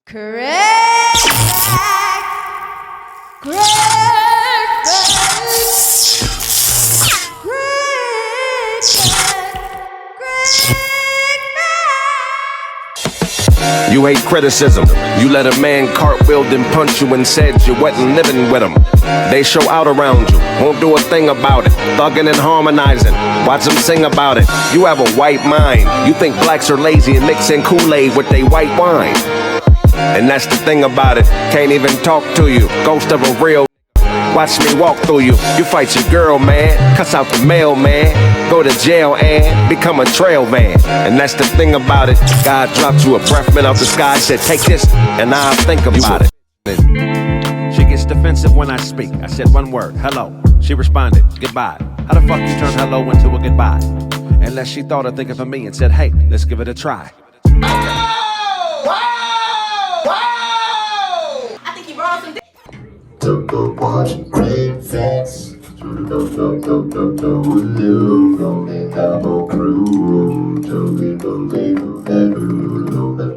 Kraig Facts. Kraig Facts. Kraig Facts. You hate criticism. You let a man cartwheel and punch you and said you wasn't living with him. They show out around you, won't do a thing about it. Thugging and harmonizing, watch them sing about it. You have a white mind. You think blacks are lazy and mixing Kool-Aid with they white wine. And that's the thing about it. Can't even talk to you. Ghost of a real. Watch me walk through you. You fight your girl, man. Cuss out the mailman. Go to jail and become a trail man. And that's the thing about it. God dropped you a breath mint out the sky. Said, take this, and I'll think about it. She gets defensive when I speak. I said one word, hello. She responded, goodbye. How the fuck you turn hello into a goodbye? Unless she thought of thinking of me and said, hey, let's give it a try. I think he brought some dick. Go watch Kraig Facts.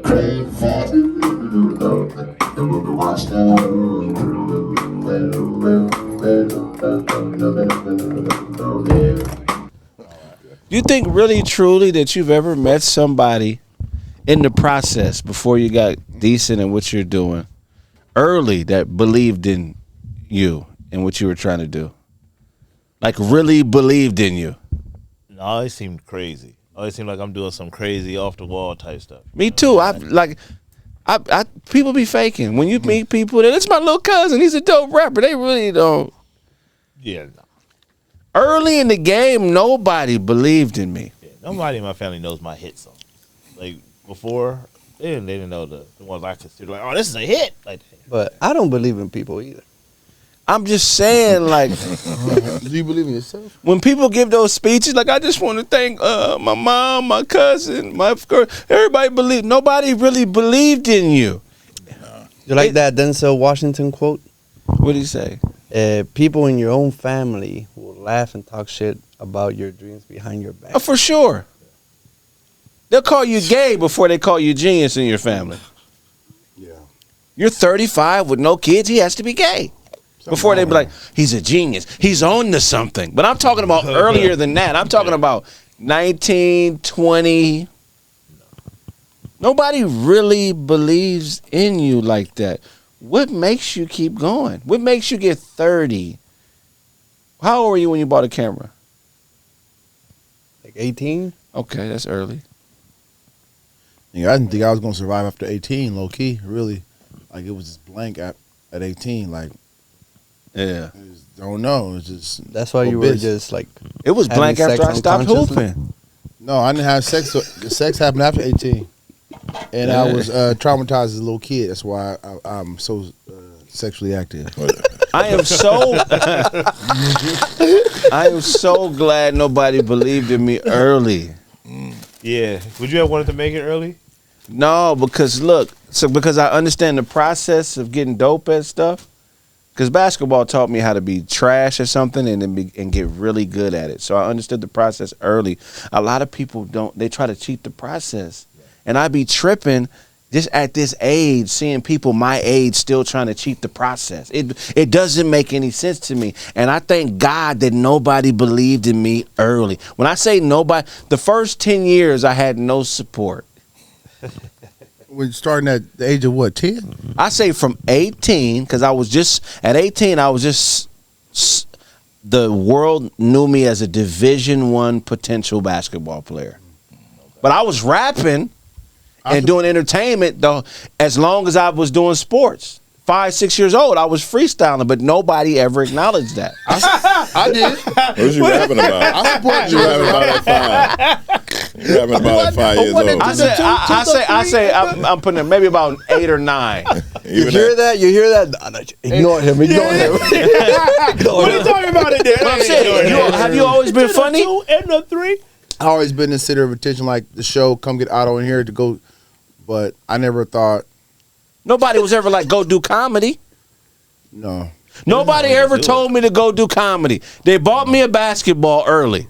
Kraig Facts. Watch You think really truly that you've ever met somebody in the process before you got decent in what you're doing early that believed in you and what you were trying to do? Like really believed in you? No, it seemed crazy. It seemed like I'm doing some crazy off the wall type stuff. Me too. I people be faking. When you meet people that it's my little cousin, he's a dope rapper. They really don't. Yeah, no. Early in the game, nobody believed in me. Yeah, nobody in my family knows my hit song. Like before, they didn't know the ones I consider like, oh, this is a hit. Like, But I don't believe in people either. I'm just saying, like, Do you believe in yourself? when people give those speeches, like, I just want to thank my mom, my cousin, my girl. Everybody believed. Nobody really believed in you. You like that Denzel Washington quote? What did he say? People in your own family will laugh and talk shit about your dreams behind your back. Oh, for sure. They'll call you gay before they call you genius in your family. Yeah. You're 35 with no kids. He has to be gay. Before they be like, he's a genius. He's on to something. But I'm talking about earlier than that. I'm talking about 19, 20. Nobody really believes in you like that. What makes you keep going? What makes you get 30? How old were you when you bought a camera? Like 18? Okay, that's early. Yeah, I didn't think I was gonna survive after 18, low key, really. Like it was just blank at 18. Like Yeah. I just don't know. It's just That's why you were just like. It was having blank after sex I stopped unconsciously? hooping. no, I didn't have sex. The sex happened after 18, and I was traumatized as a little kid. That's why I'm so sexually active. I am so glad nobody believed in me early. yeah. Would you have wanted to make it early? No, because look, because I understand the process of getting dope at stuff. Because basketball taught me how to be trash at something and get really good at it. So I understood the process early. A lot of people don't. They try to cheat the process, and I be tripping just at this age, seeing people my age still trying to cheat the process. It doesn't make any sense to me. And I thank God that nobody believed in me early. When I say nobody, the first 10 years I had no support. When starting at the age of what, 10? I say from 18, because I was just, at 18, I was just, the world knew me as a Division I potential basketball player. But I was rapping and doing entertainment, though, as long as I was doing sports. 5, 6 years old, I was freestyling, but nobody ever acknowledged that. I did. What was you rapping about? I support You you. rapping about at 5. You rapping about at 5 years old. I say, I'm putting it maybe about 8 or 9. You hear that? You hear that? Ignore him. Ignore him. What are you talking about it there? But I'm saying, have you always been funny? 2 and the 3. I always been the center of attention, like the show, come get Otto in here to go, but I never thought, Nobody was ever like, go do comedy. no. Nobody ever told me to go do comedy. They bought me a basketball early.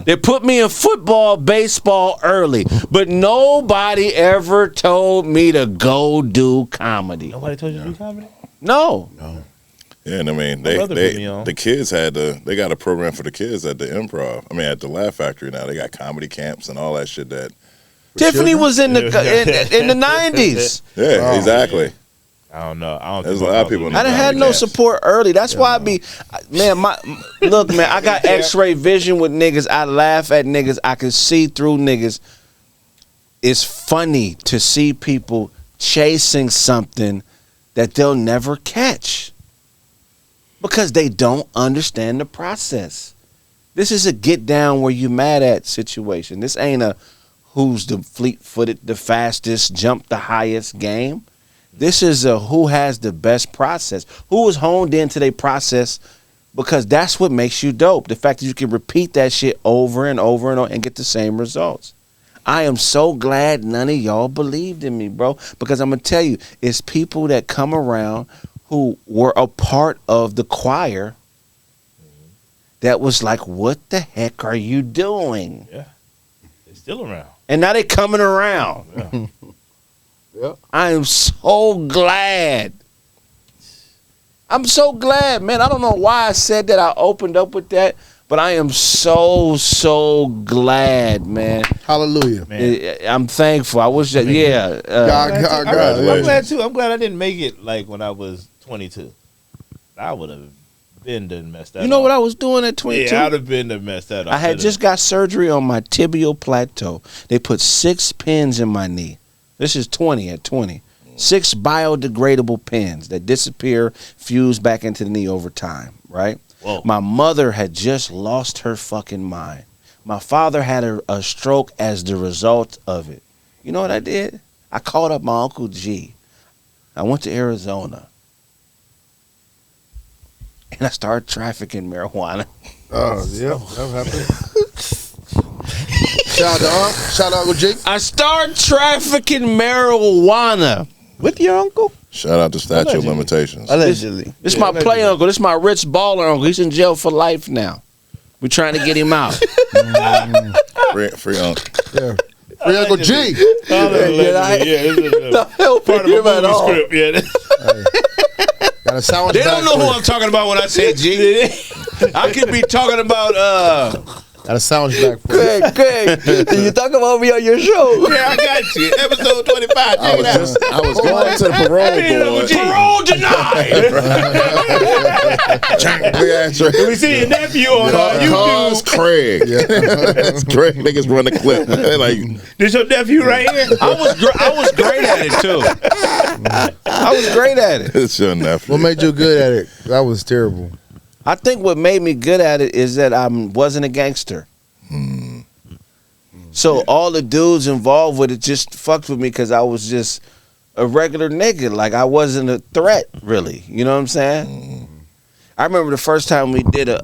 They put me in football, baseball early. But nobody ever told me to go do comedy. Nobody told you to do comedy? No. Yeah, and I mean, My brother put me on. the kids they got a program for the kids at the Improv. I mean, at the Laugh Factory now. They got comedy camps and all that shit. Tiffany was in the in the 90s. Yeah, exactly. I don't know. There's a lot of people. I didn't have no support early. That's why I be, man. Look, man. I got X-ray vision with niggas. I laugh at niggas. I can see through niggas. It's funny to see people chasing something that they'll never catch because they don't understand the process. This is a get down where you mad at situation. This ain't a who's the fleet-footed, the fastest, jump the highest game. This is a who has the best process, who is honed into their process, because that's what makes you dope. The fact that you can repeat that shit over and over and over and get the same results. I am so glad none of y'all believed in me, bro, because I'm going to tell you, it's people that come around who were a part of the choir that was like, what the heck are you doing? Yeah. They're still around. And now they coming around. Yeah. Yep. I am so glad. I'm so glad, man. I don't know why I said that. I opened up with that, but I am so glad, man. Hallelujah. Man. I'm thankful. I wish that, yeah. God. I'm glad too. I'm glad I didn't make it like when I was 22. I would have been done messed that You know up. what I was doing at 22? Yeah, I'd have been done messed that up. I had just got surgery on my tibial plateau. They put 6 pins in my knee. This is 20 at 20. 6 biodegradable pins that disappear, fuse back into the knee over time, right? Whoa. My mother had just lost her fucking mind. My father had a stroke as the result of it. You know what I did? I called up my Uncle G. I went to Arizona. And I started trafficking marijuana. Oh, yeah. That happened. Shout out Uncle Jake. I started trafficking marijuana. With your uncle? Shout out to Statute of Limitations. Allegedly. This is my play uncle. This is my rich baller uncle. He's in jail for life now. We're trying to get him out. Free Uncle. Yeah. Free Uncle G. This is part of a movie script. Yeah. Got a sandwich They don't back know for who you. I'm talking about when I say G. I could be talking about Got a sandwich back for you. Craig, did you talk about me on your show? Yeah, I got you. Episode 25. Check it out. I was going to the parole board. parole denied. We see your nephew on Cause YouTube. Kraig. Kraig niggas run the clip. Like, This your nephew right here? I was great at it too. I was great at it. it's your nephew. What made you good at it? That was terrible. I think what made me good at it is that I wasn't a gangster. So all the dudes involved with it just fucked with me because I was just a regular nigga. Like I wasn't a threat, really. You know what I'm saying? I remember the first time we did like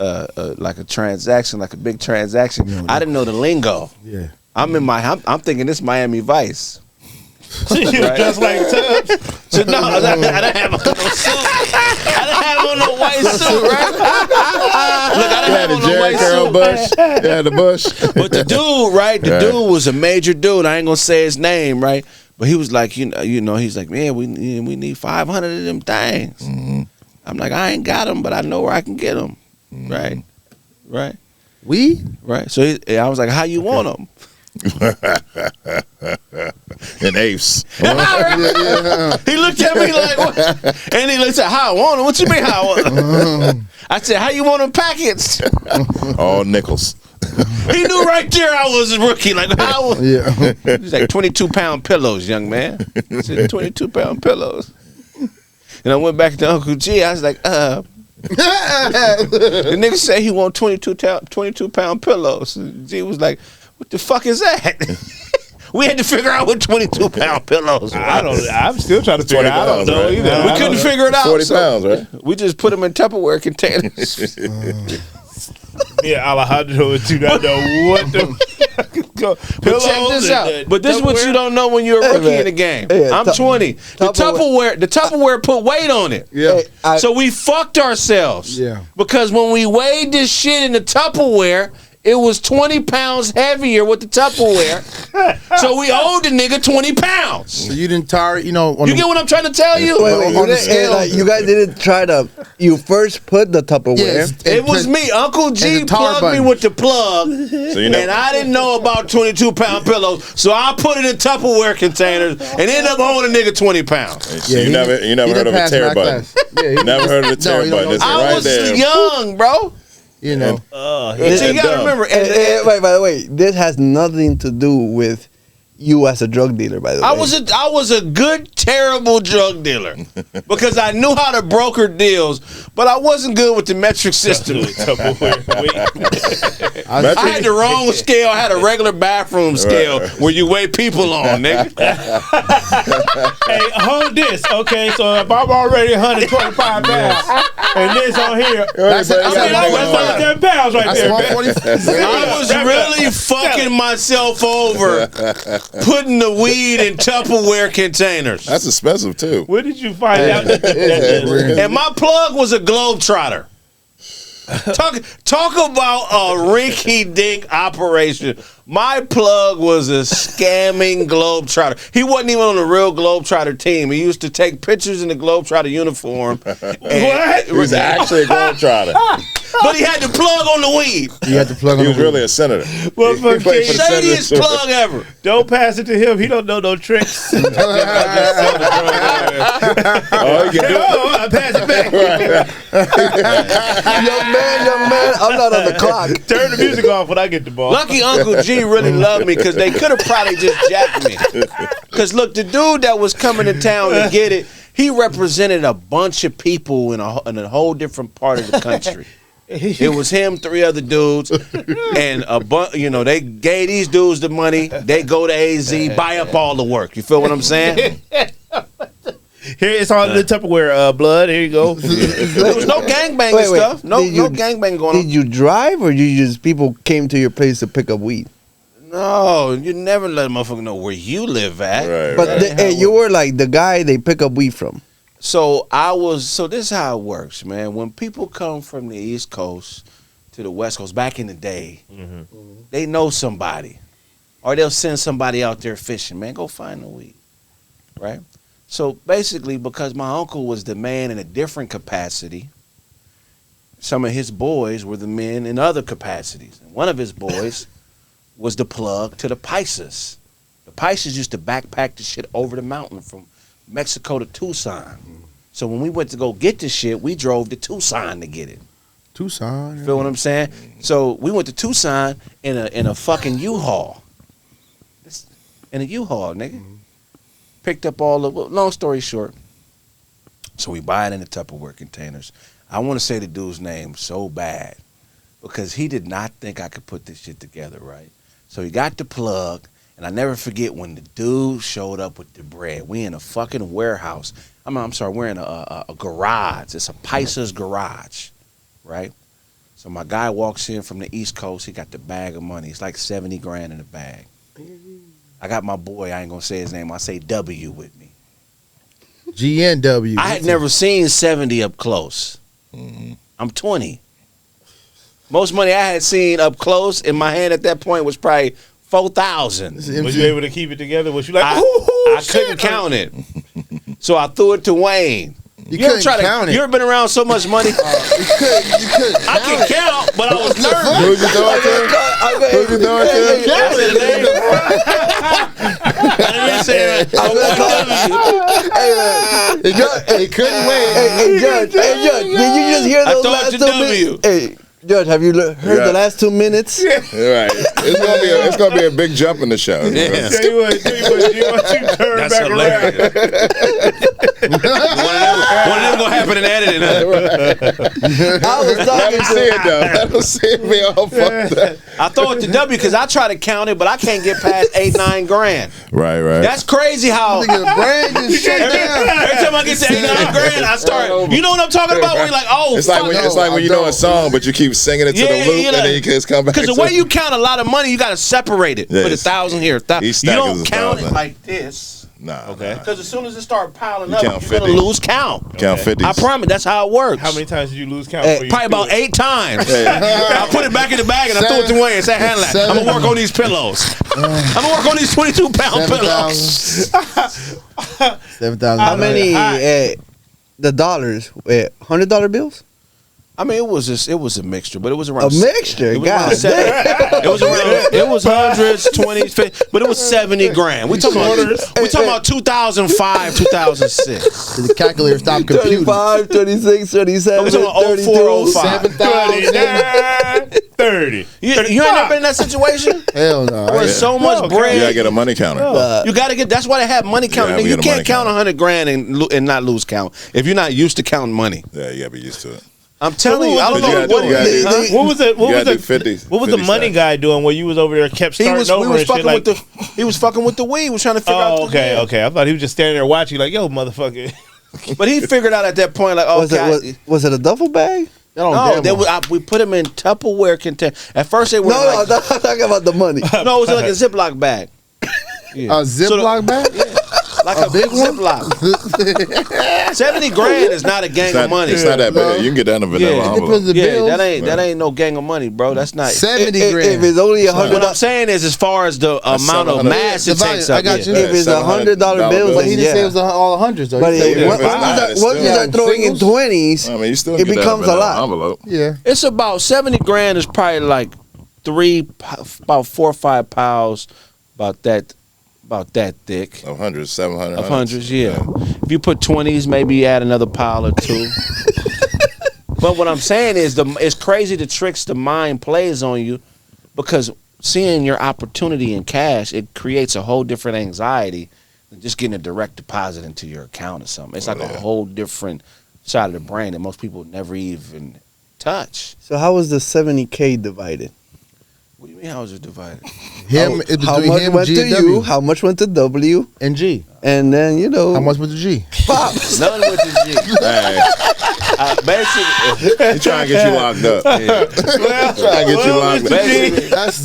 a transaction, like a big transaction. I didn't know the lingo. Yeah. I'm thinking this Miami Vice. You just like Tubbs. So no, I didn't have on no suit. I didn't have on no white suit, right? Look, I didn't have on no white suit. Bush. Yeah, the bush. But the dude, right? The dude was a major dude. I ain't gonna say his name, right? But he was like, you know, he's like, man, we need 500 of them things. I'm like, I ain't got them, but I know where I can get them. Right, right, right. So I was like, how you want them? An ace. He looked at me like, what? And he looked at how I want them. What you mean how I want them? I said, how you want them packets? All nickels. He knew right there I was a rookie. Like, how? Yeah. He's like 22-pound pillows, young man. I said 22-pound pillows. And I went back to Uncle G. I was like, the nigga said he want 22-pound pillows. G was like, what the fuck is that? We had to figure out what 22-pound pillows were. I'm still trying to figure it out. I don't know either. We couldn't figure it out. 40 so pounds, right? We just put them in Tupperware containers. Yeah, Alejandro do not know what the But check this out. But this is what you don't know when you're a rookie man. in the game. Hey, I'm 20. The Tupperware put weight on it. Yeah. So we fucked ourselves. Yeah. Because when we weighed this shit in the Tupperware, it was 20 pounds heavier with the Tupperware. So we owed the nigga 20 pounds. So you didn't tire, you know. You get what I'm trying to tell you? Wait, On the scale. you guys didn't try to. You first put the Tupperware. Yes. It was me. Uncle G and the tar plugged me button. with the plug, So you know, and I didn't know about 22-pound pillows, so I put it in Tupperware containers and ended up owing a nigga 20 pounds. so you never heard of a tear button. Yeah, Never heard of a tear button. It's I right was there. young, bro. You know. So you gotta remember. Wait, by the way, this has nothing to do with you as a drug dealer. By the way, I was a good, terrible drug dealer because I knew how to broker deals, but I wasn't good with the metric system. I had the wrong scale. I had a regular bathroom scale where you weigh people on, nigga. Hey, hold this. Okay, so if I'm already 125 pounds, and this on here, That's that's 10 pounds right there, man. 140. I was really fucking myself over putting the weed in Tupperware containers. That's expensive too. Where did you find out that And my plug was a globetrotter. Talk about a rinky-dink operation. My plug was a scamming globetrotter. He wasn't even on the real globetrotter team. He used to take pictures in the globetrotter uniform. What? He was actually a globetrotter. But he had the plug on the weed. You had to plug He on was the really a senator. Well, He played for the Shadiest Senate. plug ever. Don't pass it to him. He don't know no tricks. Oh, you can do it. I pass it back. young man, I'm not on the clock. Turn the music off when I get the ball. Lucky Uncle G really loved me because they could have probably just jacked me. Because look, the dude that was coming to town to get it, he represented a bunch of people in a whole different part of the country. It was him, 3 other dudes, and they gave these dudes the money. They go to AZ, buy up all the work. You feel what I'm saying? Here it's all in the Tupperware blood. Here you go. There was no gangbanging Wait, stuff. No gangbanging going on. Did you drive, or you just people came to your place to pick up weed? No, you never let a motherfucker know where you live at. Right, But right. you were like the guy they pick up weed from. So this is how it works, man. When people come from the East Coast to the West Coast back in the day, they know somebody. Or they'll send somebody out there fishing, man, go find the weed. Right? So basically, because my uncle was the man in a different capacity, some of his boys were the men in other capacities. And one of his boys was the plug to the Pisces. The Pisces used to backpack the shit over the mountain from Mexico to Tucson. So when we went to go get this shit, we drove to Tucson to get it. Tucson. Feel what I'm saying? So we went to Tucson in a fucking U-Haul. In a U-Haul, nigga. Picked up all the, long story short. So we buy it in the Tupperware containers. I want to say the dude's name so bad because he did not think I could put this shit together right. So he got the plug, and I never forget when the dude showed up with the bread. We in a fucking warehouse. We're in a garage. It's a Pisces garage, right? So my guy walks in from the East Coast. He got the bag of money. It's like 70 grand in the bag. I got my boy, I ain't gonna say his name, I say W with me. GNW. I had never seen 70 up close. I'm 20. Most money I had seen up close in my hand at that point was probably 4,000. Was you able to keep it together? Was you like, I couldn't count it. So I threw it to Wayne. You couldn't count it. You ever been around so much money? You could. I can count, but I was nervous. Who'd you throw it to? Who'd you throw it to? He couldn't wait. Hey, Judge, did you just hear I those thought last you 2 W. minutes? Hey, Judge, have you heard the last 2 minutes? Right. It's gonna be a big jump in the show. Yeah. tell you what, you turn That's back hilarious. around. One of them gonna happen in editing. I was Let talking him see it though. Let him see it be all fucked up. I throw it to W because I try to count it, but I can't get past 8-9 grand. Right. That's crazy how. Nigga, the brain just shut down. Every time I get to 8-9 grand, I start. You know what I'm talking about? Where you're like, oh, It's like when you know a song, but you keep singing it to the loop, and then you just come back. Because the way you count a lot of money, you got to separate it. Yes. Put 1,000 here. Each You stack don't is count it 1,000. like this. Nah. Okay. Because as soon as it start piling You up, count you're going 50. to lose count. Count 50. I promise. That's how it works. How many times did you lose count? Hey, before you Probably threw about it? 8 times. I put it back in the bag and I threw it to Wayne and said, handle that. I'm going to work on these pillows. I'm going to work on these 22-pound pillows. 7,000. how many the dollars? $100 bills? I mean, it was a mixture, but it was around A mixture? It was God around damn. it was hundreds, 20s, 50s, but it was 70 grand. We talking about 2005, 2006. The calculator stopped computing. 35, 26, 37, We talking about 04, 05. 7,000. 30. You ain't never been in that situation Hell no. where so much You gotta bread. get a money counter. You gotta get. That's why they have money counting. we You get a can't money count counter. 100 grand and not lose count if you're not used to counting money. Yeah, you gotta be used to it. I'm telling you, I don't But you know gotta what do- you gotta do- huh? What was it? You gotta do 50. What was the 50 money stacks. guy doing when you was over there kept He starting was. over We was and fucking shit? with the. He was fucking with the weed. Was trying to figure out. Oh, okay. I thought he was just standing there watching, like, yo, motherfucker. But he figured out at that point, like, okay. Was it a duffel bag? No, we put them in Tupperware container. At first they were No, like, no, I'm talking about the money. no, it was like a Ziploc bag. Yeah. A Ziploc bag? Like a big Ziploc. 70 grand is not a gang of money. It's not that bad. You can get that in a vanilla Yeah. envelope. Depends on the Yeah, bills. that ain't no gang of money, bro. That's not. 70 If grand. it's only $100, What I'm saying is, as far as the amount of 700. mass it The takes value, up, I got you. yeah. if it's $100 bills, But he then didn't say it yeah. was all hundreds though. But He said- Yeah, once if it's not, it's you still- start throwing in Singles? 20s, I mean, you still it get that in becomes a vanilla lot. envelope. yeah. It's about 70 grand is probably like about 4 or 5 pounds, about that thick. Of hundreds, 700. Of hundreds, yeah. If you put 20s, maybe you add another pile or two. But what I'm saying is, it's crazy the tricks the mind plays on you, because seeing your opportunity in cash, it creates a whole different anxiety than just getting a direct deposit into your account or something. It's like a whole different side of the brain that most people never even touch. So how was the 70K divided? What do you mean, how is it divided? Him, it's How between much him, went G, to and you? W. How much went to W? And G. And then, you know, How much with the G? pops. Nothing with the G. Hey, Basically, he trying to get you locked up. Trying to get you locked up. basically, That's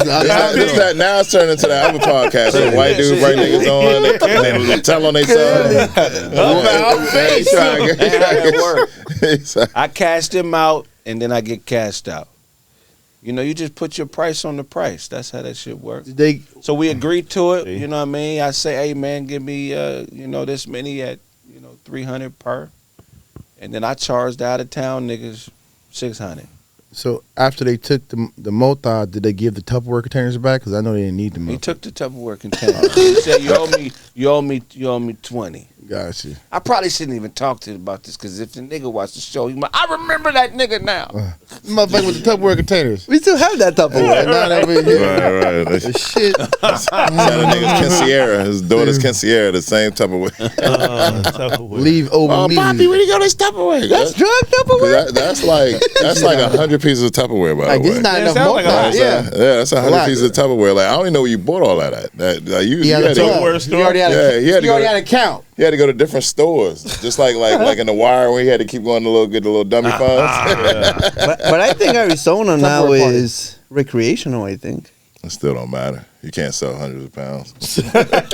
Now it's turning into that other podcast. The white dude bring niggas on and they tell on themselves. He's trying to that's how that works. get. I cashed him out, and then I get cashed out. You know, you just put your price on the price. That's how that shit works. they. So we agreed to it. You know what I mean? I say, hey man, give me this many at 300 per, and then I charged out of town niggas 600. So after they took the multi, did they give the Tupperware containers back? Because I know they didn't need them. He took the Tupperware container. He said, you owe me 20. Gotcha. I probably shouldn't even talk to him about this, because if the nigga watched the show, he might, I remember that nigga now. Motherfucker with the Tupperware containers. We still have that Tupperware. Not over here. Right. Shit. That's how the nigga's Ken Sierra. His daughter's Ken Sierra, the same Tupperware. Leave over Oh, me. Poppy, where you go? This Tupperware. That's drug Tupperware? That's like 100 pieces of Tupperware, by Like, the this way. is not Yeah, it enough sounds multi. like a lot. That's 100 lot. pieces of Tupperware. Like, I don't even know where you bought all of that. You He had had a to go- Tupperware He store? already had Yeah, he had to he already go- had a count. You had to go to different stores, just like in the wire where he had to keep going to get the little dummy funds. But I think Arizona now Tupperware party. is recreational, I think. It still don't matter. You can't sell hundreds of pounds.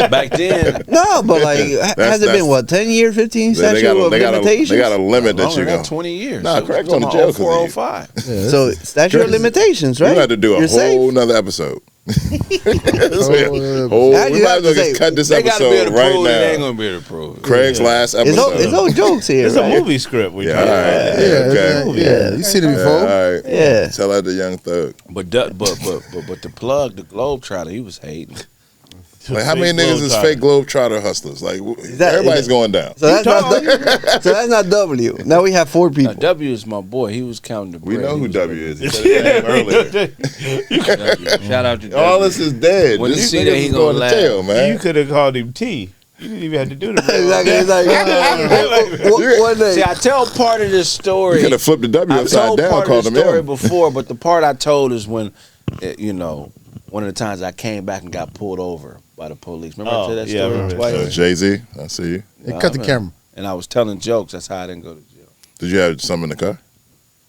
Back then, No, but like, has it been, what, 10 years, 15 statute of limitations? They got a limit that longer you than go. 20 years. Nah, So Kraig we're going to talking jail about 'cause 0405. So statute of limitations, right? You had to do a You're whole safe. nother episode. Now We you might as have well to say, just cut this They got to be able episode to right prove it. They ain't now. going to be able to prove it. Craig's last It's episode. all jokes here, It's right? a movie script. We Yeah, talking all about. right. Yeah, Okay. yeah. You seen it Yeah, before? all right. Yeah. Tell that the young thug. But the plug, the Globetrotter, he was hating. Like, how many niggas is fake Globetrotter hustlers? Like, that- everybody's going down. So that's not W. Now we have 4 people. W is my boy. He was counting the We bread. know He who was W is. He said his name earlier. W. Shout out to W. All this is dead. When you This see nigga that, he is gonna going to laugh. jail, man. You could have called him T. You didn't even have to do the Exactly. It's like, one day. See, I tell part of this story. You could have flipped the W I've upside told down, part called of him the story M. before, but the part I told is when, one of the times I came back and got pulled over by the police. Remember I told that yeah, I story remember twice? Jay-Z, I see you. Hey, cut the camera. And I was telling jokes. That's how I didn't go to jail. Did you have something in the car? Of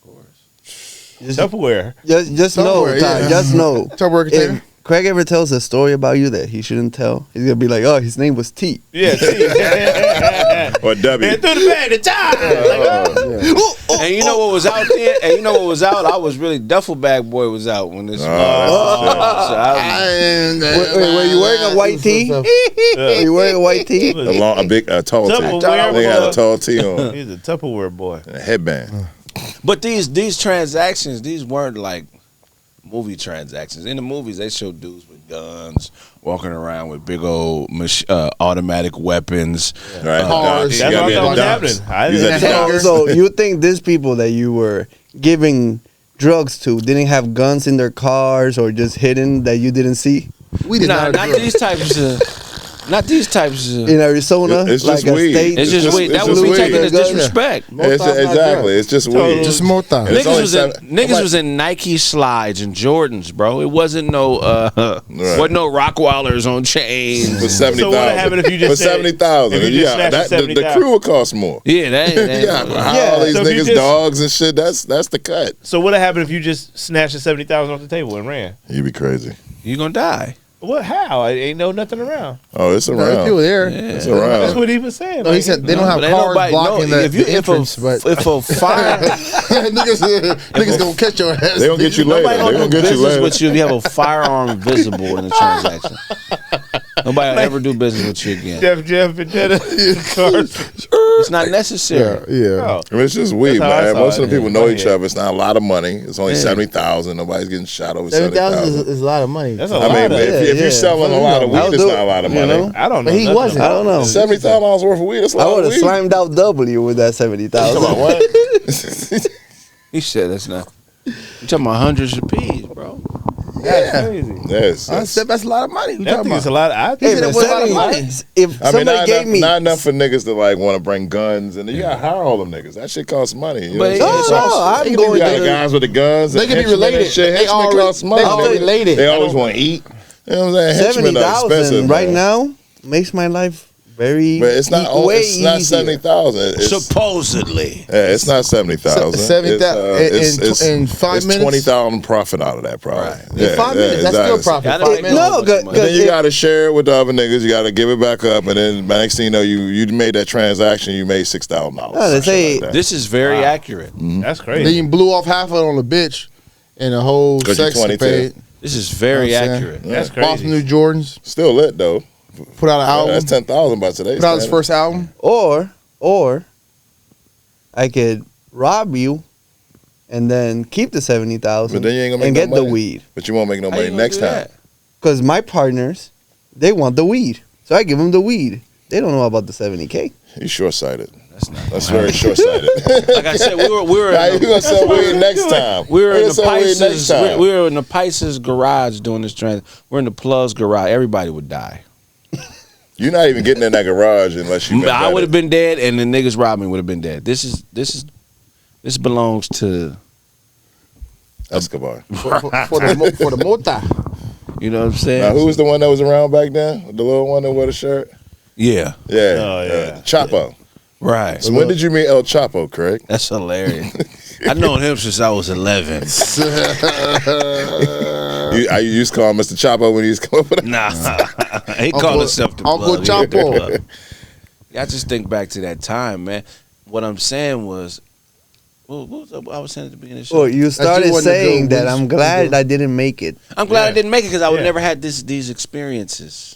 course. Tupperware. Just know, Tupperware, Ty, yeah. just know. Tupperware container. If Kraig ever tells a story about you that he shouldn't tell, he's gonna be like, "Oh, his name was T." Yeah. Or W? Man, through the bag, the time. And you know what was out there? And you know what was out? I was really Duffel Bag Boy was out when this. Oh, So I was- Wait, were you wearing a white tee? Were you wearing a white tee? a big, tall tee. Tupperware They had a boy. tall tee on. He's a Tupperware boy. And a headband. But these transactions, these weren't like movie transactions. In the movies, they show dudes with guns walking around with big old automatic weapons. Right. Cars. You That's gotta what be I at thought was the happening. docks. I You was didn't at the have docks. So you think these people that you were giving drugs to didn't have guns in their cars or just hidden that you didn't see We did Nah, not. not these types of. Not these types of. in Arizona? It's just like weed. a state? It's just weed. That would be weed. taken as Guns. disrespect. Exactly. It's just weed. Just more time. It's only Niggas was in Nike slides and Jordans, bro. It wasn't no wasn't no Rockwallers on chains. For 70,000. So what happened if you just For said- 70,000. if you just snatched The 70,000? crew would cost more. Yeah, that Yeah, hire all these So if you niggas, just- dogs and shit. That's the cut. So what happened if you just snatched the 70,000 off the table and ran? You be crazy. you gonna die. What? How? I ain't know nothing around. Oh, it's No, there's people around. there. It's That's around. what he was saying. No, he like, said they don't No, have but ain't cars nobody- blocking no, the entrance, but if a fire niggas gonna catch your ass. They gonna get you later. nobody They gonna gonna do get you business later. with you if you have a firearm visible in the transaction. Nobody will ever do business with you again. Jeff Vendetta cars. It's not necessary. Yeah. Oh. I mean, it's just weed, That's how I man. saw Most it. of the people know Money. each other. It's not a lot of money. It's only Yeah. 70,000. Nobody's getting shot over 7,000 70,000. is a lot of money. That's a I lot. mean, of if you're selling a lot of I'll weed, it's do not a lot of it, you money. know? I don't know. But he nothing wasn't. I about don't know. it. $70,000 worth of weed. That's a I lot would of have weed. slimed out W with that 70,000. Come on, what? He said that's not. You talking about hundreds of P's, bro. That's crazy. Yes. That's a lot of money. We That talking thing is a about. lot. I Hey, think said man, it was a lot of 70 money. if I mean, somebody not gave enough, me not enough for niggas to like want to bring guns, and you gotta hire all them niggas. That shit costs money. You know But what I'm it's saying? also- I'm You going got to the guys with the guns. They and can be henchmen and related. Shit. They Henchmen all cost money. they all nigga. related. They always want to eat. You know what I'm saying? Henchmen are 70,000 expensive right man. now makes my life very But it's not. way It's not easier. 70,000. Supposedly. Yeah, it's not 70,000. 70,000 in 5 it's minutes? 20,000 profit out of that, probably. Right. Yeah, In 5 minutes, that's exactly. still profit. Yeah, I 5 didn't minutes. know. No, But And then you got to share it with the other niggas. You got to give it back up, and then next thing you know, you made that transaction. You made $6,000. No, they say This is very accurate. that's Then crazy. you blew off half of it on the bitch, and the whole 'Cause you're sex 22. paid. This is very You know what I'm accurate. That's Bought some crazy. new Jordans. Still lit though. Put out an album. That's 10,000 by today's Put out his standard. first album. or I could rob you and then keep the 70,000 But then you ain't gonna make and no get the money. weed But you won't make no How you money gonna next do time. that? because my partners they want the weed, so I give them the weed. They don't know about the 70K. You short sighted. That's not. That's very short sighted. Like I said, we were How you in the, gonna sell weed next time? we were How in you the sell weed next Pisces. time? We were in the Pisces garage doing this trend. We're in the Plugs garage. Everybody would die. You're not even getting in that garage unless you. I would have been dead, and the niggas robbing me would have been dead. This belongs to Escobar. For the mota. you know what I'm saying. Now, who was the one that was around back then? The little one that wore the shirt? Yeah, Yeah. Oh, yeah. Chapo. right. So when did you meet El Chapo, Kraig? That's hilarious. I've known him since I was 11. I used to call him Mr. Chapo when he was coming up with that. Nah, he called himself the Uncle plug. Chapo. Yeah, I just think back to that time, man. What I'm saying was, what was I was saying at the beginning of the show? Well, you started one of the saying good that ones. I'm glad I didn't make it. I'm glad I Yeah. didn't make it because I would Yeah. never had these experiences.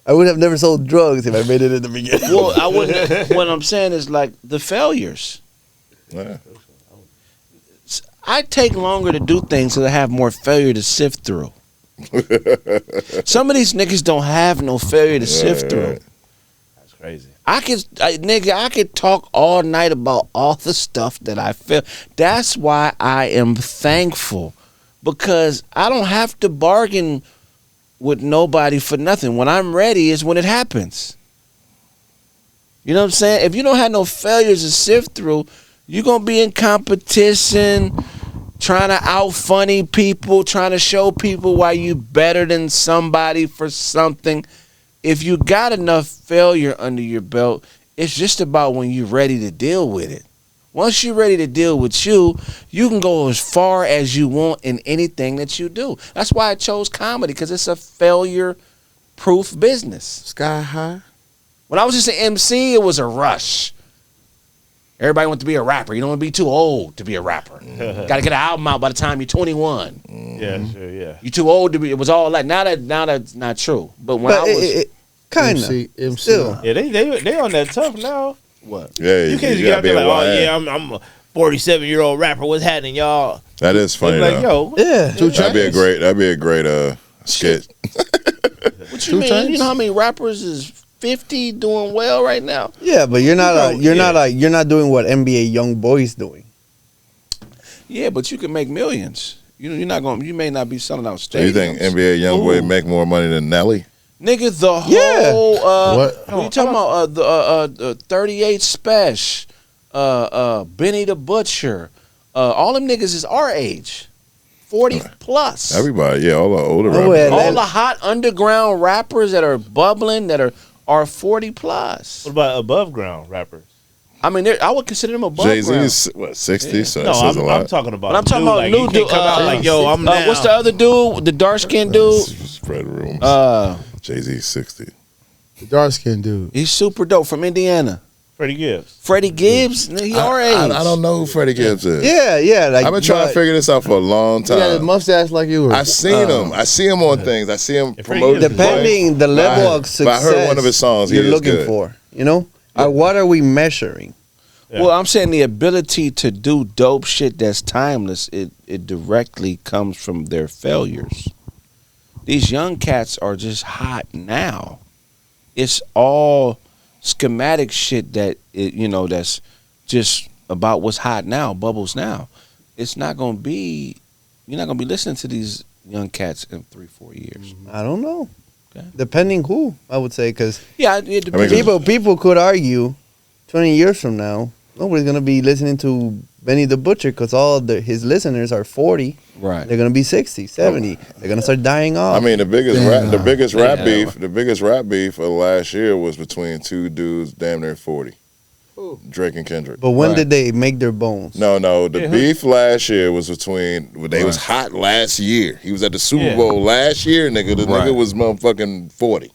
I would have never sold drugs if I made it in the beginning. Well, I wouldn't. What I'm saying is like the failures. Yeah. I take longer to do things because I have more failure to sift through. Some of these niggas don't have no failure to sift through. That's crazy. I could talk all night about all the stuff that I feel. That's why I am thankful, because I don't have to bargain with nobody for nothing. When I'm ready is when it happens. You know what I'm saying? If you don't have no failures to sift through, you're going to be in competition, trying to out-funny people, trying to show people why you better than somebody for something. If you got enough failure under your belt, it's just about when you're ready to deal with it. Once you're ready to deal with you can go as far as you want in anything that you do. That's why I chose comedy, because it's a failure-proof business. Sky high. When I was just an MC, it was a rush. Everybody wants to be a rapper. You don't want to be too old to be a rapper. Got to get an album out by the time you're 21. Yeah, sure, yeah. You're too old to be. It was all like now that's not true. But when I was kind of MC. still. Yeah, they on that tough now. what? Yeah, You can't just get out there like, oh yeah, I'm a 47-year-old rapper. What's happening, y'all? That is funny. Like, though. yo, Yeah. That'd be a great skit. What you mean? You know how many rappers is 50 doing well right now? Yeah, but you're not you're not doing what NBA young boys doing. Yeah, but you can make millions. You're not going. You may not be selling out So you think stadiums. NBA youngboy make more money than Nelly? Nigga, the Yeah. whole What? what you talking about? The 38 Special, Benny the Butcher, all them niggas is our age, 40 plus. Everybody, yeah, all the older Oh, rappers. yeah, All the hot underground rappers that are bubbling that are 40 plus. what about above ground rappers? I mean, I would consider them above Jay ground. Z's what 60, so No, that says a I'm lot. talking about. But I'm talking dude, about like, new you can't dude. come out like, yo, I'm now. What's the other dude? The dark skinned dude. Spread rooms. Jay Z 60. The dark skinned dude. He's super dope from Indiana. Freddie Gibbs. Freddie Gibbs. He our age. I don't know who Freddie Gibbs is. Yeah. Like I've been trying to figure this out for a long He got a time. mustache like you. I seen him. I see him on things. I see him Freddie promoting. Gibbs is depending the level of But success I heard one of his songs. He you're is looking good. for. You know, what are we measuring? Yeah. Well, I'm saying the ability to do dope shit that's timeless, it directly comes from their failures. These young cats are just hot now. It's all schematic shit that that's just about what's hot now, bubbles now. It's not gonna be. You're not gonna be listening to these young cats in 3-4 years. I don't know. Okay. Depending who, I would say, because Yeah, it depends. people could argue 20 years from now, nobody's going to be listening to Benny the Butcher because his listeners are 40. Right. They're going to be 60, 70. They're going to start dying off. I mean, the biggest rap Damn. beef of last year was between two dudes damn near 40. Drake and Kendrick. but when Right. did they make their bones? No, the beef last year was between. They was hot last year. He was at the Super Bowl last year, nigga. The Right. nigga was motherfucking 40.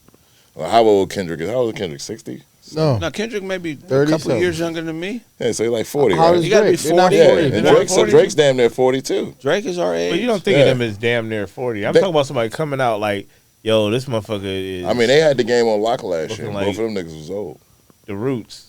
Well, how old Kendrick is? How old is Kendrick? 60? No. Now Kendrick may be a 30 couple something. years younger than me. Yeah, so he like 40, How right? is You gotta be Drake? They're not 40. Yeah, 40. and They're not Drake's, 40. Drake's damn near 42. Drake is our age. But you don't think Yeah. of them as damn near 40. I'm They- talking about somebody coming out like, yo, this motherfucker is. I mean, they had the game on lock last year. Looking Both like- of them niggas was old. the Roots.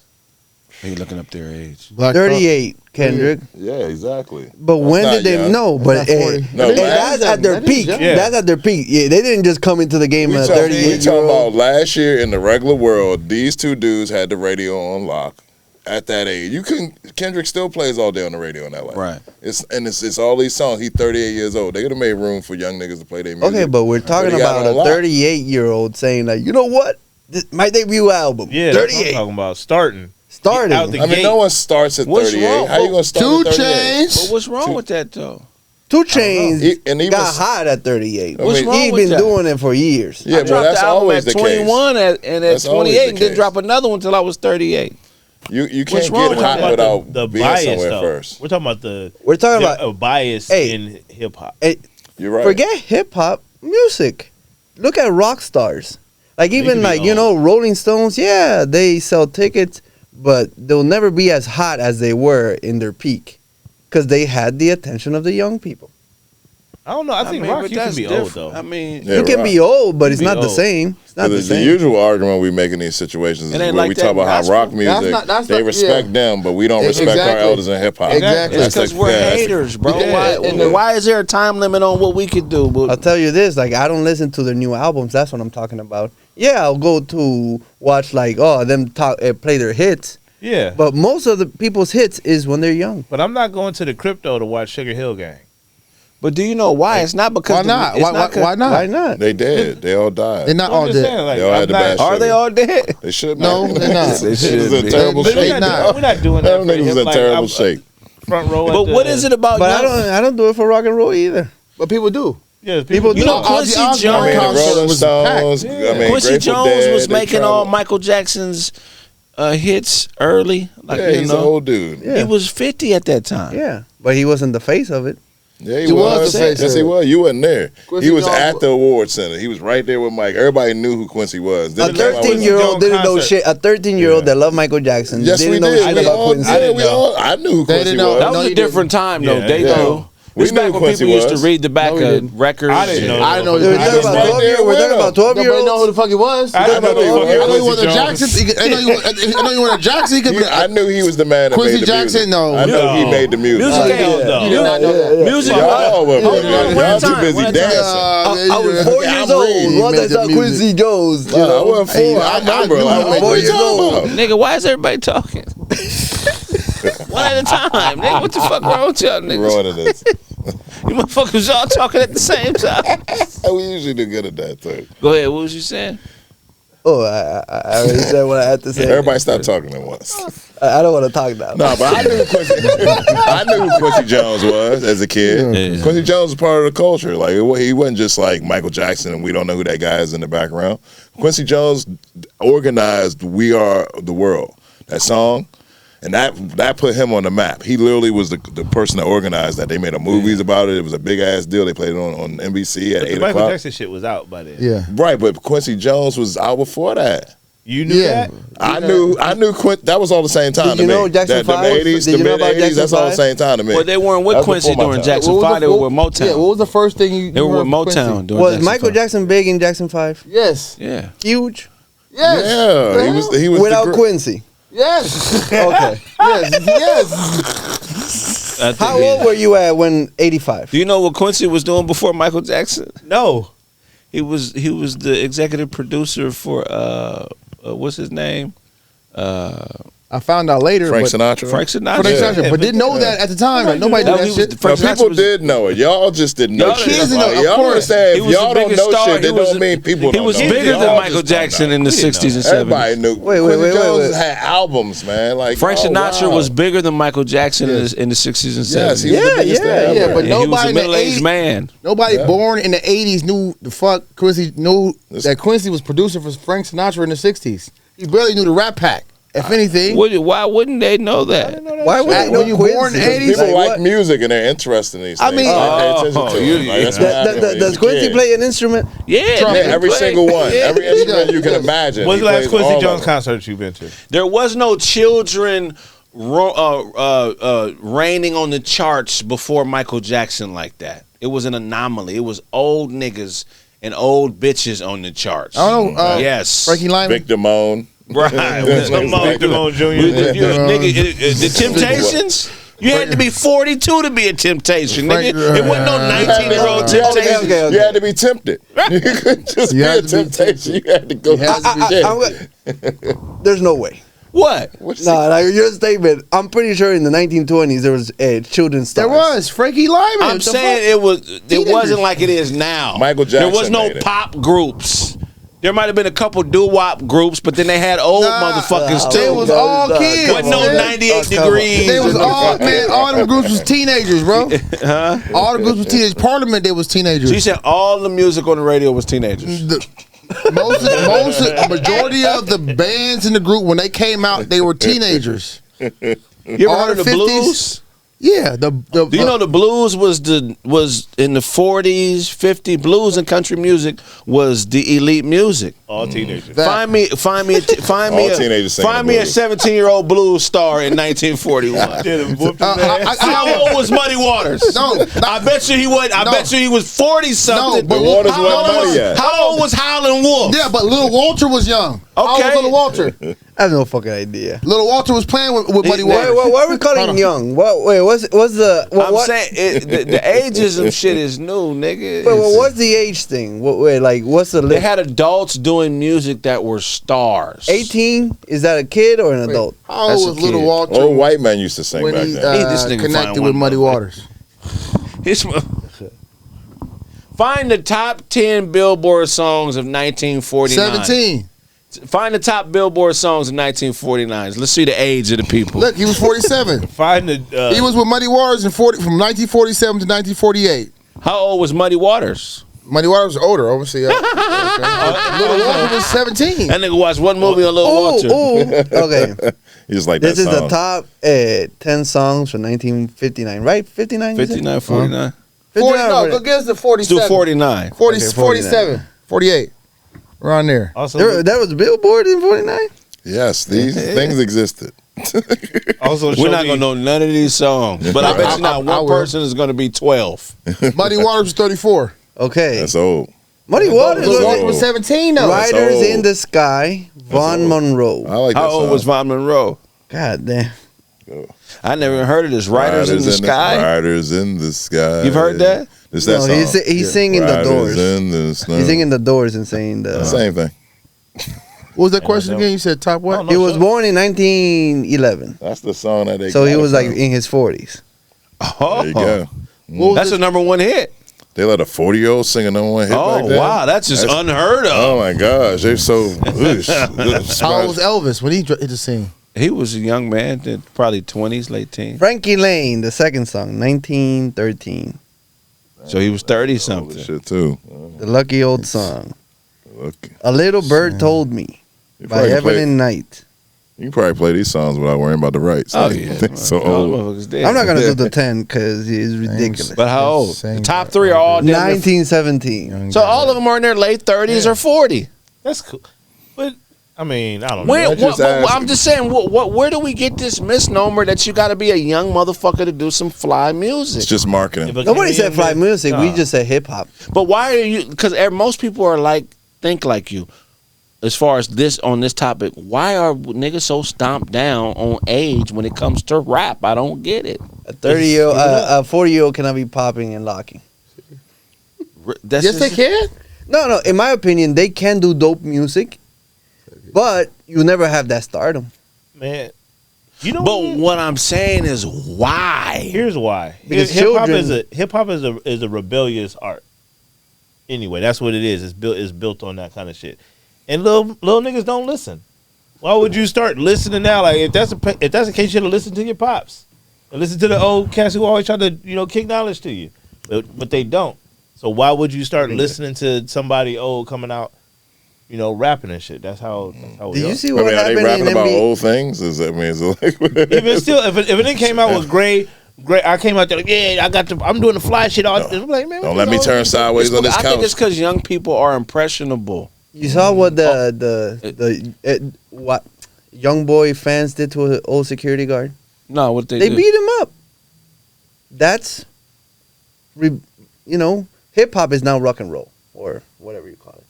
Are you looking up their age? Black 38, Kendrick. Yeah, exactly. But when not did they young. know? But That's not 40. No, and that that's at their that is peak. young. Yeah. That's at their peak. Yeah, they didn't just come into the game We at a talking 38-year-old. about last year in the regular world, these two dudes had the radio on lock at that age. You couldn't. Kendrick still plays all day on the radio in LA. Right. It's all these songs. He's 38 years old. They could have made room for young niggas to play their music. Okay, but we're talking he got about it on a lock. 38-year-old saying like, you know what? My debut album, Yeah, that's what I'm 38, talking about. Starting. starting. Out the I mean, gate. no one starts at What's 38. wrong? How you gonna start Two at 38? Chains. But what's wrong with that though? 2 Chainz And even got hot at 38. I mean- He's with been that? doing it for years. yeah, I but dropped that's the album always at the 21 case. and at That's always 28 the and didn't case. drop another one until I was 38. You What's can't wrong get with hot that? without the being bias, somewhere though. first. We're talking about the We're talking about a bias Hey. in hip hop. You're right. forget hip hop music. Look at rock stars. Like even can be like old. Rolling Stones. Yeah, they sell tickets, but they'll never be as hot as they were in their peak because they had the attention of the young people. I don't know. I think rock but you can that's be old different. though. I mean, Yeah, you can rock. be old, but it's be not the old. same. It's not the The same. usual argument we make in these situations is It where ain't we like talk that about in how gospel. rock music, That's they not- respect yeah. them, but we don't respect our Exactly. elders in hip hop. Exactly. it's because we're haters, bro. Yeah, and the- Why is there a time limit on what we could do? I'll But tell you this, like I don't listen to their new albums. That's what I'm talking about. Yeah, I'll go to watch like them play their hits, Yeah, but most of the people's hits is when they're young. but I'm not going to the crypto to watch Sugar Hill Gang. But do you know why? It's not because Why not? it's Why not? Why not? They dead. They all died. They're not I'm all just dead. saying, like, They all had I'm the not- bad Are they all dead? They should No, not. they're not. They This should is a be. terrible But They shape. not. we're not doing That that. nigga was in terrible shape. Front row. But what is it about? But young- I don't do it for rock and roll either. But people do. Yeah, People You do. know, Ozzy Quincy Osbourne I mean, the Jones. Rolling was Stones. packed. I mean, Quincy Grateful Jones Dead, was they making all traveled. Michael Jackson's hits early. Like, Yeah, you he's know, an old dude. Yeah. He was 50 at that time. Yeah, but he wasn't the face of it. Yeah, he He was was. the face Yes, of he it. was. You wasn't there. Quincy He was Jones at the award center. He was right there with Mike. Everybody knew who Quincy was. A Then he came out with- 13-year-old Jones didn't know concert. shit. A 13-year-old that loved Michael Jackson Yes, didn't we know did. shit We about all, Quincy. yeah, we all, I knew who They Quincy didn't know. was. That was No, a he different time, though. Yeah, They yeah. knew. We This knew back who when Quincy people used was. to read the back No, we of didn't. records. I didn't know. I didn't know. We're talking about right 12 there year. We're with talking him. about 12 year Nobody know who olds. the fuck he was. I didn't know I who know I know he Quincy wasn't Jones. Jackson. I know he wasn't Jackson. He could be. I knew he was the man that Quincy made the Jackson, music. no. I know he No. made the music. Music Yeah. ain't No. You did not know that. music. Y'all were Hold on, one y'all too time, busy one time. dancing. I was 4 Yeah, years I'm old reading. once I Made the saw music. Quincy Jones. You Nah, I know? wasn't four. I remember. knew Like, he what was you 4 talking years about? Nigga, why is everybody talking? One at a time. Nigga, what the fuck wrong with y'all niggas? Ruining this. You motherfuckers all talking at the same time. We usually do good at that too. Go ahead, what was you saying? Oh, I already said what I had to say. Everybody stop talking at once. I don't want to talk now. No, but I knew Quincy. I knew who Quincy Jones was as a kid. Yeah. Quincy Jones was part of the culture. Like he wasn't just like Michael Jackson, and we don't know who that guy is in the background. Quincy Jones organized "We Are the World," that song, and that put him on the map. He literally was the person that organized that. They made movies about it. It was a big ass deal. They played it on NBC at The 8 Michael o'clock. Jackson shit was out by then. Yeah. Right, but Quincy Jones was out before that. You knew Yeah. that? I knew Quint. That was all the same time Did to you me. know Jackson the 5? 80s, Did the you know mid about 80s. Jackson That's all the 5? same time to me. Well, they weren't with That's Quincy before my during time. Jackson What was 5. They the- were with Motown. Yeah, what was the first thing you They were heard with from Quincy? Motown during Was Jackson Michael 5. Jackson big in Jackson 5? Yes. Yeah. Huge? Yes. Yeah, he was Without the Quincy. Yes. Okay. Yes. I think How he- old were you at when 85? Do you know what Quincy was doing before Michael Jackson? No. He was the executive producer for what's his name? I found out later. Frank but, Sinatra. Frank Sinatra. Frank Yeah. Sinatra, but didn't know that at the time. Like, nobody knew No, that he was shit. the No, Frank Sinatra people was- did know it. Y'all just didn't know Y'all shit. kids Like, know, of y'all course. understand? He If was y'all the don't biggest know star. shit, that He was don't mean people He don't was know. bigger than Y'all Michael just don't Jackson know. in the We didn't 60s and Everybody 70s. knew. Wait, Quincy wait, Jones wait. had albums, man. Like Frank oh, Sinatra wow. was bigger than Michael Jackson in the 60s and 70s. Yes, he was the biggest thing ever. yeah, but And he was nobody a in the middle-aged 80s man. Nobody Yeah. born in the 80s knew the fuck Quincy knew This- that Quincy was producer for Frank Sinatra in the 60s. He barely knew the Rat Pack. If anything, Why wouldn't they know that? Why would When they know you Quincy? born in the 80s, People Like like what? music and they're interested in these things. I mean- They pay attention Oh, to you- it. Like, that's what happened when he Does was a Quincy kid. play an instrument? Yeah, Trumpet. nigga, Every play. single one, Yeah. every instrument you can imagine. When's He the last plays Quincy all of Jones them. concert you've been to? There was no children reigning on the charts before Michael Jackson like that. It was an anomaly. It was old niggas and old bitches on the charts. I don't know. Yes. Frankie Lyman. Vic Damone. Right. Vic Damone Jr. The Temptations? You had to be 42 to be a Temptation, nigga. It wasn't no 19-year-old You had to be- Temptation. Okay. You had to be tempted. You couldn't just You be had a to be temptation. You had to go. You had to be Yeah. There's no way. What? No, like your statement. I'm pretty sure in the 1920s there was children's stars. There was Frankie Lyman. I'm The saying fuck? it wasn't like it is now. Michael Jackson There was no made it. pop groups. There might have been a couple doo-wop groups, but then they had old motherfuckers They too. was all kids. Wasn't no man. 98 degrees. They was all man. All them groups was teenagers, bro. All the groups was teenagers. Parliament, they was teenagers. So you said all the music on the radio was teenagers. Majority of the bands in the group when they came out, they were teenagers. You ever all heard of the the 50s? blues? Yeah, the Do you know the blues was in the 40s, 50s? Blues and country music was the elite music. All teenagers. That- Find me All teenagers singing find the me a blues. 17-year-old blues star in 1941. How old was Muddy Waters? No, I bet you he was. I No. bet you he was 40 something. but The Waters how, wasn't old money yet. how old was Howlin' Wolf? yeah, but Little Walter was young. How old Okay. was Little Walter? I have no fucking idea. Little Walter was playing with Buddy Wait, Waters. what are we Hold calling on. young? What's the I'm what? saying the ageism shit is new, nigga. Wait, what's the age thing? What's the They limit? had adults doing music that were stars. 18? Is that a kid or an adult? How That's old a was Little kid. Walter Old white man used to sing when back he then. This nigga find connected one with Muddy motherfucker. Waters? His- Find the top 10 Billboard songs of 1949. 17. Find the top Billboard songs of 1949. Let's see the age of the people. Look, he was 47. Find the. He was with Muddy Waters from 1947 to 1948. How old was Muddy Waters? Muddy Waters was older, obviously. Okay. Little Walter was 17. That nigga watched one movie on Little Walter. Okay. He just like This that is song. the top 10 songs from 1959, right? 59? 59, 49. 40, no, go give us the Let's 47. do 49. 40, Okay, 47, 48. Around there. Also, That was Billboard in 49? Yes, these things existed. also We're not going to know none of these songs. But I bet you not I one will. person is going to be 12. Muddy Waters was 34. Okay. That's old. Muddy Waters Little Little Walter Walter was 17, though. Right. Riders old. in the Sky, Vaughn old. Monroe. I like How that old song. was Von Monroe? God damn. I never even heard of this. Riders in the Sky? Riders in the Sky. You've heard that? It's that No, song. he's singing the Riders Doors. in the snow. He's singing the Doors and saying the. Same thing. What was that question again? You said top what? Oh, no. He was born in 1911, That's the song that they. so he got was it like from. in his 40s. There you go. What was That's this? a number one hit. They let a 40-year-old sing a number one hit Oh, like that. wow. That's just unheard of. Oh my gosh, they're so. How old was Elvis when he hit the scene? He was a young man, probably 20s, late teens. Frankie Lane, the second song, 1913. So he was 30-something. Shit too. The Lucky Old Song. Look, A Little Bird Told Me you by probably play- Evelyn Knight. You can probably play these songs without worrying about the rights. Oh, Like, yeah. they're so All the old. motherfuckers dead. I'm not going to do the 10 because it's ridiculous. But how old? Same The top guy. three are all damn near- 1917. So all of them are in their late 30s or 40. That's cool. But I mean, I don't know. Where, I just asked- I'm just saying, where do we get this misnomer that you got to be a young motherfucker to do some fly music? It's just marketing. If a Nobody said Canadian fly man- music. We Nah. just said hip hop. But why are you? Because most people are think like you. As far as this on this topic, why are niggas so stomped down on age when it comes to rap? I don't get it. A 30-year-old, a 40-year-old cannot be popping and locking. That's Yes, they just- can. No. In my opinion, they can do dope music, but you never have that stardom. man. You know, But what I'm saying is why? here's why. Because Hip hop children- is a rebellious art. Anyway, that's what it is. It's built on that kind of shit. And little niggas don't listen. Why would you start listening now? Like if that's the case, you should have listened to your pops and listen to the old cats who always try to kick knowledge to you, but they don't. So why would you start listening to somebody old coming out, rapping and shit? That's how we Did are. you see I what mean, are they happened in rapping about NBA? old things? Is that is it like? Even still, if it didn't came out with great, I came out there like, yeah, I'm doing the fly shit. All I'm like, man, Don't let me turn sideways on this I think it's couch. because young people are impressionable. You saw what what young boy fans did to an old security guard? No, what they They do. beat him up. That's, hip hop is now rock and roll or whatever you call it.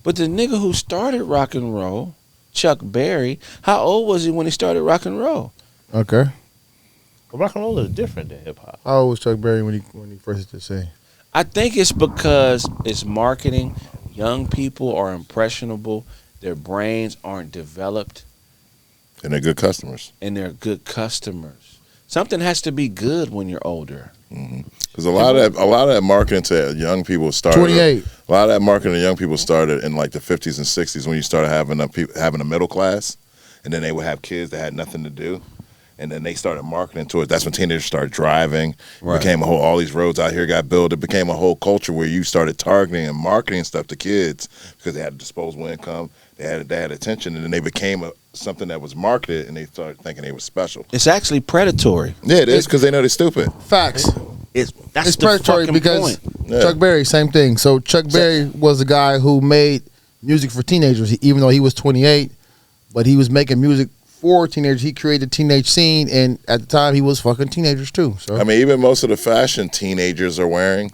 But the nigga who started rock and roll, Chuck Berry, how old was he when he started rock and roll? Okay. Well, rock and roll is different than hip hop. How old was Chuck Berry when he first hit the scene? I think it's because it's marketing. Young people are impressionable. Their brains aren't developed, And they're good customers. and they're good customers. Something has to be good when you're older. Because a lot of that marketing to young people started. 28. A lot of that marketing to young people started in like the 50s and 60s when you started having a middle class, and then they would have kids that had nothing to do. And then they started marketing to it. That's when teenagers started driving. Right. Became all these roads out here got built. It became a whole culture where you started targeting and marketing stuff to kids because they had disposable income, they had attention, and then they became something that was marketed, and they started thinking they were special. It's actually predatory. Yeah, it is because they know they're stupid. Facts. That's It's the predatory fucking because point. Yeah. Chuck Berry, same thing. So Chuck Berry was the guy who made music for teenagers, even though he was 28, but he was making music for teenagers. He created the teenage scene, and at the time, he was fucking teenagers too. So I mean, even most of the fashion teenagers are wearing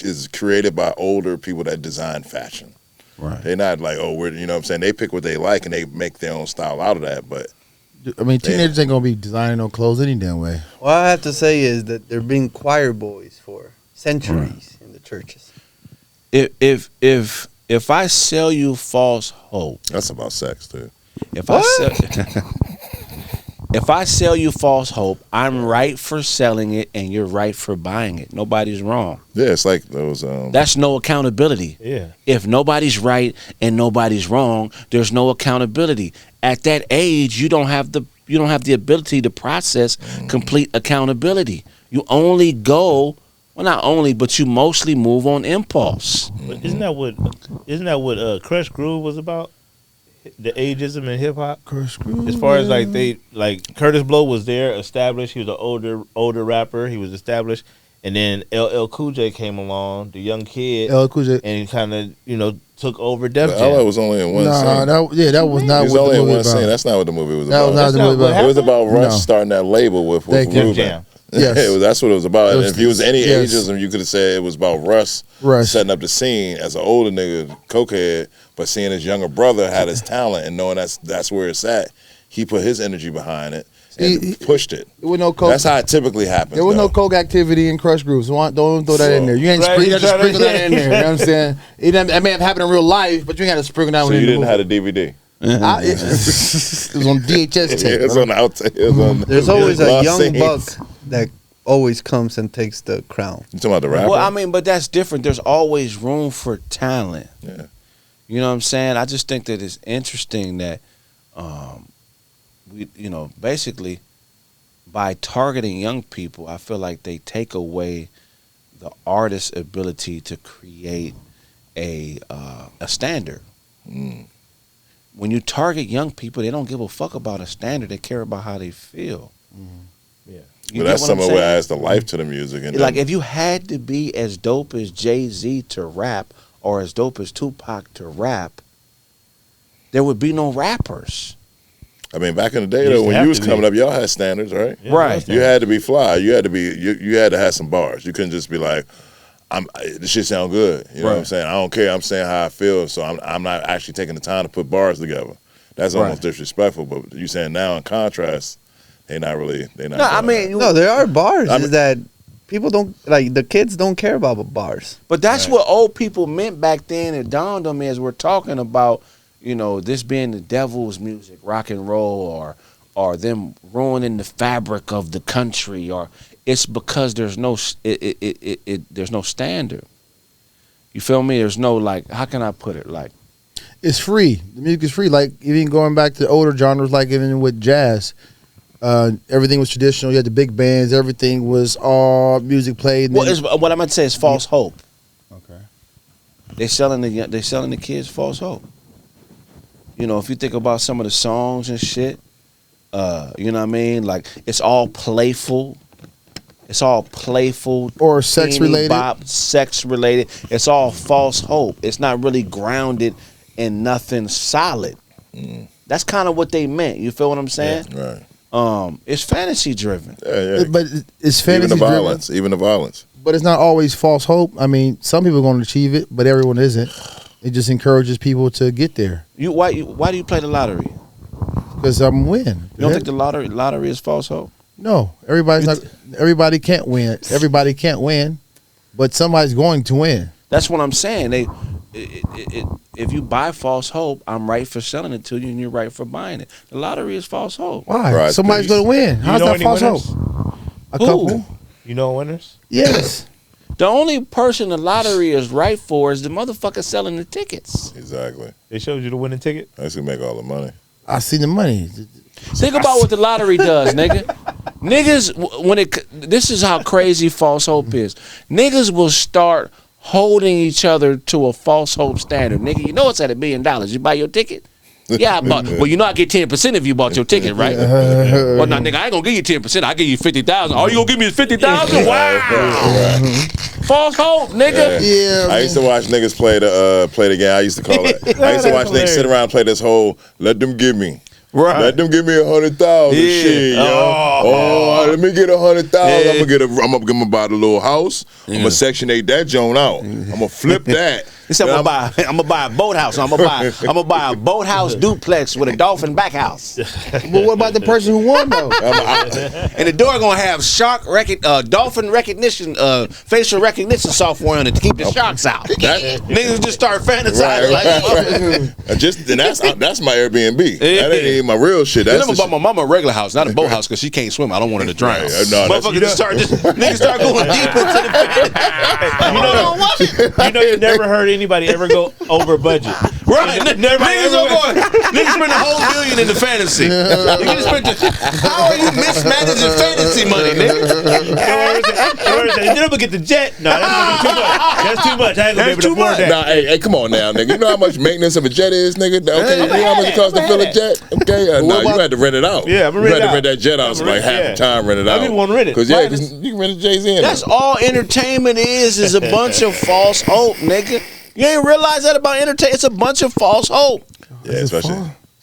is created by older people that design fashion. Right. They're not like, oh, we're, you know what I'm saying? They pick what they like and they make their own style out of that. But I mean, teenagers ain't gonna be designing no clothes any damn way. What I have to say is that there have been choir boys for centuries in the churches. If I sell you false hope, that's about sex, too. if I sell, If I sell you false hope, I'm right for selling it and you're right for buying it. Nobody's wrong. Yeah, it's like those. That's no accountability. Yeah. If nobody's right and nobody's wrong, there's no accountability. At that age, you don't have the ability to process complete accountability. You only go, well, not only, but you mostly move on impulse. But isn't that what Crush Groove was about? The ageism in hip hop. As far as like Curtis Blow was there, established. He was an older rapper. He was established, and then LL Cool J came along, the young kid, LL Cool J. and kind of took over Def LL Jam. was only in one Nah, scene. that was not He was what only the in movie one was scene. about. That's not what the movie was That about. was not That's the not movie what about. It was about Rush No. starting that label with Def Ruben. Jam. Yes. That's what it was about. It was- And if he was any yes. ageism, you could have said it was about Russ setting up the scene as an older nigga, cokehead, but seeing his younger brother had his talent and knowing that's where it's at, he put his energy behind it and pushed it. There was no coke. That's how it typically happens. There was no though. coke activity in Crush Grooves. So don't throw that in there. You ain't Right, you you got to tryna- sprinkle that in there. You know what I'm saying? That may have happened in real life, but you ain't got to sprinkle that So one you in didn't the have movie. the DVD. It was on DHS Yeah, tape. it's bro. on the outside. It was on There's always a lost young scenes. buck that always comes and takes the crown. You talking about the rapper? Well, I mean, but that's different. There's always room for talent. Yeah. You know what I'm saying? I just think that it's interesting that we, basically by targeting young people, I feel like they take away the artist's ability to create a standard. When you target young people, they don't give a fuck about a standard. They care about how they feel. Yeah. You But get that's what I'm something where saying? adds the life to the music. And Like then- if you had to be as dope as Jay-Z to rap or as dope as Tupac to rap, there would be no rappers. I mean, back in the day Used though, to when have you was to be. coming up, y'all had standards, right? Yeah, Right. that's You had to be fly. You had to be. You had to have some bars. You couldn't just be like, this shit sound good. You know what I'm Right. saying? I don't care. I'm saying how I feel. So I'm not actually taking the time to put bars together. That's almost Right. disrespectful. But you saying now in contrast, they're not really. They're not. No, I doing mean, No, there are bars. I mean- Is that people don't like the kids don't care about bars. but that's Right. what old people meant back then. It dawned on me as we're talking about, this being the devil's music, rock and roll, or them ruining the fabric of the country, or it's because there's no there's no standard. You feel me? There's no how can I put it? Like It's free. The music is free. Like even going back to older genres, like even with jazz, everything was traditional. You had the big bands. Everything was all music played. and what then- is what I'm gonna say is false hope. Okay. They selling the kids false hope. If you think about some of the songs and shit, you know what I mean? Like it's all playful. It's all playful Or sex teeny related. bop, sex related. It's all false hope. It's not really grounded in nothing solid. That's kind of what they meant. You feel what I'm saying? Right. It's fantasy driven. Yeah. But it's Even fantasy the driven. violence. Even the violence. But it's not always false hope. I mean, some people are going to achieve it, but everyone isn't. It just encourages people to get there Why do you play the lottery? because I'm win. You don't think the lottery is false hope? No, everybody can't win. Everybody can't win, but somebody's going to win. That's what I'm saying. If you buy false hope, I'm right for selling it to you, and you're right for buying it. The lottery is false hope. Why? Right, Somebody's please. going to win. How's know that any false winners? hope? A Who? couple. You know winners? Yes. The only person the lottery is right for is the motherfucker selling the tickets. Exactly. They showed you the winning ticket? That's gonna make all the money. I see the money. Think about what the lottery does, nigga. Niggas, this is how crazy false hope is. Niggas will start holding each other to a false hope standard. Nigga, you know it's at $1 million. You buy your ticket? Yeah, I bought. Well, I get 10% if you bought your ticket, right? Well, now, nigga, I ain't gonna give you 10%. I give you 50,000. All you gonna give me is 50,000? Wow. False hope, nigga. Yeah. I used to watch niggas play the game. I used to call it. I used to watch niggas sit around and play this whole let them give me. Right. Let them give me 100,000. Yeah. Shit, yo. Oh. Let me get 100,000. Yeah. I'm gonna buy the little house. I'm gonna Section 8 that joint out. I'm gonna flip that. He said, I'm gonna buy a boathouse. I'm gonna buy a boathouse duplex with a dolphin back house. But what about the person who won though? And the door gonna have dolphin recognition, facial recognition software on it to keep the sharks out. Niggas just start fantasizing. Right. That's my Airbnb. That ain't even my real shit. You That's never the bought my mama a regular house, not a boat house, because she can't swim. I don't want her to drown. Right, no, that's- Motherfuckers niggas start going deep into the You know, you never heard anybody ever go over budget. Right, niggas spend a whole million in the fantasy. How are you mismanaging fantasy money, nigga? Then I'm gonna get the jet. No, that's too much. That's too much. I ain't gonna be able to afford that. Nah, hey, come on now, nigga. You know how much maintenance of a jet is, nigga? Okay, you know how much it costs to fill a jet? Okay, no, you had to rent it out. Yeah, I'm gonna you rent had it to rent out. that jet out, so like half the time rent it I out. didn't want to rent it. Cause you can rent a Jay-Z in That's it. all entertainment is a bunch of false hope, nigga. You ain't realize that about entertainment? It's a bunch of false hope. Yeah,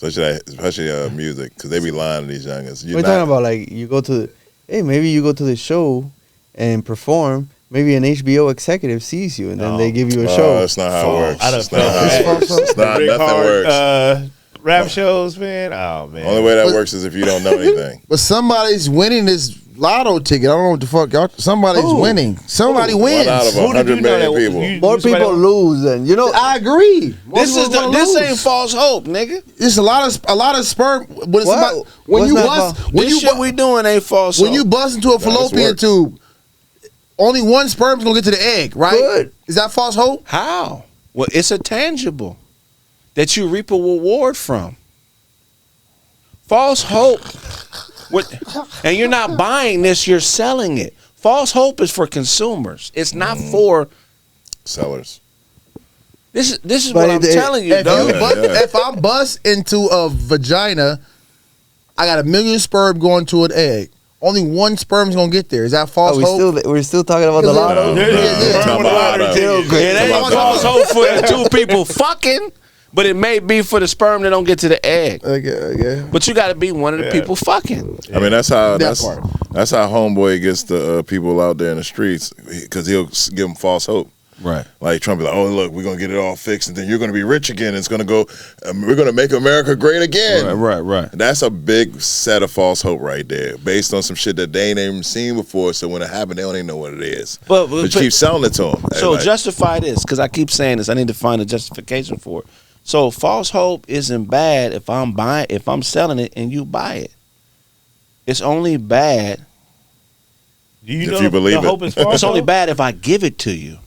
especially music, because they be lying to these youngins. We're talking about like you go to, maybe you go to the show and perform. Maybe an HBO executive sees you and then they give you a show. That's not how it works. I That's not how it works. It's not, Rick nothing Hard, works. Rap shows, man. Oh man. Only way that works is if you don't know anything. But somebody's winning this lotto ticket. I don't know what the fuck. Y'all, somebody's winning. Somebody wins. 1 out of Who did you 100 know million that people. you- More somebody people else- lose, and you know. I agree. This ain't false hope, nigga. It's a lot of sperm. When, What? somebody, when What's you that bust, about? when This you shit we doing ain't false when hope. you bust into a fallopian work. tube, only one sperm's gonna get to the egg, right? Good. Is that false hope? How? Well, it's a tangible that you reap a reward from. False hope. And you're not buying this, you're selling it. False hope is for consumers. It's not for Sellers. this is But what I'm telling you, If, dog. if I bust into a vagina, I got 1 million sperm going to an egg. Only one sperm's gonna get there. Is that false hope? We're still talking about the lotto. Talking about lotto. It ain't false hope for the two people fucking, but it may be for the sperm that don't get to the egg. Okay. But you got to be one of the people fucking. I mean, that's how part. that's how homeboy gets the people out there in the streets, because he'll give them false hope. Right. Like Trump be like, oh look, we're gonna get it all fixed, and then you're gonna be rich again. It's gonna go. We're gonna make America great again. Right. That's a big set of false hope right there, based on some shit that they ain't even seen before. So when it happened, they don't even know what it is. But you keep selling it to them. So justify this, because I keep saying this. I need to find a justification for it. So false hope isn't bad if I'm selling it and you buy it. It's only bad. Do you If know you believe the it. hope is false? It's only bad if I give it to you.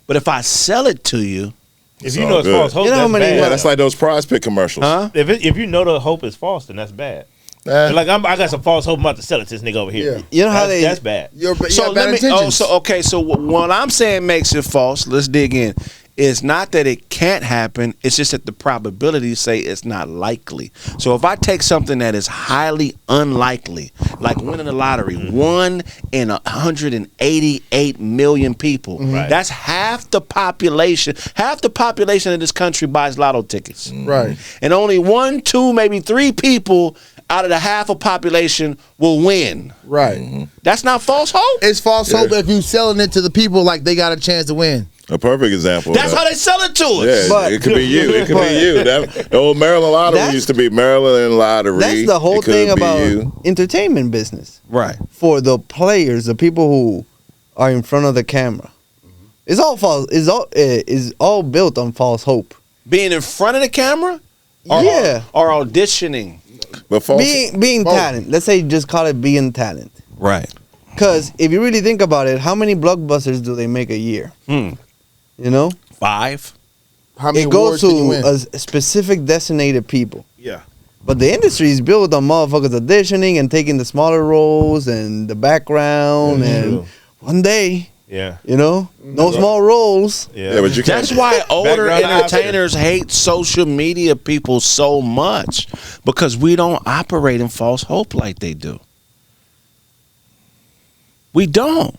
But if I sell it to you, If you know it's all false good. hope, You know how that's many- bad. Yeah, that's like those Prize Pick commercials. huh? If you know the hope is false, then that's bad. Like I got some false hope. I'm about to sell it to this nigga over here. Yeah. You know how That's bad. So let me. So what I'm saying makes it false. Let's dig in. It's not that it can't happen. It's just that the probabilities say it's not likely. So if I take something that is highly unlikely, like winning the lottery, 1 in 188 million people, Right. that's half the population. Half the population of this country buys lotto tickets, Right. and only 1, 2, maybe 3 people out of the half of population will win. Right. That's not false hope. It's false hope if you selling it to the people like they got a chance to win. A perfect example. That's how they sell it to us. Yeah, But- it could be you. It could be you. The old Maryland lottery That's- used to be Maryland lottery. That's the whole It could thing be about you. entertainment business. Right. For the players, the people who are in front of the camera, it's all false. Is all built on false hope. Being in front of the camera? Yeah. Or auditioning. But false. Being talent. Let's say just call it being talent. Right. Because if you really think about it, how many blockbusters do they make a year? You know, 5. How many it goes awards did you to win? a specific designated people. Yeah. But the industry is built on motherfuckers auditioning and taking the smaller roles and the background. And one day, Yeah. you know, no small roles. Yeah, but you can't. That's why older Background entertainers hate social media people so much, because we don't operate in false hope like they do. We don't.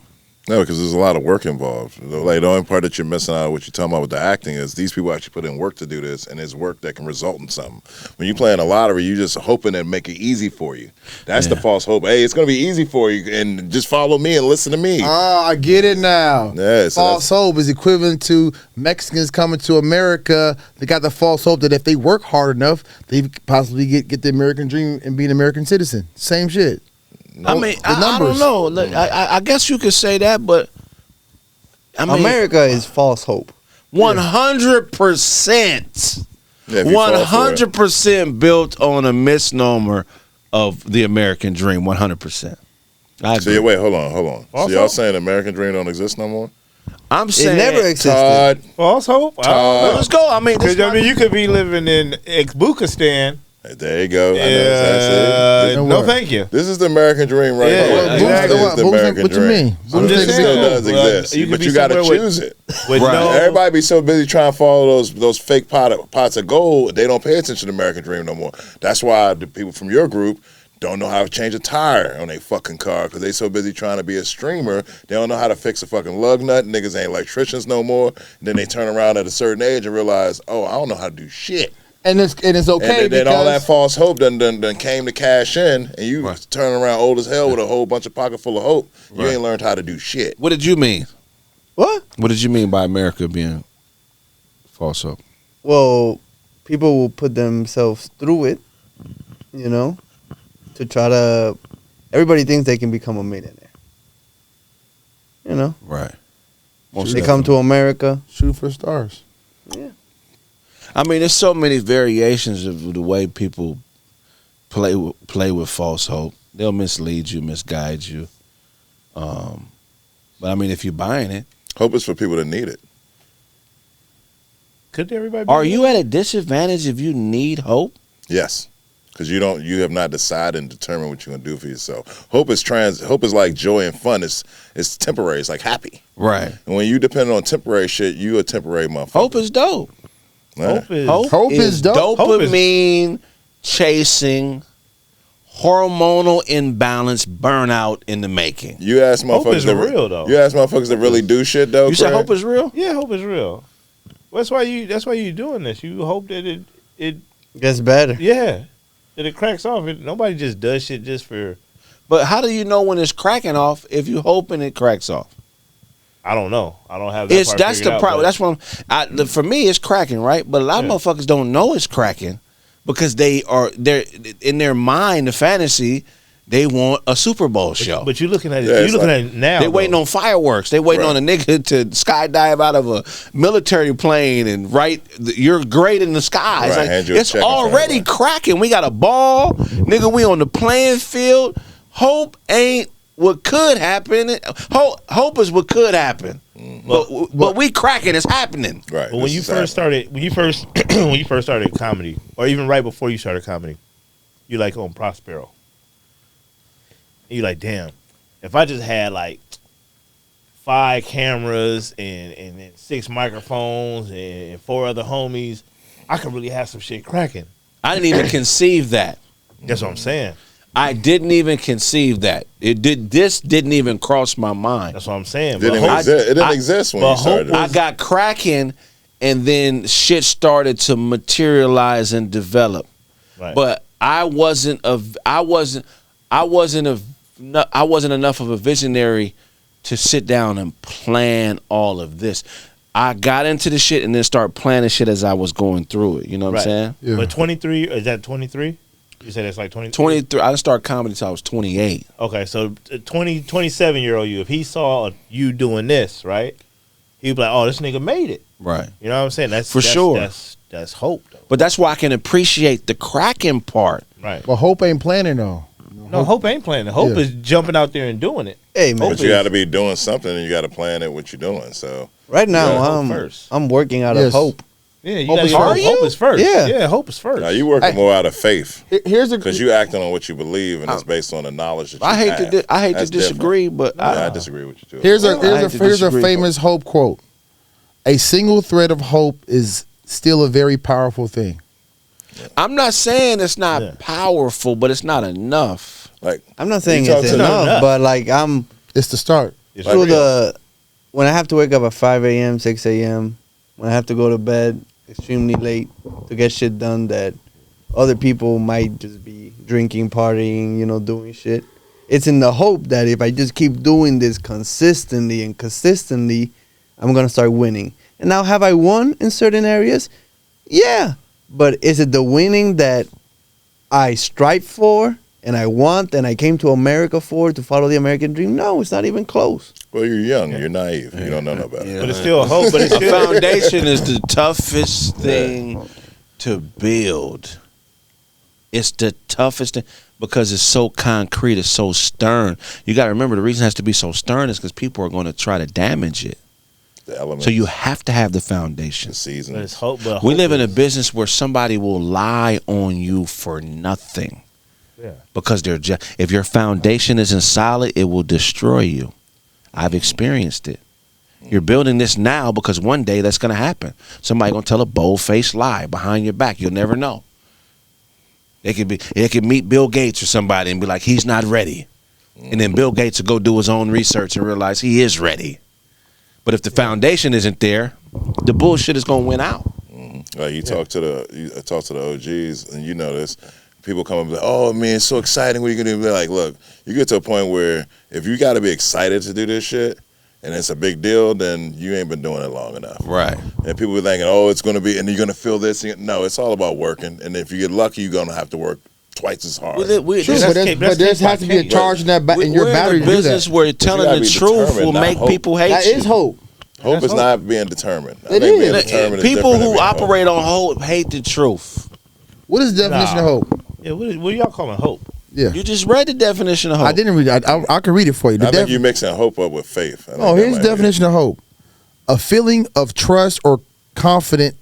No, because there's a lot of work involved. Like the only part that you're missing out, what you're talking about with the acting, is these people actually put in work to do this, and it's work that can result in something. When you're playing a lottery, you're just hoping to make it easy for you. That's the false hope. Hey, it's gonna be easy for you, and just follow me and listen to me. Oh, I get it now. Yeah, so False hope is equivalent to Mexicans coming to America. They got the false hope that if they work hard enough, they could possibly get the American dream and be an American citizen. Same shit. I mean, The I don't numbers. know. Look, I guess you could say that, but I mean, America is false hope. 100%. Yeah, if you fall for it. 100% built on a misnomer of the American dream. 100%. I agree. So wait, hold on. Also? So y'all saying the American dream don't exist no more? I'm It saying never existed. Todd, False hope. Let's go. I mean, Because I mean, you could be living in Uzbekistan. there you go. I know that's it. No, thank you. This is the American dream right Yeah, here. well, This exactly. is the American What you dream. mean? So I'm this just still saying. does Well, exist, you could but be you got to somewhere with- choose it. With no, Everybody be so busy trying to follow those fake pots of gold, they don't pay attention to the American dream no more. That's why the people from your group don't know how to change a tire on their fucking car because they so busy trying to be a streamer. They don't know how to fix a fucking lug nut. Niggas ain't electricians no more. And then they turn around at a certain age and realize, oh, I don't know how to do shit. And it's okay And then all that because false hope done came to cash in, and you turn around old as hell with a whole bunch of pocket full of hope. You ain't learned how to do shit. what did you mean? What? What did you mean by America being false hope? Well, people will put themselves through it, you know, to try to. Everybody thinks they can become a millionaire. You know, Right. they come to America. shoot for stars. I mean, there's so many variations of the way people play with false hope. They'll mislead you, misguide you. But I mean, if you're buying it, Hope is for people that need it. could everybody be are you at a disadvantage if you need hope? Yes. Because you have not decided and determined what you're gonna do for yourself. Hope is like joy and fun. It's temporary. It's like happy. Right. And when you depend on temporary shit, you a temporary motherfucker. Hope is dope. Right. Hope is dope. Hope is- Dopamine chasing, hormonal imbalance, burnout in the making. You ask Hope motherfuckers is that real, though. You ask motherfuckers that really do shit though. You said Kraig? hope is real? Yeah, hope is real. That's why you doing this. You hope that it Gets better. yeah, that it cracks off. Nobody just does shit just for. But how do you know when it's cracking off if you hoping it cracks off? I don't know. I don't have that. It's part that's figured the out, problem. but- That's what for me it's cracking, right? But a lot of Yeah. motherfuckers don't know it's cracking because they're in their mind, the fantasy, they want a Super Bowl show. But you're looking at it. Yeah, You're it's looking like- at it now. They waiting though. on fireworks. They waiting Right. on a nigga to skydive out of a military plane and write you're great in the sky. It's Right, like, hand you a it's check in front of already everybody. cracking. We got a ball, nigga. We on the playing field. Hope ain't what could happen. Hope is what could happen. But we cracking. It's happening. Right. But when this you is first happening. started, when you first started comedy, or even right before you started comedy, you like on Prospero. And you like, damn, if I just had like 5 cameras and 6 microphones and 4 other homies, I could really have some shit cracking. I didn't even conceive that. That's what I'm saying. I didn't even conceive that. This didn't even cross my mind. That's what I'm saying. It didn't But exist. It didn't I- exist when but you started. I got cracking, and then shit started to materialize and develop. Right. But I wasn't enough of a visionary to sit down and plan all of this. I got into the shit and then start planning shit as I was going through it. You know what Right. I'm saying? Yeah. But 23, is that 23? You said it's like 20. 23. I didn't start comedy till I was 28. Okay, so 27-year-old you, if he saw you doing this, right, he'd be like, oh, this nigga made it. Right. You know what I'm saying? That's For sure. That's hope, though. But that's why I can appreciate the cracking part. Right. But hope ain't planning though. No, hope ain't playing it. Hope Yeah. is jumping out there and doing it. Hey man, But you got to be doing something, and you got to plan it what you're doing. So right now Yeah, hope I'm first. I'm working out Yes. of hope. Yeah, you Hope gotta is get first. hope is first. Yeah. Hope is first. now you working more out of faith Here's a because you acting on what you believe, and it's based on the knowledge that you I hate have. to I hate That's to disagree, but different. I disagree with you too. here's I hate to a disagree, famous hope quote. A single thread of hope is still a very powerful thing. I'm not saying it's not Yeah. powerful, but it's not enough. Like I'm not saying You talk it's to- enough, enough. but like I'm It's the start. It's through real. when I have to wake up at 5 a.m., 6 a.m., when I have to go to bed extremely late to get shit done that other people might just be drinking, partying, you know, doing shit. It's in the hope that if I just keep doing this consistently, I'm going to start winning. And now have I won in certain areas? Yeah. But is it the winning that I strive for and I want and I came to America for to follow the American dream? No, it's not even close. well, you're young, you're naive, you don't know no better. But it's still hope. But it's still Foundation is the toughest thing to build. It's the toughest thing because it's so concrete, it's so stern. You got to remember the reason it has to be so stern is because people are going to try to damage it. The elements, So you have to have the foundation. the season. But it's hope. But We hope live in a is- business where somebody will lie on you for nothing Yeah. because they're just, if your foundation isn't solid, it will destroy you. I've experienced it. You're building this now because one day that's going to happen. Somebody going to tell a bold-faced lie behind your back. You'll never know. It could meet Bill Gates or somebody and be like, he's not ready. And then Bill Gates will go do his own research and realize he is ready. But if the foundation isn't there, the bullshit is going to win out. Like you talk to the OGs, and you know this. People come up and be like, "Oh man, it's so exciting! What are you gonna do?" They're like, look, you get to a point where if you got to be excited to do this shit, and it's a big deal, then you ain't been doing it long enough. Right. And people be thinking, "Oh, it's gonna be," and you're gonna feel this. No, it's all about working. And if you get lucky, you're gonna have to work twice as hard. True, but there has to be a charge in that in your We're battery in a to do business that. where you telling gotta the be truth determined, will not make hope. people hate That you. is hope. Hope is not being determined. I It think being is. determined is People different than who being operate on hope hate the truth. What is the definition Nah. of hope? Yeah. What y'all calling hope? Yeah, You just read the definition of hope. I didn't read it. I can read it for you. I think you're mixing hope up with faith. I think Oh, that here's might the be it. definition of hope: a feeling of trust or confident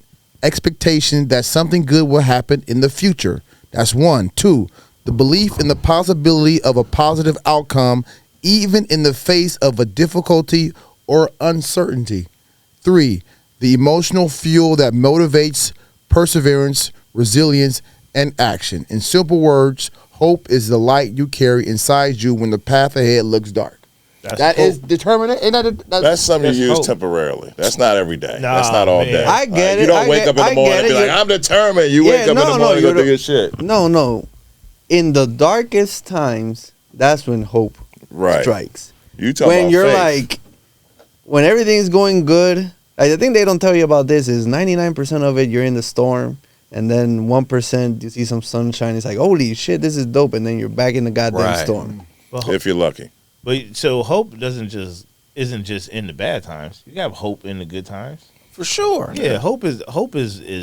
expectation that something good will happen in the future. That's one. Two, the belief in the possibility of a positive outcome, even in the face of a difficulty or uncertainty. Three, the emotional fuel that motivates perseverance, resilience, and action. In simple words, hope is the light you carry inside you when the path ahead looks dark. That is determinant. That's something you use hope. temporarily. That's not every day. Nah, that's not all man. day. I get You it. don't I wake get- up in I the morning get and be it. like, I'm determined. You Yeah, wake up in no, the no, morning and you go do don't- your shit. No. In the darkest times, that's when hope Right. strikes. You talking When about you're faith. like, when everything's going good, like, the thing they don't tell you about this is 99% of it you're in the storm, and then 1% you see some sunshine. It's like, holy shit, this is dope, and then you're back in the goddamn Right. storm. But, if you're lucky. so hope isn't just in the bad times. You have hope in the good times. For sure. Yeah, hope is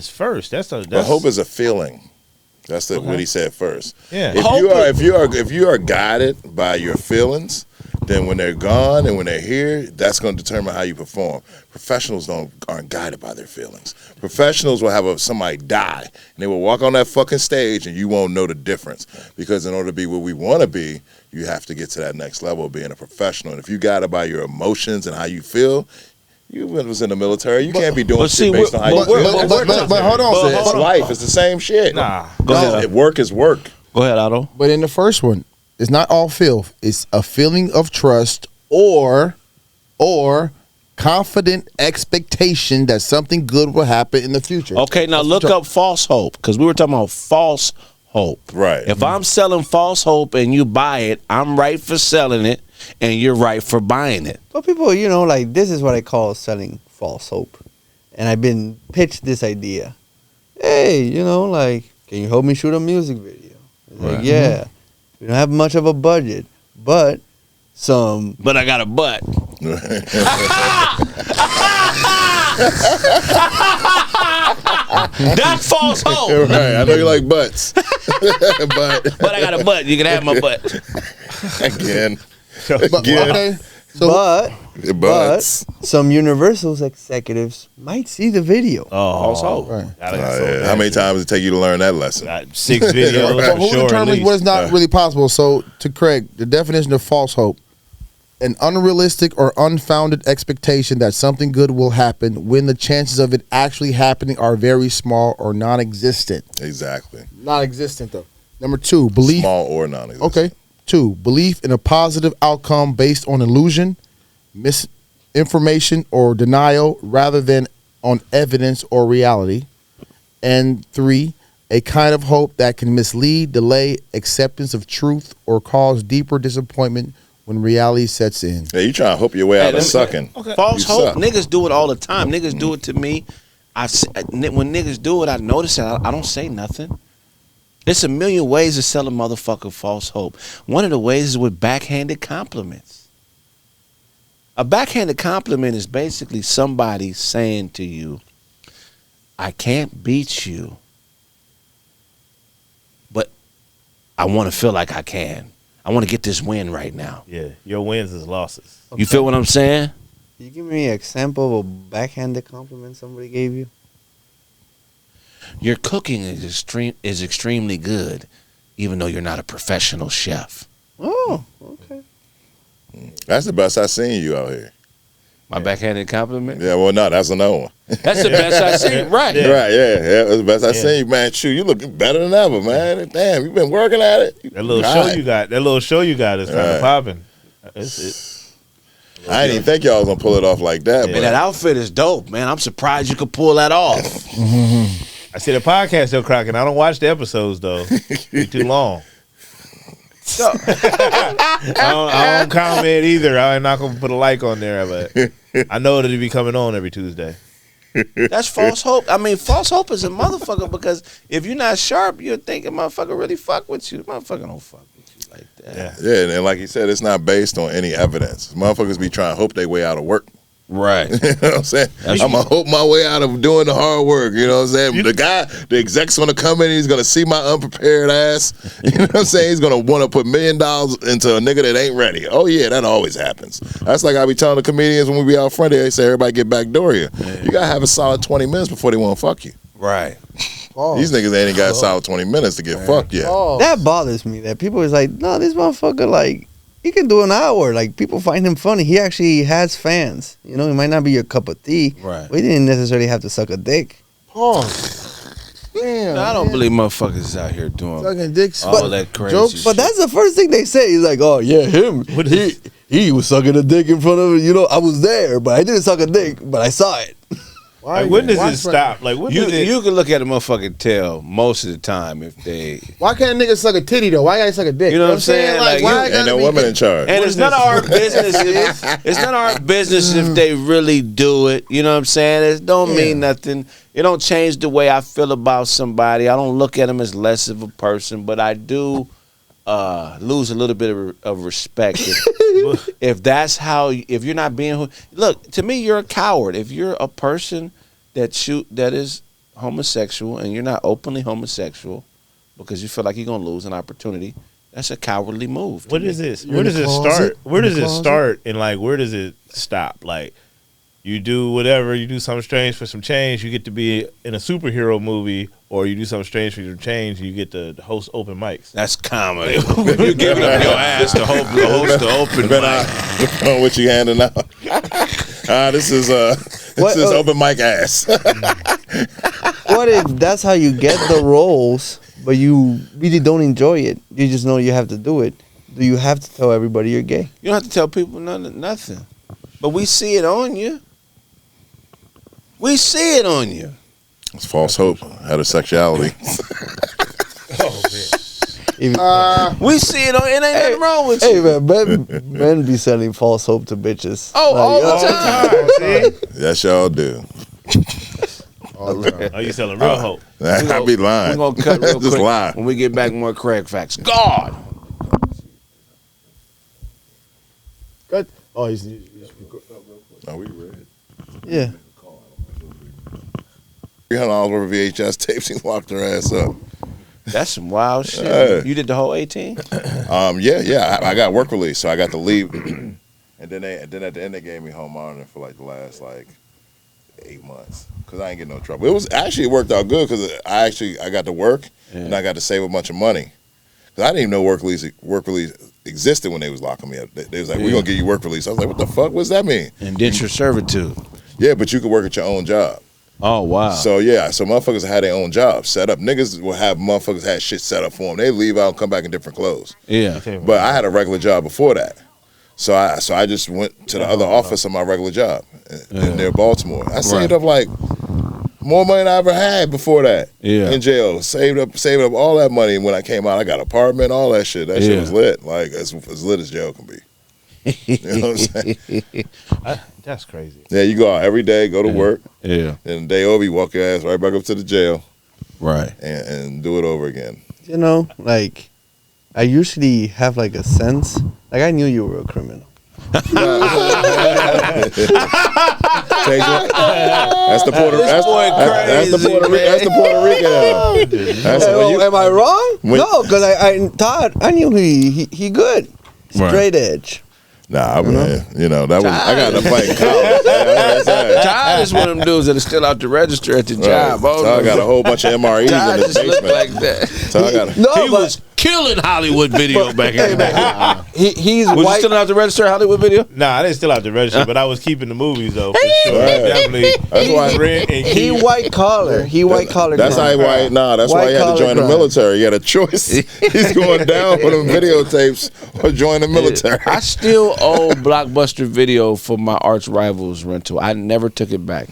first. That's But hope is a feeling. That's what he said first. Yeah. If you are guided by your feelings, then when they're gone and when they're here, that's going to determine how you perform. Professionals aren't guided by their feelings. Professionals will have somebody die and they will walk on that fucking stage and you won't know the difference, because in order to be what we want to be, you have to get to that next level of being a professional. And if you guided by your emotions and how you feel, you was in the military. You can't be doing but see, shit based on how you feel. But hold on, It's sis. life. It's the same shit. Nah. Go ahead. Work is work. Go ahead, Otto. But in the first one, it's not all filth. It's a feeling of trust or confident expectation that something good will happen in the future. Okay, now look up false hope because we were talking about false hope. Right. If I'm selling false hope and you buy it, I'm right for selling it and you're right for buying it. But people, like, this is what I call selling false hope. And I've been pitched this idea. Hey, like, can you help me shoot a music video? It's like, yeah. We don't have much of a budget, but But I got a butt. That's false hope. Right. I know you like butts. But I got a butt. You can have my butt. Again. But, Again. okay, so but Butts. some Universal's executives might see the video. False hope. right. How many times did it take you to learn that lesson? 6 videos. So for who sure, at determines least. what is not really possible? So to Kraig, the definition of false hope: an unrealistic or unfounded expectation that something good will happen when the chances of it actually happening are very small or non-existent. Exactly. Non-existent though. Number two, belief. Small or non-existent. Okay. Two, belief in a positive outcome based on illusion, misinformation, or denial rather than on evidence or reality. And three, a kind of hope that can mislead, delay acceptance of truth, or cause deeper disappointment when reality sets in. Yeah, you trying to hope your way out of sucking. False You hope. suck. Niggas do it all the time. Niggas do it to me. When niggas do it, I notice it. I don't say nothing. There's a million ways to sell a motherfucker false hope. One of the ways is with backhanded compliments. A backhanded compliment is basically somebody saying to you, I can't beat you, I want to feel like I can. I want to get this win right now. Yeah, your wins is losses. You feel what I'm saying? Can you give me an example of a backhanded compliment somebody gave you? Your cooking is extremely good, even though you're not a professional chef. Oh, okay. That's the best I seen you out here. My backhanded compliment? Yeah, well, no, that's another one. That's the best I've seen. Right. Yeah. Right, yeah, that's the best I seen you, man. Shoot, you looking better than ever, man. Damn, you been working at it. That little show you got is kind of popping. I didn't even think y'all was gonna pull it off like that, Man, but that outfit is dope, man. I'm surprised you could pull that off. I see the podcast though, Croc, and I don't watch the episodes though. They're too long. I don't comment either. I'm not gonna put a like on there, but I know that it be coming on every Tuesday. That's false hope. I mean, false hope is a motherfucker because if you're not sharp, you're thinking motherfucker really fuck with you. Motherfucker don't fuck with you like that. yeah, and like he said, it's not based on any evidence. Motherfuckers be trying to hope they way out of work. Right. You know what I'm saying? I'm gonna hope my way out of doing the hard work. You know what I'm saying? The exec's gonna come in, he's gonna see my unprepared ass. You know what I'm saying? He's gonna want to put $1 million into a nigga that ain't ready. Oh yeah, that always happens. That's like I be telling the comedians when we be out front there, they say everybody get backdoor you. You gotta have a solid 20 minutes before they wanna fuck you. Right. These niggas ain't got a solid 20 minutes to get fucked yet. That bothers me. That people is like, no, this motherfucker like he can do an hour. Like people find him funny. He actually has fans. You know, he might not be your cup of tea. Right. But he didn't necessarily have to suck a dick. Damn. I don't believe motherfuckers out here doing Sucking dicks. all that crazy jokes, shit. But that's the first thing they say. He's like, oh yeah, him. He was sucking a dick in front of, you know, I was there, but I didn't suck a dick, but I saw it. Like, when does it stop? Like, when does it? You can look at a motherfucking tell most of the time if they. Why can't niggas suck a titty though? Why gotta suck a dick? You know what I'm saying? Like, Like, why And gotta no be women in charge. And it's none of our business. It's none of our business if they really do it. You know what I'm saying? It don't mean nothing. It don't change the way I feel about somebody. I don't look at them as less of a person, but I do lose a little bit of respect if that's how. If you're not being look to me, you're a coward. If you're a person that is homosexual and you're not openly homosexual because you feel like you're gonna lose an opportunity, that's a cowardly move. What is this? Where does it start? Where does it start? And like, where does it stop? Like, you do whatever, you do something strange for some change, you get to be in a superhero movie, or you do something strange for some change, you get to host open mics. That's comedy. You're giving up your ass to host the open mic. Depending on what you handing out. This is open mic ass. What if that's how you get the roles, but you really don't enjoy it? You just know you have to do it. Do you have to tell everybody you're gay? You don't have to tell people nothing. But we see it on you. We see it on you. It's false hope, heterosexuality. We see it on. It ain't nothing wrong with you. Hey man, men be selling false hope to bitches. Oh, all the time. Yes, y'all do. Oh, you selling real hope? I be lying. We're gonna cut real Just quick. lie. When we get back, more Kraig Facts. Gawd. Good. Oh, he's No, we read. Yeah. $300 worth of VHS tapes. He locked her ass up. That's some wild shit. Yeah. You did the whole 18? Yeah. I got work release, so I got to leave. and then at the end they gave me home monitoring for like the last 8 months because I ain't getting no trouble. It worked out good because I got to work and I got to save a bunch of money. Cause I didn't even know work release existed when they was locking me up. They was like, "We're gonna give you work release." I was like, "What the fuck? What's that mean?" Indenture servitude. Yeah, but you could work at your own job. Oh, wow. So motherfuckers had their own jobs set up. Niggas will have motherfuckers had shit set up for them. They leave out and come back in different clothes. Yeah. But I had a regular job before that. So I just went to the other office of my regular job in near Baltimore. I saved up more money than I ever had before that. Yeah. In jail. Saved up all that money. When I came out, I got an apartment, all that shit. That shit was lit. Like as lit as jail can be. You know what I'm saying? That's crazy. Yeah, you go out every day, go to work. Yeah. And the day over, you walk your ass right back up to the jail. Right. And do it over again. You know, like I usually have like a sense. Like I knew you were a criminal. That's the Puerto. That's the Puerto Rican. Am I wrong? No, because I thought I knew he good. Straight edge. Nah, man, that was I got to fight in college. Todd is one of them dudes that is still out to register at the job. I got a whole bunch of MREs Todd in his just looked basement. like that. He was killing Hollywood video back in the day. He's Was you white. still out to register Hollywood video? Nah, I didn't still have to register, but I was keeping the movies though for sure. Definitely. That's why Rent and He keep. white collar. He white collar. That's how he white. Nah, that's why he had to join the military. He had a choice. He's going down for them videotapes or join the military. I still owe Blockbuster Video for my arch rivals rental. I never took it back.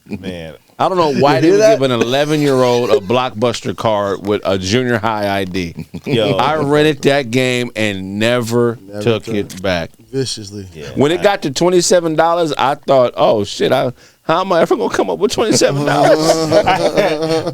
Man, I don't know why they hear would that? give an 11-year-old a Blockbuster card with a junior high ID. yo, I rented that game and never took it back. Viciously. yeah, When it got to $27, I thought, oh shit, how am I ever gonna come up with $27?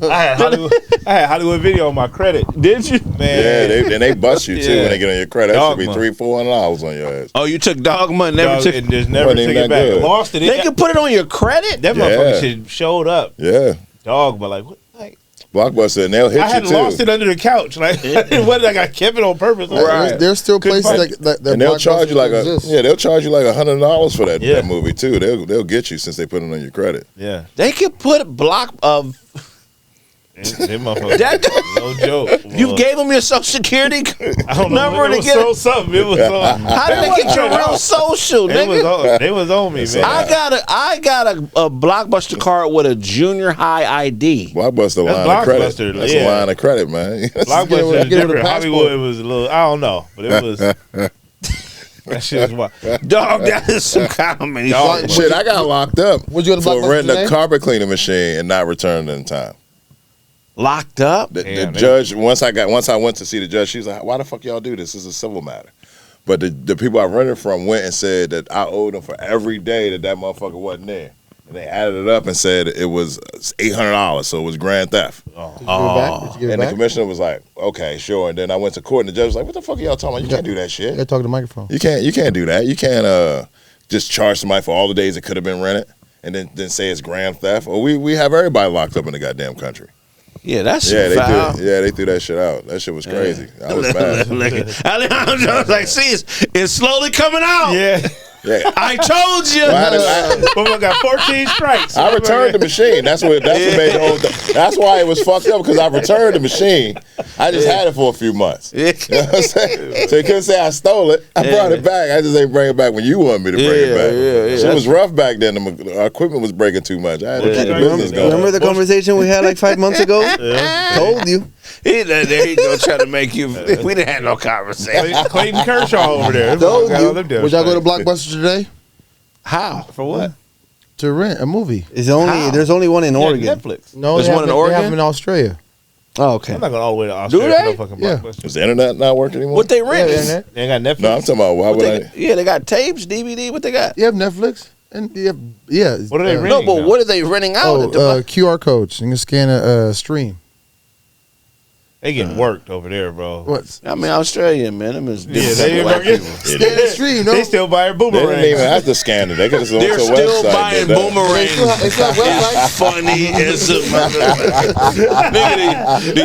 I had Hollywood Video on my credit. Did you? Man, Yeah, they bust you too when they get on your credit. That should be Dogma. $300-$400 on your ass. Oh, you took Dogma and never dog, took and just never Wasn't took even it that back. good. Lost it. They could put it on your credit? That motherfucker shit showed up. Yeah, Dog, but like, what? Like, Blockbuster, and they'll hit I you hadn't too. lost it under the couch. Like, what? Like, I kept it on purpose. Right. There's still places that And they'll charge you like exist. they'll charge you like $100 for that Yeah. movie too. They'll get you since they put it on your credit. Yeah, They could put block of. them motherfuckers. That- No joke. You Well, gave them your social security I don't know. number It to was get so it. something. It was so. How did they get your real social, nigga? They was on me, man. I got a Blockbuster card with a junior high ID. Blockbuster That's line of credit. Blockbuster, That's yeah. a line of credit, man. Blockbuster is get it with a different. passport. Hollywood was a little. I don't know, but it was. That shit was wild. Dog, that is some comedy. Dog, Shit, I got locked up Would you go to for Blockbuster renting a today? carpet cleaning machine and not returning it in time. Locked up? The Damn, judge, once I went to see the judge, she was like, "Why the fuck y'all do this? This is a civil matter." But the people I rented from went and said that I owed them for every day that motherfucker wasn't there. And they added it up and said it was $800, so it was grand theft. Did you give it back? Did you give it And the back? commissioner was like, "Okay, sure." And then I went to court, and the judge was like, "What the fuck are y'all talking about? You can't do that You gotta shit. talk to the microphone. You can't do that. You can't just charge somebody for all the days it could have been rented, and then say it's grand theft. Or we have everybody locked up in the goddamn country." Yeah, that's Yeah, foul. they threw that shit out. That shit was crazy. I was mad. Alejandro was like, see, it's slowly coming out. Yeah. Yeah. I told you. But we got 14 strikes. I returned the machine. That's what made the whole thing. That's why it was fucked up, because I returned the machine. I just had it for a few months. You know what I'm saying? So you couldn't say I stole it. I brought it back. I just ain't bring it back when you wanted me to bring it back. Shit was rough back then. Our equipment was breaking too much. I had to keep the business going. Remember the conversation we had like 5 months ago? Told you. There you go, trying to make you. We didn't have no conversation. Clayton Kershaw over there. Told Got you. all them damn Would y'all go to strikes. Blockbuster today How? For what? to rent a movie? There's only one in Oregon. Netflix. No, There's they one in have it- Oregon? They have them in Australia. Oh, okay. I'm not going all the way to Australia they? for no fucking Yeah. Blockbuster. Is the internet not working anymore? What they rent? Yeah, They ain't got Netflix. No, I'm talking about why would I? Yeah, they got tapes, DVD. What they got? You have Netflix and you have, yeah. What are they No, renting? but now? what are they renting out? at the QR codes. You can scan a stream. They getting worked over there, bro. What? I mean, Australia, man, them is Yeah, different they than white people. Scan the stream. No, They still buying They didn't even boomerangs. have to scan it. They could have went They're to a still website. buying did that. boomerangs. it's not website. Funny as a motherfucker. Nigga, the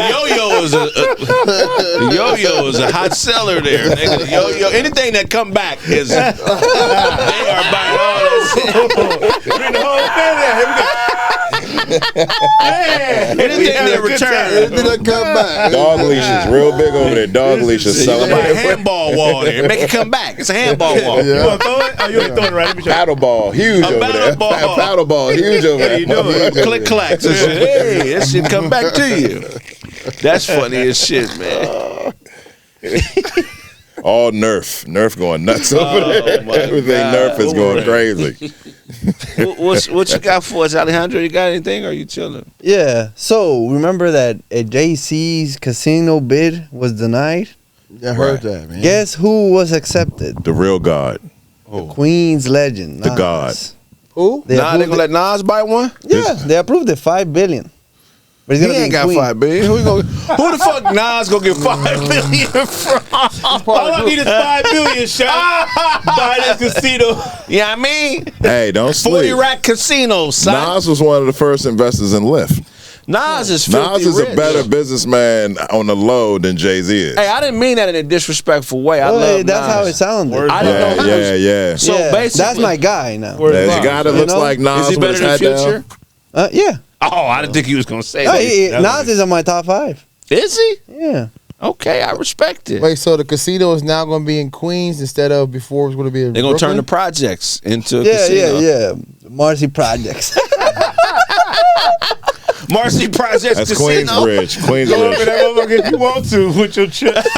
yo-yo is a hot seller there. Nigga, the yo-yo, anything that come back is they are buying all that shit. Bring the whole family out. Here we go. Man, Anything we had they a good return. time. It didn't come back. Dog leashes, real big over there. Dog leashes You selling buy a handball wall there. Make it come back. It's a handball wall. You want to throw it? Oh, you ain't throwing it right. Let me show you. paddle ball, huge over there. paddle ball. Paddle ball, huge over there. you doing? Click clacks and shit. Hey, that shit come back to you. That's funny as shit, man. All Nerf going nuts over there. my Everything God. Nerf is going crazy. What you got for us, Alejandro? You got anything, or are you chilling? Yeah. So remember that a JC's casino bid was denied? I heard that, man. Guess who was accepted? The real God. Queen's legend. The Nas. God. Who? They Nah, they approved gonna it. let Nas buy one? Yeah, they approved it. $5 billion. But he's He gonna be ain't in got Queens. $5 billion. Who the fuck Nas gonna get $5 billion from? All I need is $5 billion, shot. Buy this casino. You know what I mean? Hey, don't 40 sleep. rack casinos, son. Nas was one of the first investors in Lyft. Nas is filthy Nas is rich. a better businessman on the low than Jay-Z is. Hey, I didn't mean that in a disrespectful way. I Well, love that's Nas. how it sounded. Word. I didn't know. yeah. So Yeah, basically, that's my guy now. There's a guy that You looks know? like Nas Is he with better his than head Future? down. Yeah. Oh, I didn't think he was gonna say No, that. Nas is on my top 5. Is he? Yeah. Okay, I respect it. Wait, so the casino is now going to be in Queens instead of before it was going to be in They're gonna turn the Brooklyn? projects into a Yeah, casino. yeah. Marcy Projects. Marcy Projects That's Casino. Queensbridge. Go up in Queensbridge. that motherfucker if you want to with your chips.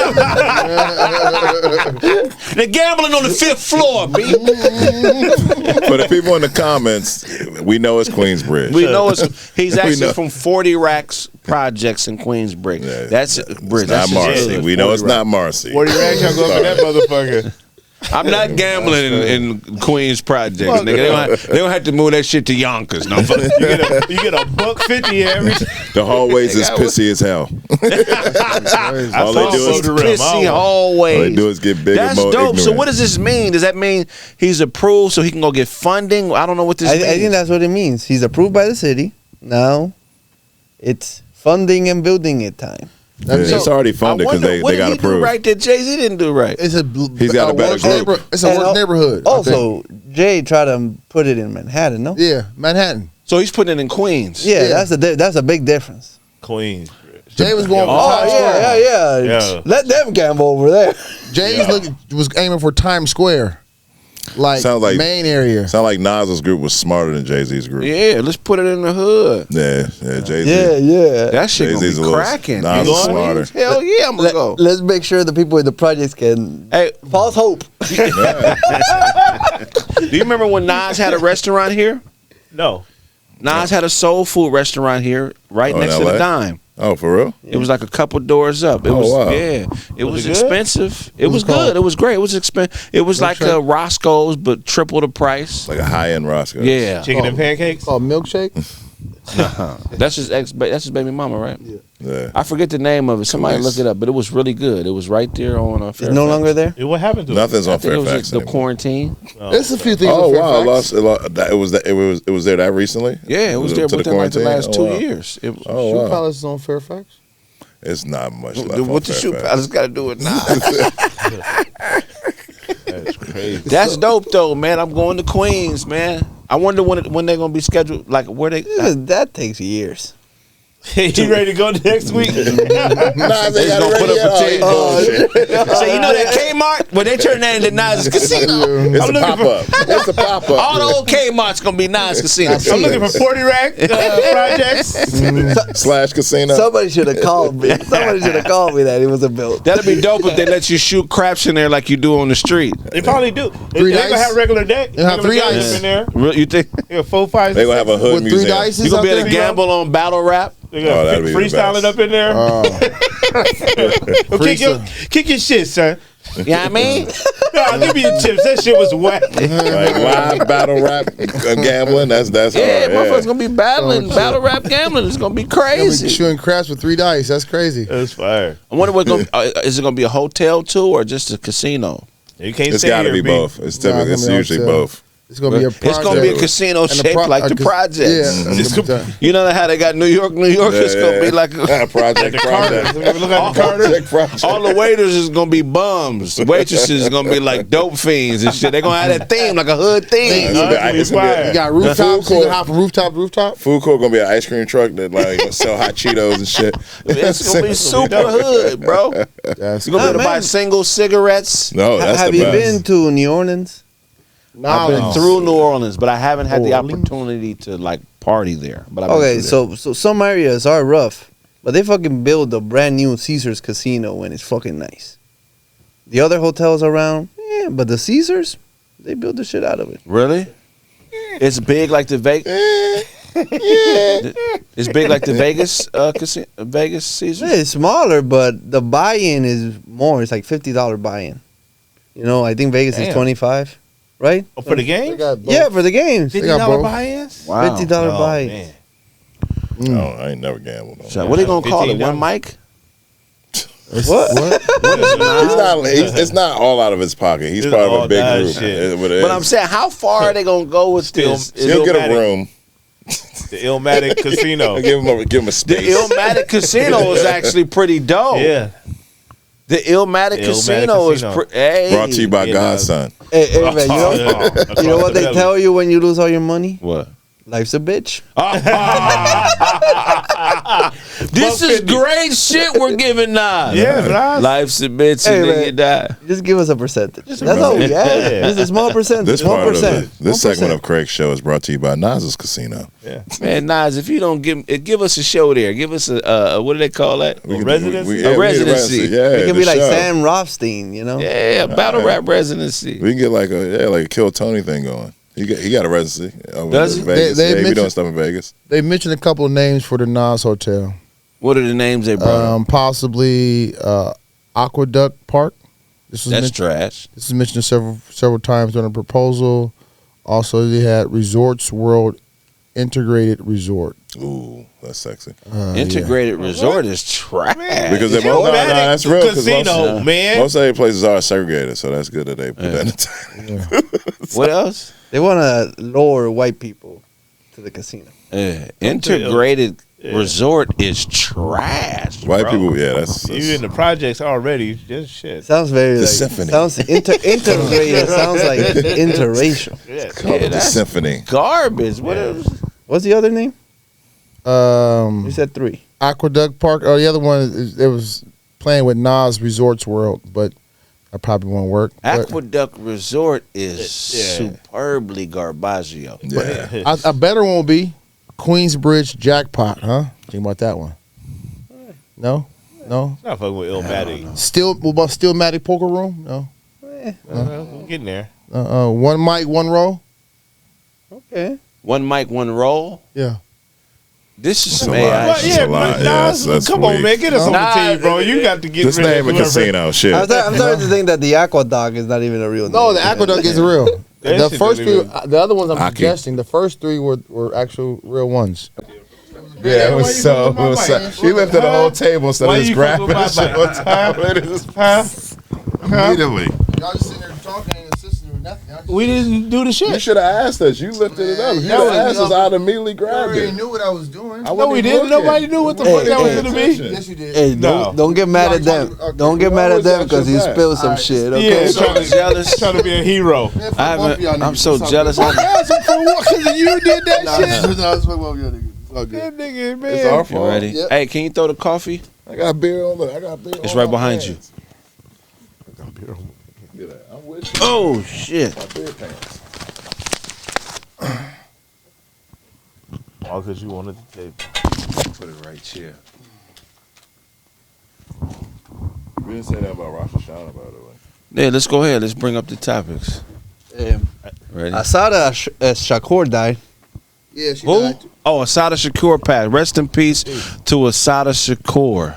They're gambling on the 5th floor, B. For the people in the comments, we know it's Queensbridge. We know he's actually know. from 40 Racks Projects in Queensbridge. Yeah, That's It's Bridge. not That's Marcy. We know it's not Marcy. 40 racks, y'all go up in that motherfucker. I'm not gambling in Queens Projects, nigga. They don't have to move that shit to Yonkers. No, fuck. You get a $1.50 every. The hallways is pissy as hell. All they do is pissy hallways. all they do is get bigger, That's more dope. So ignorant. what does this mean? Does that mean he's approved so he can go get funding? I don't know what this means. I think that's what it means. He's approved by the city. Now, it's funding and building it time. Yeah, it's already funded because they got What did he do approved. right that Jay-Z didn't do right? It's a He's got a better group. It's a And worse neighborhood. I think. Also, Jay tried to put it in Manhattan, no? Yeah, Manhattan. So he's putting it in Queens. Yeah, that's a big difference. Queens. Jay was going for Oh, Times Square. Yeah. Let them gamble over there. Jay's was aiming for Times Square, like Sounds like- main area. Sound like Nas's group was smarter than Jay-Z's group. Yeah, let's put it in the hood. Yeah, Jay-Z. Yeah. That shit Jay-Z's gonna a be little- cracking. Nas You is going? smarter. Hell yeah, I'm gonna go. Let's make sure the people in the projects can Hey, false hope. do you remember when Nas had a restaurant here? No. Nas had a soul food restaurant here, right Oh, next in to the LA? Dime. Oh, for real? It was like a couple doors up. It Oh, was wow. yeah. It was it good? expensive. It was called? good. It was great. It was expensive. It was like a Roscoe's but triple the price. Like a high-end Roscoe's. Yeah. Chicken and pancakes? Called milkshake. That's his that's his baby mama, right? Yeah. I forget the name of it. Somebody Nice. look it up, but it was really good. It was right there on It's Fairfax. no longer there. What happened to it? Nothing's I on think it was Fairfax the anymore. quarantine. There's a few things. Oh on wow! Fairfax. It was there that recently? Yeah, it was there to within like the last quarantine? 2 Oh, wow. years. It, Oh Shoe wow! Palace is on Fairfax. It's not much left. what the shoe palace got to do with Nas? That's crazy. That's dope though, man. I'm going to Queens, man. I wonder when they're gonna be scheduled. Like where they? That takes years. You ready to go next week? Nah, they They got just gonna put up a tent. tent. So you know that Kmart? Well, they turn that into Nas Casino. It's a pop up. It's a pop up. All the old Kmart's gonna be Nas Casino. I'm looking for 40 rack projects. Slash casino. Somebody should have called me. Somebody should have called me that it was a build. That'd be dope if they let you shoot craps in there like you do on the street. They probably do. They Three gonna dice? have regular deck. They have three Regular dice. games in there. Real- You think Yeah, 4, 5, They gonna have a hood With museum. three dice. you gonna be able out to there? gamble on battle rap? They got that'd be the freestyling best. up in there. Well, kick your shit, son. You know what I mean? Nah, give me your chips. That shit was whack. Like live battle rap gambling. That's Yeah, hard. motherfuckers gonna be battling battle rap gambling. It's gonna be They'll be crazy. shooting craps with 3 dice. That's crazy. That's fire. I wonder what is it gonna be a hotel too or just a casino? You can't It's stay got to here, be B. both. It's typically Nah, it's it's gonna be usually upsell. both. It's gonna be a. It's gonna be a project. casino And a shaped pro- like the a cas- projects. Yeah, It's gonna You know how they got New York? It's gonna be like Project. Look at the Carter. Project. all the waiters is gonna be bums. Waitresses is gonna be like dope fiends and shit. They gonna have that theme like a hood theme. It's gonna be- it's gonna be- You got rooftops. You court. can hop from rooftop to rooftop. Food court gonna be an ice cream truck that like sell hot Cheetos and shit. It's gonna be super hood, bro. That's You gonna be able to Nah, buy man. single cigarettes. No, that's Have the you best. been to New Orleans? I've been through New Orleans, but I haven't had the Orleans? opportunity to like party there. But I've been Okay, through there. so some areas are rough, but they fucking build a brand new Caesars casino and it's fucking nice. The other hotels around, yeah, but the Caesars, they build the shit out of it. Really? It's big like the Vegas. It's big like the Vegas casino, Vegas Caesars. Yeah, it's smaller, but the buy-in is more. It's like $50 buy-in. You know, I think Vegas is Damn. 25, right? Oh, for the They game? got both. Yeah, for the games. They got $50 both. buy-ins? Wow. $50 Oh, buy-in. man. I ain't never gambled. On So what they gonna call it? $15? One mic? What? It's not all out of his pocket. He's It's part of all a big that group. shit. But I'm saying, how far are they gonna go with this? He'll get a room. The Illmatic Casino. Give him a The space. Illmatic Casino is actually pretty dope. Yeah. The Illmatic Casino is hey. Brought to you by Yeah, Godson. Hey, man, you know what they tell you when you lose all your money? What? Life's a bitch. This is great shit we're giving Nas. Yeah, Nas. Life's a bitch and Hey, then man. you die. Just give us a percentage. Just a That's all we percentage. ask. Just a small percentage. This 1%. this 1%. segment of Kraig's show is brought to you by Nas's Casino. Yeah. Man, Nas, if you don't give us a show there, give us a what do they call that? We can- residency? yeah, A we need residency. Yeah, It can the be like show. Sam Rothstein, you know? Yeah, battle rap residency. We can get like a Kill Tony thing going. He got a residency. Over Does in he? Vegas. They He be doing mentioned- stuff in Vegas. They mentioned a couple of names for the Nas Hotel. What are the names they brought up? Possibly Aqueduct Park. This was That's mentioned, trash. this is mentioned several times during the proposal. Also, they had Resorts World Integrated Resort. Ooh, that's sexy. Integrated resort is trash. Because they're both that's real. 'Cause Casino, most, man. most of the places are segregated, so that's good that they put that in the title. What else? They want to lure white people to the casino. Integrated resort is trash. White Bro. people, yeah, that's You in the projects already, just shit. Sounds very The like symphony. sounds integrated. Sounds like interracial. the that's symphony. garbage. What else? What's the other name? You said 3. Aqueduct Park. Oh, the other one it was playing with Nas Resorts World, but that probably won't work. But Aqueduct Resort is Yeah. superbly garbaggio. Yeah. a better one will be Queensbridge Jackpot, huh? Think about that one. No, Not fucking with Illmatic. what about Stillmatic Poker Room? No. We're getting there. One mic, one roll. Okay. One mic, one roll. Yeah. This is That's some a lot. AI That's shit. a lot. Yeah, that's come on, weak. man. Get us on Nah, the team, bro. You got to get Just rid name a whoever- casino. Shit. I'm starting to think that the Aqueduct is not even a real name. No, the Aqueduct is real. That The shit first don't three, even- the other ones I'm Aki. suggesting, the first 3 were actual real ones. Yeah, it Why was you so. fucking with my mic? He lifted the whole table instead Why of just you grabbing fucking the with my shit mic? on top of it. Immediately. Y'all just sitting there talking and assisting with nothing. We didn't do the You shit. should have asked us. You lifted it up. If you That would was- have asked us, I'd immediately grabbed it. knew what I was doing. No, we didn't. Nobody knew what the fuck that was going to be. Yes, you did. Hey, No. don't get mad at them. Don't get mad at them because he spilled some shit. Okay. Yeah, So jealous. trying to be a hero. I'm so jealous. For what? Because you did that shit. That That nigga, man. It's our You fault. ready? Yep. Hey, can you throw the coffee? I got beer on the. It's right behind you. you. I'm with you. Oh shit! My beer pants. All because you wanted the table. Put it right here. We didn't say that about Rosh Hashanah, by the way. Yeah, let's go ahead. Let's bring up the topics. Ready? Asada Shakur died. Yeah, she Who? died. Oh, Asada Shakur passed. Rest in peace to Asada Shakur,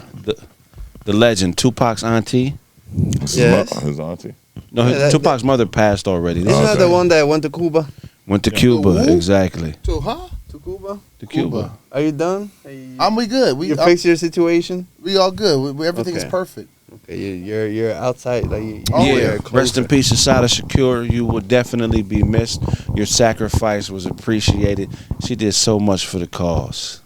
the legend, Tupac's auntie. Yes. His auntie. No, Yeah, Tupac's mother passed already. Isn't that the one that went to Cuba? Went to Cuba, Who? exactly. To, huh? To Cuba? To Cuba. Are you done? We good. You fix your situation? We all good. Everything is Okay. perfect. Okay, you're outside. Like Yeah, rest in peace, Asada Shakur. You will definitely be missed. Your sacrifice was appreciated. She did so much for the cause.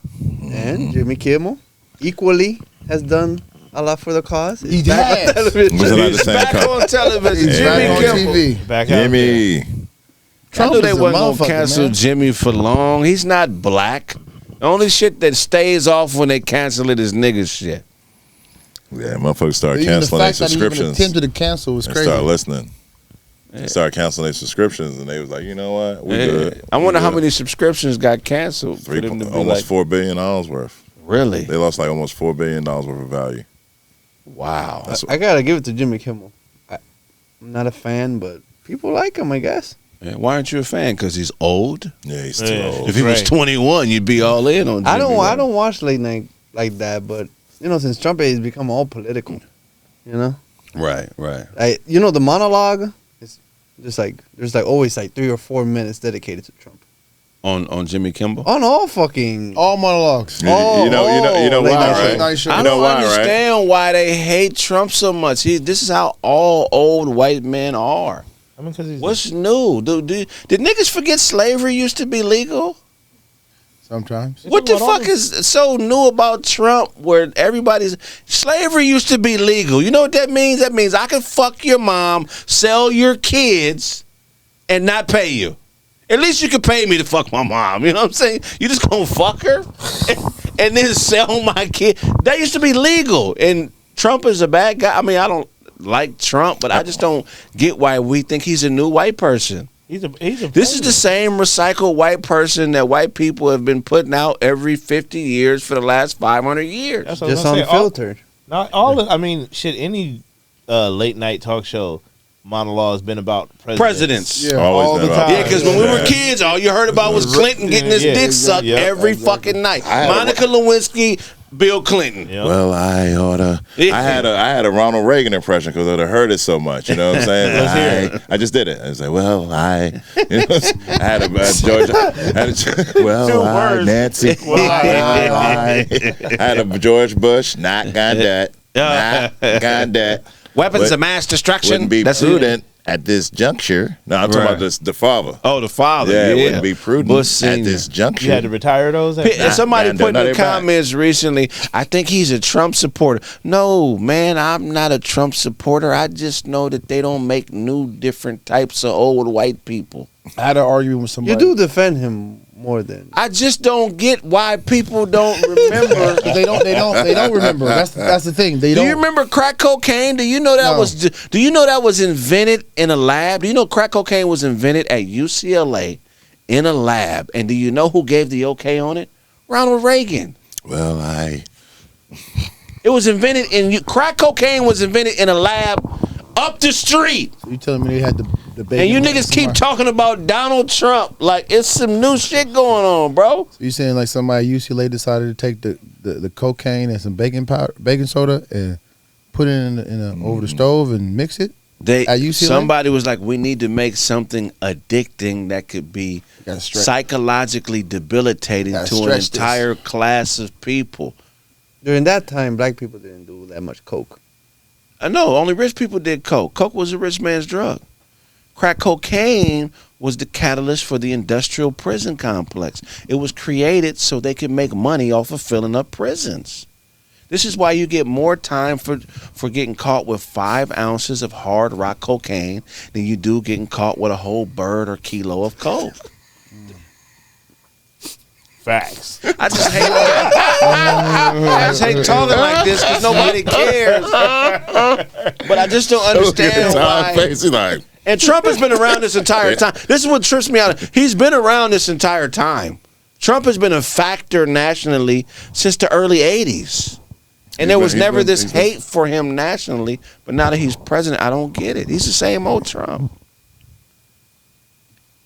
And Jimmy Kimmel equally has done a lot for the cause. He back on has. television. Was it not the same Back cut? on television, He's Jimmy back on Kimmel. TV. Back out there. Jimmy. I knew they is a wasn't gonna motherfucker, cancel man. Jimmy for long. He's not black. The only shit that stays off when they cancel it is nigga shit. Yeah, motherfuckers started Even the canceling their fact that he even subscriptions attempted to cancel was and crazy. started listening. They started canceling their subscriptions, and they was like, you know what? We Yeah. good. I We wonder how good. many subscriptions got canceled for Three, them to be almost like, $4 billion worth. really? They lost like almost $4 billion worth of value. Wow. I gotta give it to Jimmy Kimmel. I'm not a fan, but people like him, I guess. Yeah, why aren't you a fan? Because he's old? Yeah, he's too Yeah. old. If he was Right. 21, you'd be all in on Jimmy. I don't watch late night like that, but since Trump has become all political, Right. the monologue is just like there's like always like 3 or 4 minutes dedicated to Trump. On Jimmy Kimmel. On all fucking. All monologues. You know late why, night show. right? Night show. I You know don't why, right? understand why they hate Trump so much. This is how all old white men are. I mean, because he's What's new? Did niggas forget slavery used to be legal? Sometimes. What the fuck is so new about Trump where everybody's slavery used to be legal? You know what that means? That means I can fuck your mom, sell your kids, and not pay you. At least you can pay me to fuck my mom. You know what I'm saying? You just gonna fuck her and then sell my kid. That used to be legal. And Trump is a bad guy. I mean, I don't like Trump, but I just don't get why we think he's a new white person. He's a. This is the same recycled white person that white people have been putting out every 50 years for the last 500 years. That's what I was Just gonna say. unfiltered. Not all. I mean, shit. Any late night talk show monologue has been about Presidents. Yeah, Always all been the about time. Yeah, because when we were kids, all you heard about was Clinton getting his Yeah, dick sucked yeah, every exactly. fucking night. I had a- Monica Lewinsky, Bill Clinton. Yeah. Well, I oughta. Yeah. I had a Ronald Reagan impression because I'd heard it so much. You know what I'm saying? Let's hear I just did it. I was like, well, I. You know, I had a George. Well, Two I words. Nancy. I had a George Bush. Not got that. Not got that. Weapons But of mass destruction. Wouldn't be That's prudent at this juncture. No, I'm talking Right. about the father. Oh, the father. Yeah, Yeah, it wouldn't be prudent Bush at Senior. this juncture. You had to retire those. Somebody put in no, the they back. comments recently, I think he's a Trump supporter. No, man, I'm not a Trump supporter. I just know that they don't make new, different types of old white people. I had an argument with somebody. You do defend him more than. I just don't get why people don't remember. They don't remember. That's the thing. They Do don't. you remember crack cocaine? Do you know that No. was? Do you know that was invented in a lab? Do you know crack cocaine was invented at UCLA in a lab? And do you know who gave the okay on it? Ronald Reagan. Well, I. It was invented in crack cocaine was invented in a lab up the street. You telling me they had the bacon? And you niggas keep talking about Donald Trump like it's some new shit going on, bro. So you saying like somebody at UCLA decided to take the cocaine and some baking powder, baking soda, and put it in over the stove and mix it? They At UCLA? somebody was like, we need to make something addicting that could be Gotta stretch. psychologically debilitating Gotta to an stretch this. entire class of people. During that time, black people didn't do that much coke. I know, only rich people did coke. Coke was a rich man's drug. Crack cocaine was the catalyst for the industrial prison complex. It was created so they could make money off of filling up prisons. This is why you get more time for getting caught with 5 ounces of hard rock cocaine than you do getting caught with a whole bird or kilo of coke. Facts. I just hate I just hate talking like this because nobody cares. But I just don't understand why. Face, he's like, And Trump has been around this entire time. This is what trips me out. He's been around this entire time. Trump has been a factor nationally since the early 80s. And there was never this hate for him nationally. But now that he's president, I don't get it. He's the same old Trump.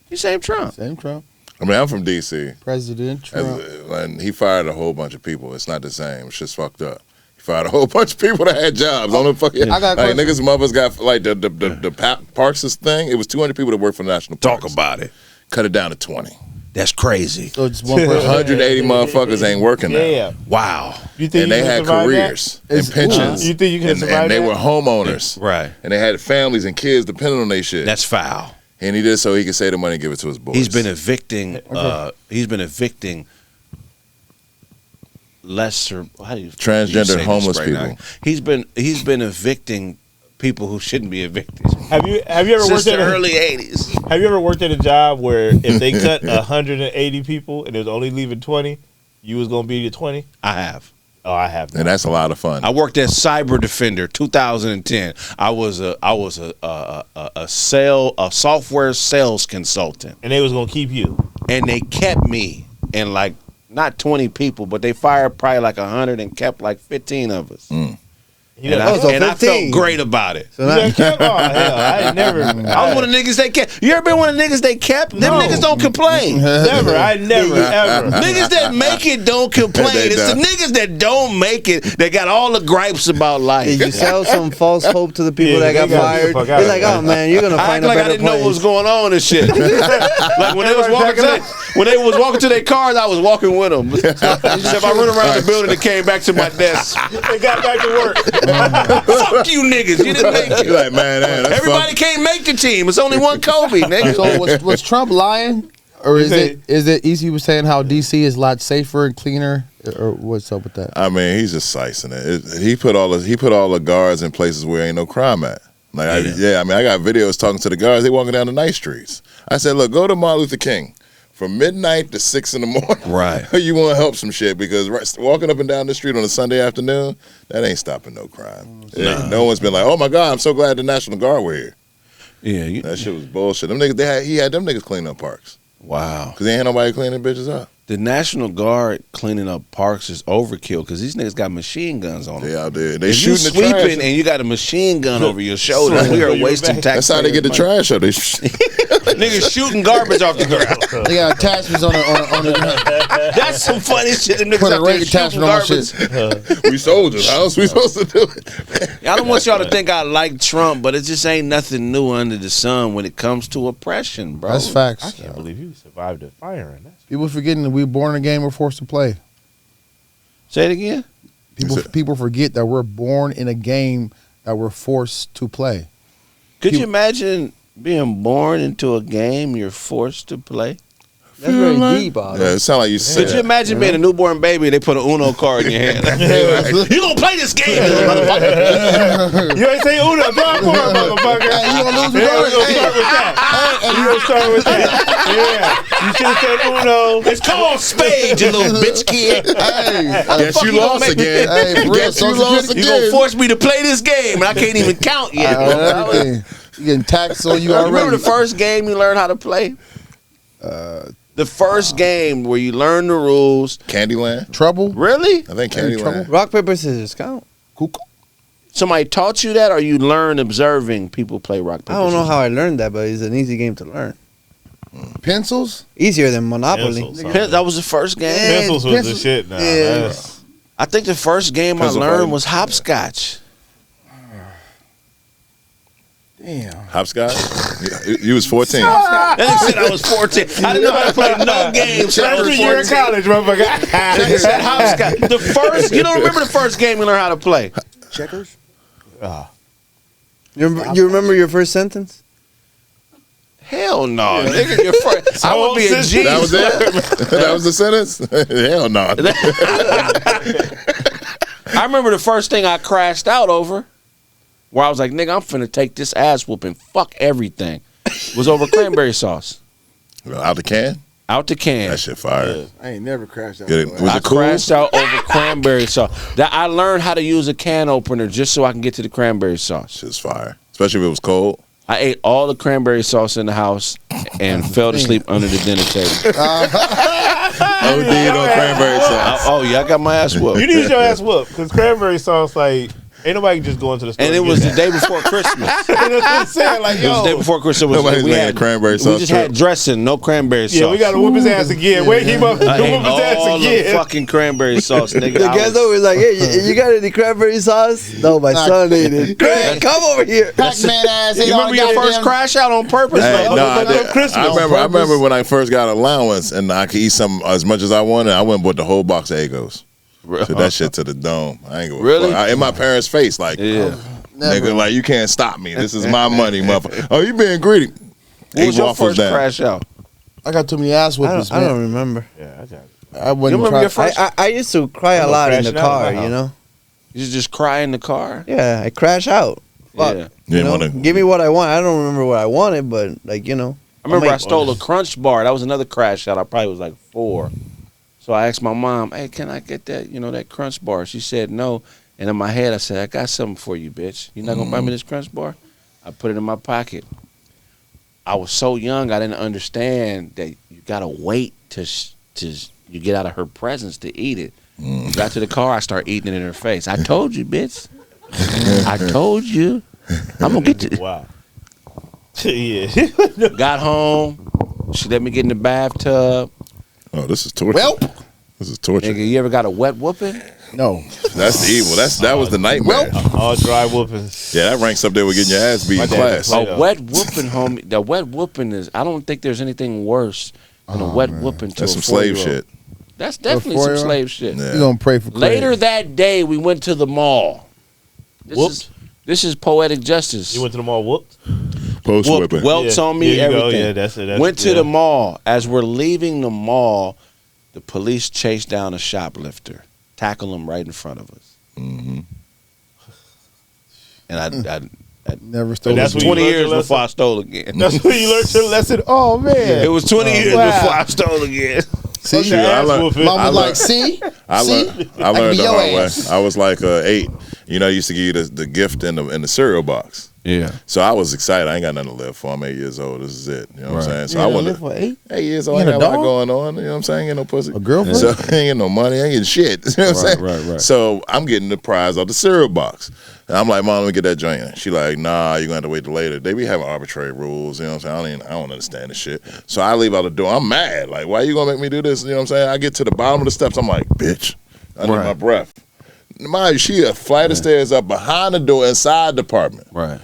He's the same Trump. Same Trump. I mean, I'm from D.C. President Trump. And he fired a whole bunch of people. It's not the same. It's just fucked up. He fired a whole bunch of people that had jobs. On the fucking, I got a like, question. niggas' mothers got like the Parks thing. It was 200 people that worked for the National Parks. Talk about it. Cut it down to 20. That's crazy. So just one person. 180 motherfuckers ain't working now. Yeah. Wow. You think And you they can had survive that? careers and pensions. You think you can and, survive and they that? were homeowners. Right. And they had families and kids depending on their shit. That's foul. And he did it so he could save the money and give it to his boys. He's been evicting. Lesser. How do you Transgender say this homeless right people. now? He's been evicting people who shouldn't be evicted. Have you ever Since worked the at early 80s. Have you ever worked at a job where if they cut 180 people and it was only leaving 20, you was gonna be the 20? I have. Oh, I have. And that's a lot of fun. I worked at Cyber Defender 2010. I was a software sales consultant. And they was gonna keep you. And they kept me and like not 20 people, but they fired probably like 100 and kept like 15 of us. And I felt 15. great about it. So now, Oh, hell, I ain't never. I was one of the niggas they kept. You ever been one of the niggas they kept? Them No. niggas don't complain. Never. I never, ever. Niggas that make it don't complain. They It's the don't. niggas that don't make it that got all the gripes about life. you sell some false hope to the people Yeah, that got they gotta fired. get the fuck out You're of like, here. oh man, you're gonna I find act a like I better didn't know what was place. going on and shit. Like when they was walking to their cars, I was walking with them. So if I run around the building and came back to my desk, They got back to work. fuck you niggas, you didn't make it. You're like, man, that's Everybody can't make the team. It's only one Kobe, nigga. So was Trump lying, or is it easy? Was saying how DC is a lot safer and cleaner, or what's up with that? I mean, he's just slicing it. He put all the guards in places where ain't no crime at. Like, I got videos talking to the guards. They walking down the night streets. I said, look, go to Martin Luther King from midnight to 6 in the morning. Right. You want to help some shit because walking up and down the street on a Sunday afternoon, that ain't stopping no crime. No one's been like, oh my God, I'm so glad the National Guard were here. Yeah. That shit was bullshit. Them niggas, he had them niggas clean up parks Wow. because they ain't nobody cleaning bitches up. The National Guard cleaning up parks is overkill because these niggas got machine guns on them. They out there. They If you shooting the trash. sweeping and you got a machine gun over your shoulder, we are wasting taxpayers. That's how they get the money. trash up. They Niggas shooting garbage off the ground. They got attachments on the That's some funny shit. Them niggas Put a out there rate shooting attachment on my garbage. shit. we soldiers. How else we supposed to do it? I don't want y'all to think I like Trump, but it just ain't nothing new under the sun when it comes to oppression, bro. That's facts. I can't believe you survived the firing. That's People forgetting that we were born in a game we're forced to play. Say it again. People forget that we're born in a game that we're forced to play. Could you imagine being born into a game you're forced to play? That's very deep, Otto. Yeah, it sound like you said. Could you imagine being a newborn baby and they put an Uno card in your hand? You gonna play this game, little motherfucker? You ain't say Uno, draw a card, motherfucker. Hey, you gonna lose Yeah, the we gonna start with that. We gonna start with that. Yeah, you should have said Uno. It's called spades, you little bitch kid. Guess fuck you you gonna lost make me- again. Hey, for real, Guess you lost You gonna again. force me to play this game and I can't even count yet. Everything. You getting taxed on you You remember already. the first game you learned how to play? The first game where you learn the rules. Candyland. Trouble? Really? I think Any trouble? Candyland. Rock, paper, scissors count. Somebody taught you that, or you learn observing people play rock paper? I don't know scissors? how I learned that, but it's an easy game to learn. Pencils? Easier than Monopoly. Pencils. That was the first game. Pencils was the Pencils- shit now. Yeah. That's- I think the first game I Pencil learned fighting. was hopscotch. Damn. Hopscotch. You was 14. That nigga said I was 14. I didn't know how to play no games. till I was Freshman year in 14. college, motherfucker. Nigga said hopscotch. The first, you don't remember the first game you learned how to play? Checkers? You remember your first sentence? Hell no, nigga. Your first, I would be a G. That was it. That was the sentence. Hell no. I remember the first thing I crashed out over, where I was like, nigga, I'm finna take this ass whooping. Fuck everything. Was over cranberry sauce. Out the can. Out the can. That shit fire. I ain't never crashed out. Get it? Was I it cool? crashed out over cranberry sauce. That I learned how to use a can opener just so I can get to the cranberry sauce. Shit's fire. Especially if it was cold. I ate all the cranberry sauce in the house and fell to sleep under the dinner table. OD'd on cranberry sauce. Oh yeah, I got my ass whooped. You need your ass whooped because cranberry sauce, like, ain't nobody can just go into the store. And it was the day before Christmas. That's what I'm saying. Like, It was the day yo. before Christmas. Nobody's We making had cranberry We sauce just trip. had dressing, no cranberry sauce. Yeah, we got to whoop his ass again. Wake him up. I Whoop ate his ass all the again. fucking cranberry sauce, nigga. The I guys was- over like, hey, you got any cranberry sauce? No, my son ate it. Craig, come over here. Pac-Man ass. You remember your first crash out on purpose? Hey, Like, no, I, did. Christmas I on remember. I purpose. remember when I first got allowance and I could eat some as much as I wanted. I went and bought the whole box of Eggos. Took that shit to the dome. I ain't gonna Really? in my parents' face, like, Yeah. nigga, like you can't stop me. This is my money, motherfucker. Oh, you being greedy? What was Eight your waffles first down. crash out? I got too many ass I whoopers, don't, I don't man. remember. Yeah, I got it. I wouldn't You remember your try. first- I used to cry a I'm lot in the crashing out car, of my you know? You just cry in the car? Yeah, I crash out. Fuck. Yeah. You didn't know? wanna- Give me what I want. I don't remember what I wanted, but, like, you know. I remember I'm I stole a Crunch bar. That was another crash out. I probably was like 4. So I asked my mom, hey, can I get that, that Crunch bar? She said no. And in my head, I said, I got something for you, bitch. You not going to buy me this Crunch bar? I put it in my pocket. I was so young, I didn't understand that you got to wait to you get out of her presence to eat it. Got to the car, I start eating it in her face. I told you, bitch. I told you. I'm gonna get you. Wow. Yeah. Got home. She let me get in the bathtub. Oh, this is torture. Well, This is torture. Nigga, you ever got a wet whooping? no. That's evil. That was the nightmare. All dry whoopings. Yeah, that ranks up there with getting your ass beat My in dad class. would play A wet whooping, homie. The wet whooping is. I don't think there's anything worse than a wet whooping to That's a some slave 4-year-old. shit. That's definitely some 4-year-old? slave shit. Yeah. You gonna pray for Kraig. Later that day, we went to the mall. Whooped? This is poetic justice. You went to the mall whooped? Post Whooped, whipping. welts Yeah. on me, There you go. everything. Yeah, that's it. Went to the mall. As we're leaving the mall, the police chased down a shoplifter, tackled him right in front of us. Mm-hmm. And I Never stole. That's a what beat. 20 learned years your lesson? before I stole again. That's where you learned your lesson. Oh man. It was 20 years wow. before I stole again. See, Shoot, I learned- whooping. Mama I like, learned- see, I see, learned I can be the your hard way. ass. I was like 8. You know, I used to give you the gift in the cereal box. Yeah. So I was excited. I ain't got nothing to live for. I'm 8 years old. This is it. You know what I'm saying? So I You wanted live for 8? 8 years old. I You ain't got got a a lot dog? going on. You know what I'm saying? Ain't get no pussy. A girlfriend? So I ain't getting no money. I ain't getting shit. You know what I'm saying? right. So I'm getting the prize of the cereal box. And I'm like, Mom, let me get that joint. She like, nah, you're going to have to wait till later. They be having arbitrary rules. You know what I'm saying? I don't understand this shit. So I leave out the door. I'm mad. Like, why you going to make me do this? You know what I'm saying? I get to the bottom of the steps. I'm like, bitch, I need Right. my breath. Mind you, she a flight of stairs up behind the door inside the apartment. Right.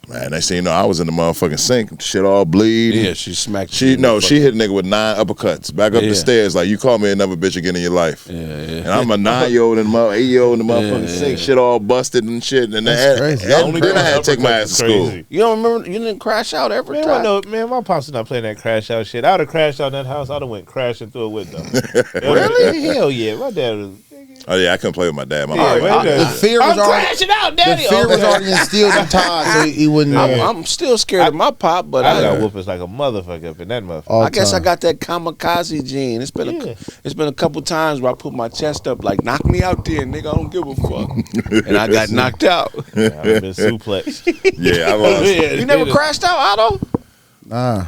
Man, next thing you know, I was in the motherfucking sink, shit all bleeding. Yeah, she smacked She you. she hit a nigga with 9 uppercuts back up Yeah. the stairs like you call me another bitch again in your life. Yeah. And I'm a 9-year-old and 8-year-old in the motherfucking sink, shit all busted and shit. And That's crazy. then I had to take my ass to school. You don't remember? You didn't crash out every Man, time. man, my pops was not playing that crash out shit. I would have crashed out in that house. I'd have went crashing through a window. Really? Hell yeah. My dad was. Oh yeah, I couldn't play with my dad. My Yeah, mom. man, The fear was I'm already. crashing out, The daddy. fear was Okay. already instilled in Todd, so he wouldn't. I'm still scared of my pop, but I got I whoopers like a motherfucker up in that motherfucker. all I guess I time. got that kamikaze gene. It's been a couple times where I put my chest up like, knock me out there, nigga. I don't give a fuck. And I got knocked out. I've been suplexed. Yeah, I lost. You never crashed out, Otto? Nah.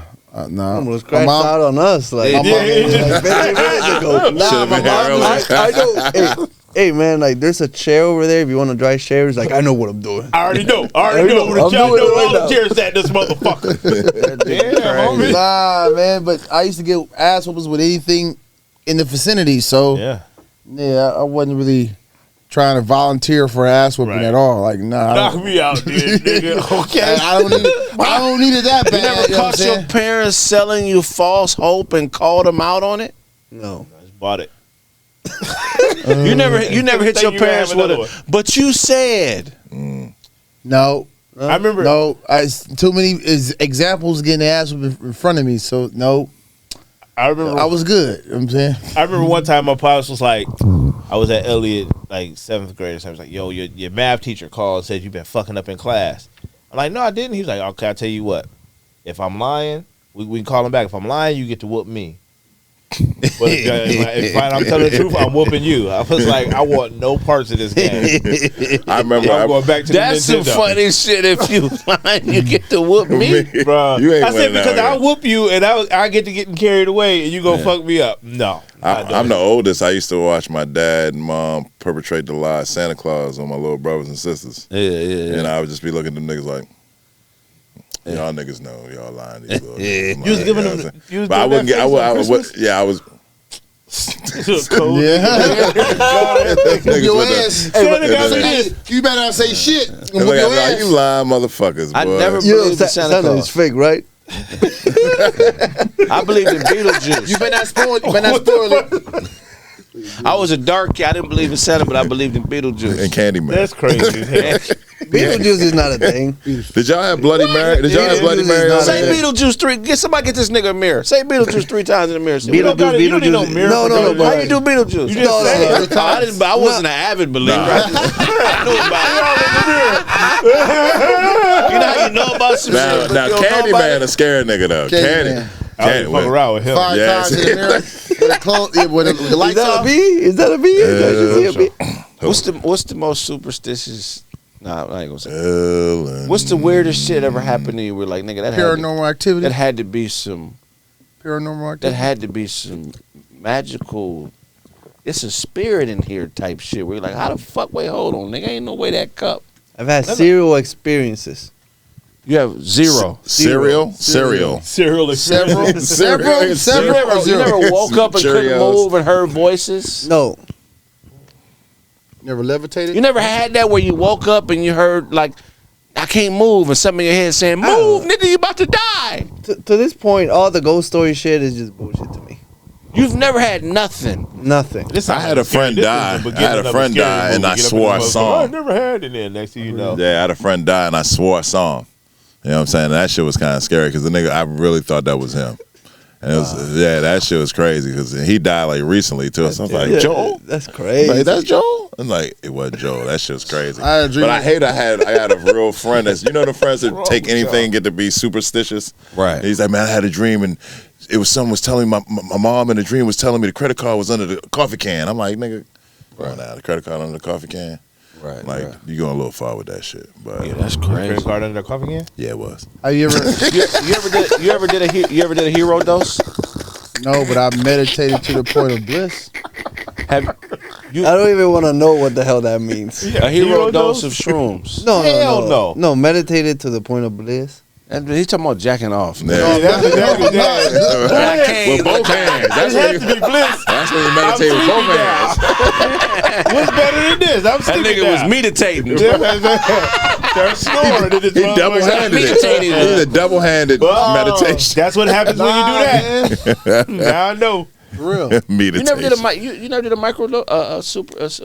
Nah. Almost My crashed mom- out on us. Like, Yeah. my mom was like 15 minutes ago. Nah, Should've my been here mom, earlier. I know. Hey, man, like, there's a chair over there. If you want to drive chairs, like, I know what I'm doing. I already know. I already know. I'm Y'all doing know it right all the now. chairs at this motherfucker. Damn, homie. Nah, man, but I used to get ass whoopers with anything in the vicinity, so Yeah. I wasn't really trying to volunteer for ass whooping Right. at all. Like, nah, Knock me out, dude, nigga. Okay. I don't need it. I don't need it that bad. You never you know what I'm caught your saying? parents selling you false hope and called them out on it? No. I just bought it. You never hit your Think you gonna parents have with another it. But you said. No, I remember. no. Too many examples getting ass whooping in front of me. So no, I remember. I was good. You know what I'm saying. I remember one time my pops was like, I was at Elliott, like 7th grade or something. He was like, yo, your math teacher called and said you've been fucking up in class. I'm like, no, I didn't. He was like, okay, I'll tell you what. If I'm lying, we can call him back. If I'm lying, you get to whoop me. But if I'm telling the truth, I'm whooping you. I was like, I want no parts of this game. I remember. I'm going back to That's the some Nintendo. funny shit. If you lying, you get to whoop me. Bro, You ain't I said winning because out I here. whoop you and I get to getting carried away and you gonna fuck me up. No, I'm the oldest. I used to watch my dad and mom perpetrate the lie of Santa Claus on my little brothers and sisters. Yeah. And I would just be looking at them niggas like, y'all niggas know y'all lying. These little niggas. You was giving know them. what I'm saying? You was But I doing wouldn't get. that face on Christmas? Yeah, I was. Cold. Niggas Your with the- ass. Santa got me Hey, this. you better not say shit. I'm Look gonna whoop at your me like, ass. you lying motherfuckers, boy. I never You know, believed in Santa Santa is Claus. fake, right? I believed in Beetlejuice. You better not spoil it. You better not spoil it. I was a dark kid. I didn't believe in Santa, but I believed in Beetlejuice. And Candyman. That's crazy. Beetlejuice is not a thing. Did y'all have Bloody Mary? Did y'all have Bloody Beetlejuice Mary? is not Say Yeah. Beetlejuice 3. Get somebody get this nigga a mirror. Say Beetlejuice 3 times in the mirror. You don't gotta- you don't need no mirror No, for no, no. Beetlejuice. but How you do Beetlejuice? You just said it. I didn't. I wasn't an avid believer. I knew about it. You know how you know about some Now, shit, but now you don't know about Candyman it? a scared nigga though. Candyman. I was fuck around with him. 5 Yes. times in the mirror with the clothes, with the Is lights that a off. B? Is that a B? Is that a B? What's the most superstitious? Nah, I ain't gonna say. What's the weirdest shit ever happened to you? We're like, nigga, Paranormal activity. that had to be some. Paranormal That activity. had to be some magical it's a spirit in here type shit. Where you're like, how the fuck? Wait, hold on, nigga. Ain't no way that cup. I've had zero experiences. You have zero. Cereal. Cereal Several. You never woke up and couldn't Cheerios. move and heard voices. No. Never levitated. You never had that where you woke up and you heard like, I can't move, and something in your head saying, "Move, nigga, you about to die." To this point, all the ghost story shit is just bullshit to me. You've never had nothing. Nothing. I had a friend die. I had a friend die, and I swore a song. I never had it. Then next thing you know, Yeah, I had a friend die, and I swore a song. You know what I'm saying? That shit was kind of scary because the nigga, I really thought that was him. And it was, that shit was crazy because he died like recently too. So I was like, Joel? That's crazy. Like, that's Joel? I'm like, it wasn't Joel. That shit was crazy. I had a dream. But I had a real friend that's, you know, the friends that take anything and get to be superstitious. Right. And he's like, man, I had a dream and it was someone was telling me, my mom in the dream was telling me the credit card was under the coffee can. I'm like, nigga, come on now, the credit card under the coffee can. Right. Like, you going a little far with that shit. But Yeah, that's credit crazy. card under the coffee can. yeah, it was. Have you ever? You ever did a hero dose? No, but I meditated to the point of bliss. Have you I don't even want to know what the hell that means. a hero dose of shrooms? No, Hell no. No, meditated to the point of bliss. And he's talking about jacking off. Yeah. That's exactly that. I can't. With both hands. That's It when has you, to be bliss. that's when you meditate with both hands. What's better than this? I'm That sleeping nigga now. was meditating. Start snoring. in this He motherfucker. double-handed it. Meditating. He's a double-handed Oh, meditation. That's what happens when you do that. Now I know. For real. Meditation. You never did you never did a micro a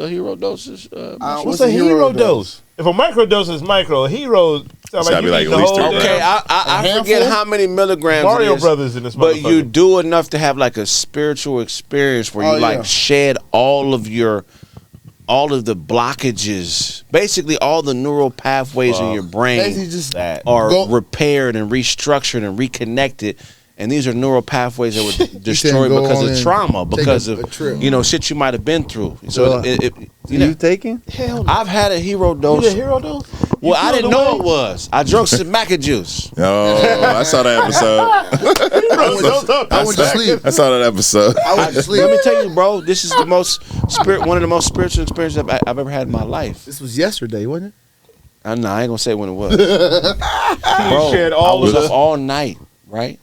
hero dosage. What's a hero dose? If a micro dose is micro, a hero sounds gotta like be you like eat at the least whole 3 damn Okay, I forget handful? how many milligrams. Mario it is, Brothers in this but you motherfucker. do enough to have like a spiritual experience where you Oh, like yeah. shed all of the blockages, basically all the neural pathways in your brain Basically just that. are Go- repaired and restructured and reconnected. And these are neural pathways that were destroyed go because on of and trauma, take because a of trip. shit you might have been through. So So, you know, You taking? Hell no. I've had a hero You dose. did a hero dose? Well, I feel didn't the know way? it was. I drunk some maca juice. Oh, I saw that episode. I went to sleep. I saw that episode. I went to sleep. Let me tell you, bro. This is the most one of the most spiritual experiences I've ever had in my life. This was yesterday, wasn't it? No, I ain't gonna say when it was. Bro, shared I all was of up the- all night, right?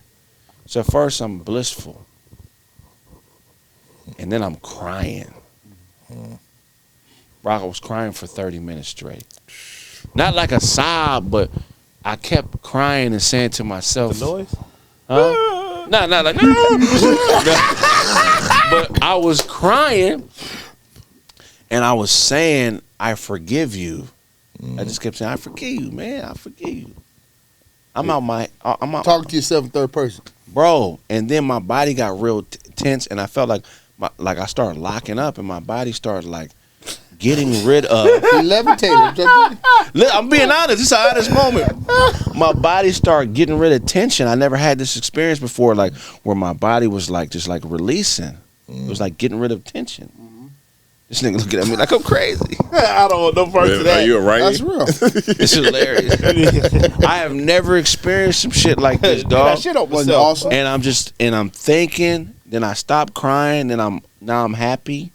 So first I'm blissful, and then I'm crying. Bro, I was crying for 30 minutes straight. Not like a sob, but I kept crying and saying to myself, The noise? huh? Not like, but I was crying, and I was saying, I forgive you. I just kept saying, I forgive you, man. I forgive you. I'm out, Talking to yourself in third person. bro. And then my body got real tense, and I felt like I started locking up, and my body started like getting rid of. He levitated. Look, I'm being honest. This is an honest moment. My body started getting rid of tension. I never had this experience before, like where my body was like just like releasing. It was like getting rid of tension. This nigga looking at me like I'm crazy. I don't want no parts of Are that. you a righty? That's real. It's hilarious. I have never experienced some shit like this, That dog. shit on Wasn't myself. awesome. And I'm thinking. Then I stop crying. Then I'm happy.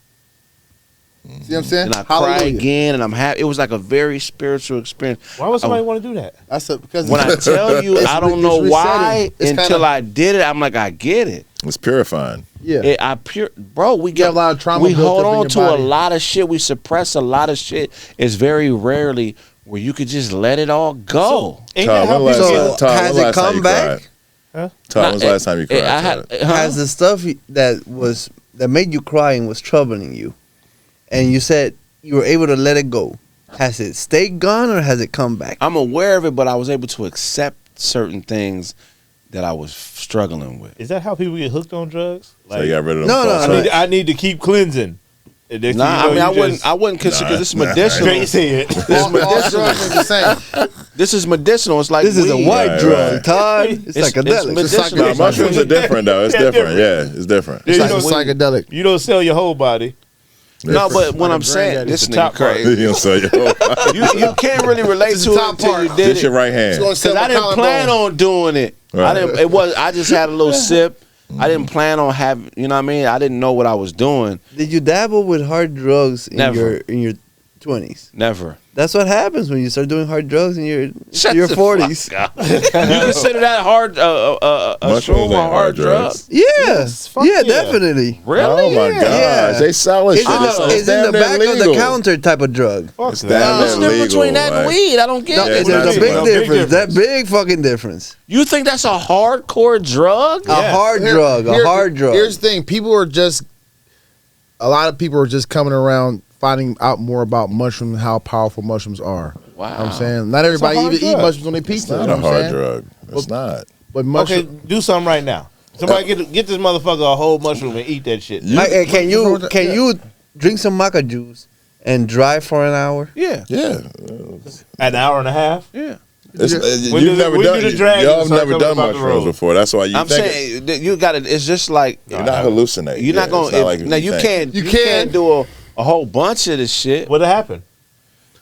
See what I'm saying? And I cry Hallelujah. again, and I'm happy. It was like a very spiritual experience. Why would somebody want to do that? That's because When I tell you, it's I don't re- know it's why resetting. It's until kinda- I did it. I'm like, I get it. It's purifying. yeah. Bro, we have get a lot of trauma we built hold up in on your to a body. lot of shit. We suppress a lot of shit. It's very rarely where you could just let it all go. Ain't Todd, that how when people last, get? So, Todd, has when it last time come you back? cried? Huh? Todd, when's the last time you cried? I had, Todd? huh? Has the stuff that made you cry and was troubling you, and you said you were able to let it go, has it stayed gone or has it come back? I'm aware of it, but I was able to accept certain things that I was struggling with. Is that how people get hooked on drugs? So you got rid of them No, no, false no. lights. I need to keep cleansing. And next Nah, thing you know, I you wouldn't. just I wouldn't consider because this is Nah. medicinal. straight said. This is All drugs ain't the same. This is medicinal. It's like This is a weed. white Right, drug, right. Todd. It's It's psychedelic. medicinal. Nah, mushrooms are different though. It's different. Yeah, it's different. Yeah, It's you like don't- a psychedelic. You don't sell your whole body. No, but when I'm saying granddaddy. this The nigga top part. crazy, You don't sell your whole you can't really relate This is to the it top until part. you did This your it. right hand. It's gonna Because sell I my didn't plan collarbone. on doing it. Right. I didn't. It was. I just had a little sip, I didn't plan on having. You know what I mean? I didn't know what I was doing. Did you dabble with hard drugs in Never. your 20s? Never. That's what happens when you start doing hard drugs in your Shut your the 40s. fuck up. You consider that hard? A Mushrooms shroom ain't a hard drug? Yeah, fuck yeah, yeah. definitely. Really? Oh my Yeah. gosh, they sell it. It's, it's in the back of the counter type of drug. It's that. damn What's the near difference legal. between that and like- weed? I don't get No, it. it's there's not a big even- difference. That big fucking difference. You think that's a hardcore drug? A hard drug. A hard drug. Here's the thing: a lot of people are just coming around finding out more about mushrooms and how powerful mushrooms are. Wow. You know what I'm saying? Not everybody hard even eat drug. mushrooms on their It's pizza. not you know a what I'm hard saying? drug. It's not. But Okay, mushroom. do something right now. Somebody get this motherfucker a whole mushroom and eat that shit. Mike, can you drink some maca juice and drive for an hour? Yeah. Yeah. An hour and a half. Yeah. It's, When you've do the- never when done. do the dragons Y'all have start never coming done about the mushrooms road? before. That's why you I'm think saying that you got to. It's just like you're not hallucinating. you're not Yeah, gonna. it's not like Now you think. can't. You You can. can't do a whole bunch of this shit. What happened?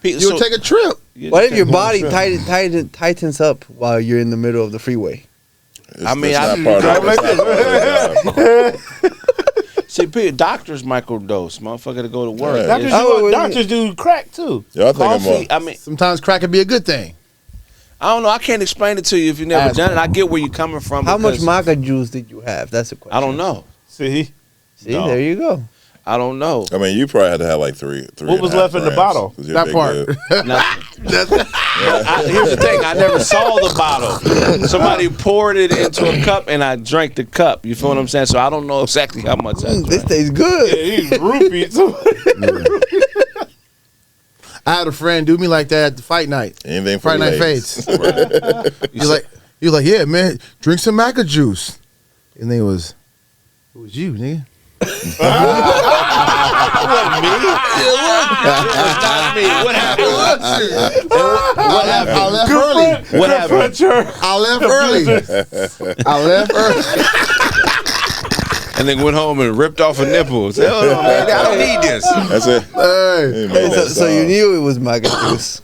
You'll take a trip. What if your body tightens up while you're in the middle of the freeway? It's, I mean, it's I- not part of it. It's not part of it. See, doctors microdose, motherfucker, to go to work. Yeah. Doctors, It's- doctors do crack too. Y'all think I'm coffee. more. I mean, Sometimes crack can be a good thing. I don't know. I can't explain it to you if you've never Ask done it. I get where you're coming from. How much because maca juice did you have? That's the question. I don't know. See, See, No. there you go. I don't know. I mean, you probably had to have like three. What was left in the bottle? That part. Here's the thing. I never saw the bottle. Somebody poured it into a cup, and I drank the cup. You feel what I'm saying? So I don't know exactly how much I This drank. tastes good. he's roofied. I had a friend do me like that at the fight night. Anything for Friday the Night ladies. Fates. He was like, yeah, man, drink some maca juice. And then it was you, nigga. Not me. What happened? What happened? I left early. What happened? I left early. And then went home and ripped off a nipple. Said, "Hold on, man, I don't need this." That's it. Hey. Hey, man, So you knew it was maca juice.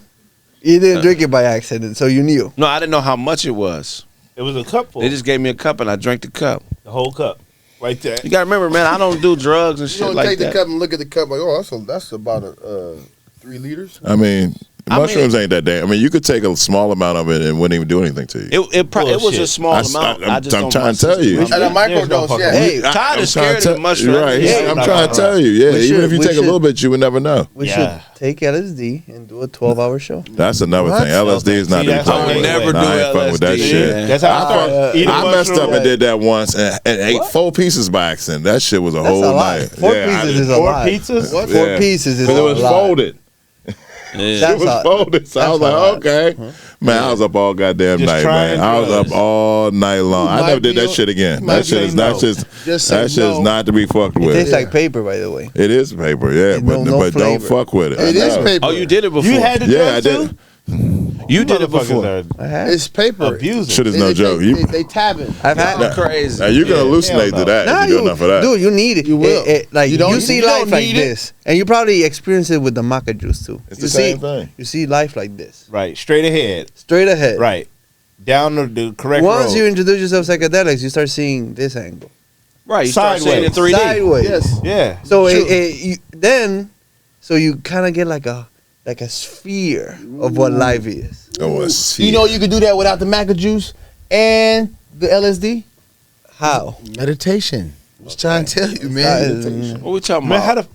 You didn't drink it by accident, so you knew. No, I didn't know how much it was. It was a cup full. They just gave me a cup, and I drank the cup. The whole cup, right there. You gotta remember, man, I don't do drugs and You shit don't like take that. the cup and look at the cup like, oh, that's about 3 liters. I mean, I mean- mushrooms ain't that damn. I mean, you could take a small amount of it and wouldn't even do anything to you. It was a Bullshit. small amount. I'm just don't trying to tell you. And a microdose, yeah. Hey, Todd I'm is trying scared to of the mushroom. Right. Yeah, I'm I'm trying not to tell you. Yeah. We Even should- if you we take a should- little bit, you would never know. we Yeah. should take LSD and do a 12-hour show. That's another What? thing. LSD is not See, to be that's how fucked we with. never Nah, do I ain't fucking with that LSD. shit. Yeah. That's how I started eating I messed up mushrooms. and did that once and ate 4 pieces by accident. That shit was a That's whole a lot. night. 4 Yeah, I pieces did. is a Four lot. pizzas? What? 4 pieces is Because a it was lot. folded. Yeah. That's It was a- folded. So I was that's a like, lot. okay. Man, I was up all goddamn Just night, trying man. I was drugs. up all night long. I might never did be that a- shit again. might That shit say is no. not just Just say that shit is no. not to be fucked It with. tastes like paper, by the way. It is paper, yeah, but no but don't flavor. fuck with it. It is No. paper. Oh, you did it before. You had the Yeah, I drugs did. too? You did it Motherfuckers before. are I have. It's paper. abusing. Shit is no They- joke. They, You they tabbing. I've had. now, Crazy. now you can Yeah, hallucinate hell to that Nah, if you do enough of that. Dude, you need it. You will. Like You you, don't- see you don't life like need it. this, and you probably experience it with the maca juice too. It's you the same thing. You see life like this, Right, straight ahead. straight ahead. Right, down the correct Once road. you introduce yourself psychedelics, you start seeing this angle, Right. You start seeing it 3D. sideways. Yes. yeah. So True. so you kind of get like a sphere of what life is. Oh, a sphere. You know you could do that without the maca juice and the LSD? How? Meditation. Just trying to tell you, man. What we talking Man, about? how the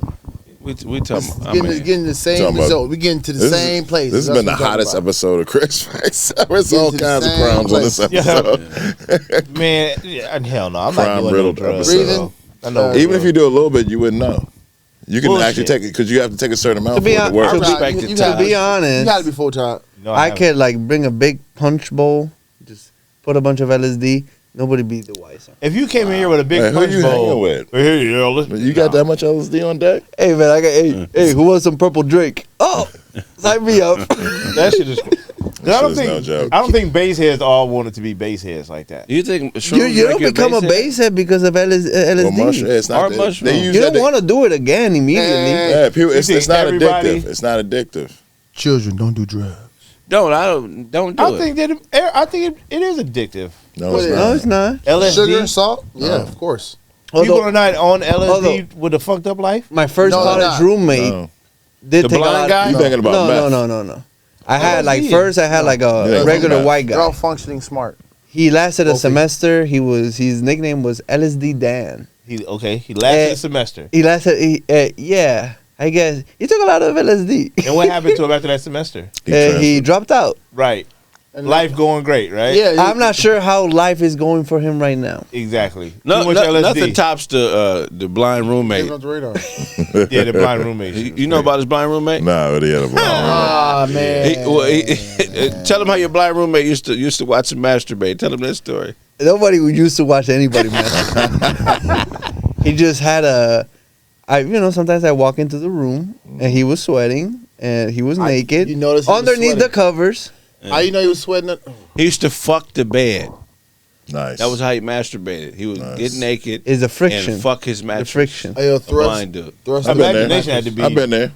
We talking about? I Getting, mean, getting the same Talking about- result. We getting to the same place. This has That's been the what I'm hottest talking about. episode of Kraig Facts. There's all Into the kinds of same crimes on this place. episode. man? Yeah, hell no, I'm not Crime doing no riddled drugs. episode. Breathing. I know. Even if you do a little bit, you wouldn't know. You can Bullshit. actually take it because you have to take a certain amount To for be it to hon- work. to be- respect it, you Todd. To be You honest, gotta be full time. no, I haven't. could like bring a big punch bowl, just put a bunch of LSD. Nobody be the wiser. If you came in here with a big Hey, who punch you bowl, hanging with? Hey, yo, listen. You got that much LSD on deck? Hey man, I got hey, who wants some purple drink? Oh, sign me up. That shit is. I don't Shit is no think. joke. I don't think base heads all wanted to be base heads like that. you think You shrooms don't make you become a base head because of LSD. Well, mushroom, it's not. Or They, mushroom. they use You that. don't want to do it again immediately. Yeah, people. It's think not everybody- addictive. It's not addictive. Children, don't do drugs. Don't do I it. think that it is addictive. No, it's No, not. it's not. LSD. Sugar, salt. Yeah, of course. People Although, are not on LSD although- with a fucked up life. my first No, they're college not. roommate No. did The take a blind lot. guy? You thinking about meth? No. I had like LSD. first I had like Yeah, a regular meth. white They're all guy. functioning smart. He lasted a Okay. semester. His nickname was LSD Dan. He lasted a semester. He lasted. Yeah, I guess he took a lot of LSD. And what happened to him after that semester? He dropped out. Right. Life going great, right? Yeah, I'm not sure how life is going for him right now. Exactly. No, Too much LSD. nothing tops the blind roommate. He's on the radar. Yeah, the blind roommate. You know about his blind roommate? Nah, but he had a blind. Ah man. Tell him how your blind roommate used to watch him masturbate. Tell him that story. Nobody used to watch anybody masturbate. He just had sometimes I walk into the room and he was sweating and he was naked. you notice he was underneath the sweating. covers. How you know he was sweating? He used to fuck the bed. Nice. That was how he masturbated. He would Nice. get naked Is the friction. and fuck his The mattress. friction. Hey, yo, A blind dude. thrust. I've been Imagination there. had to be. I've been there.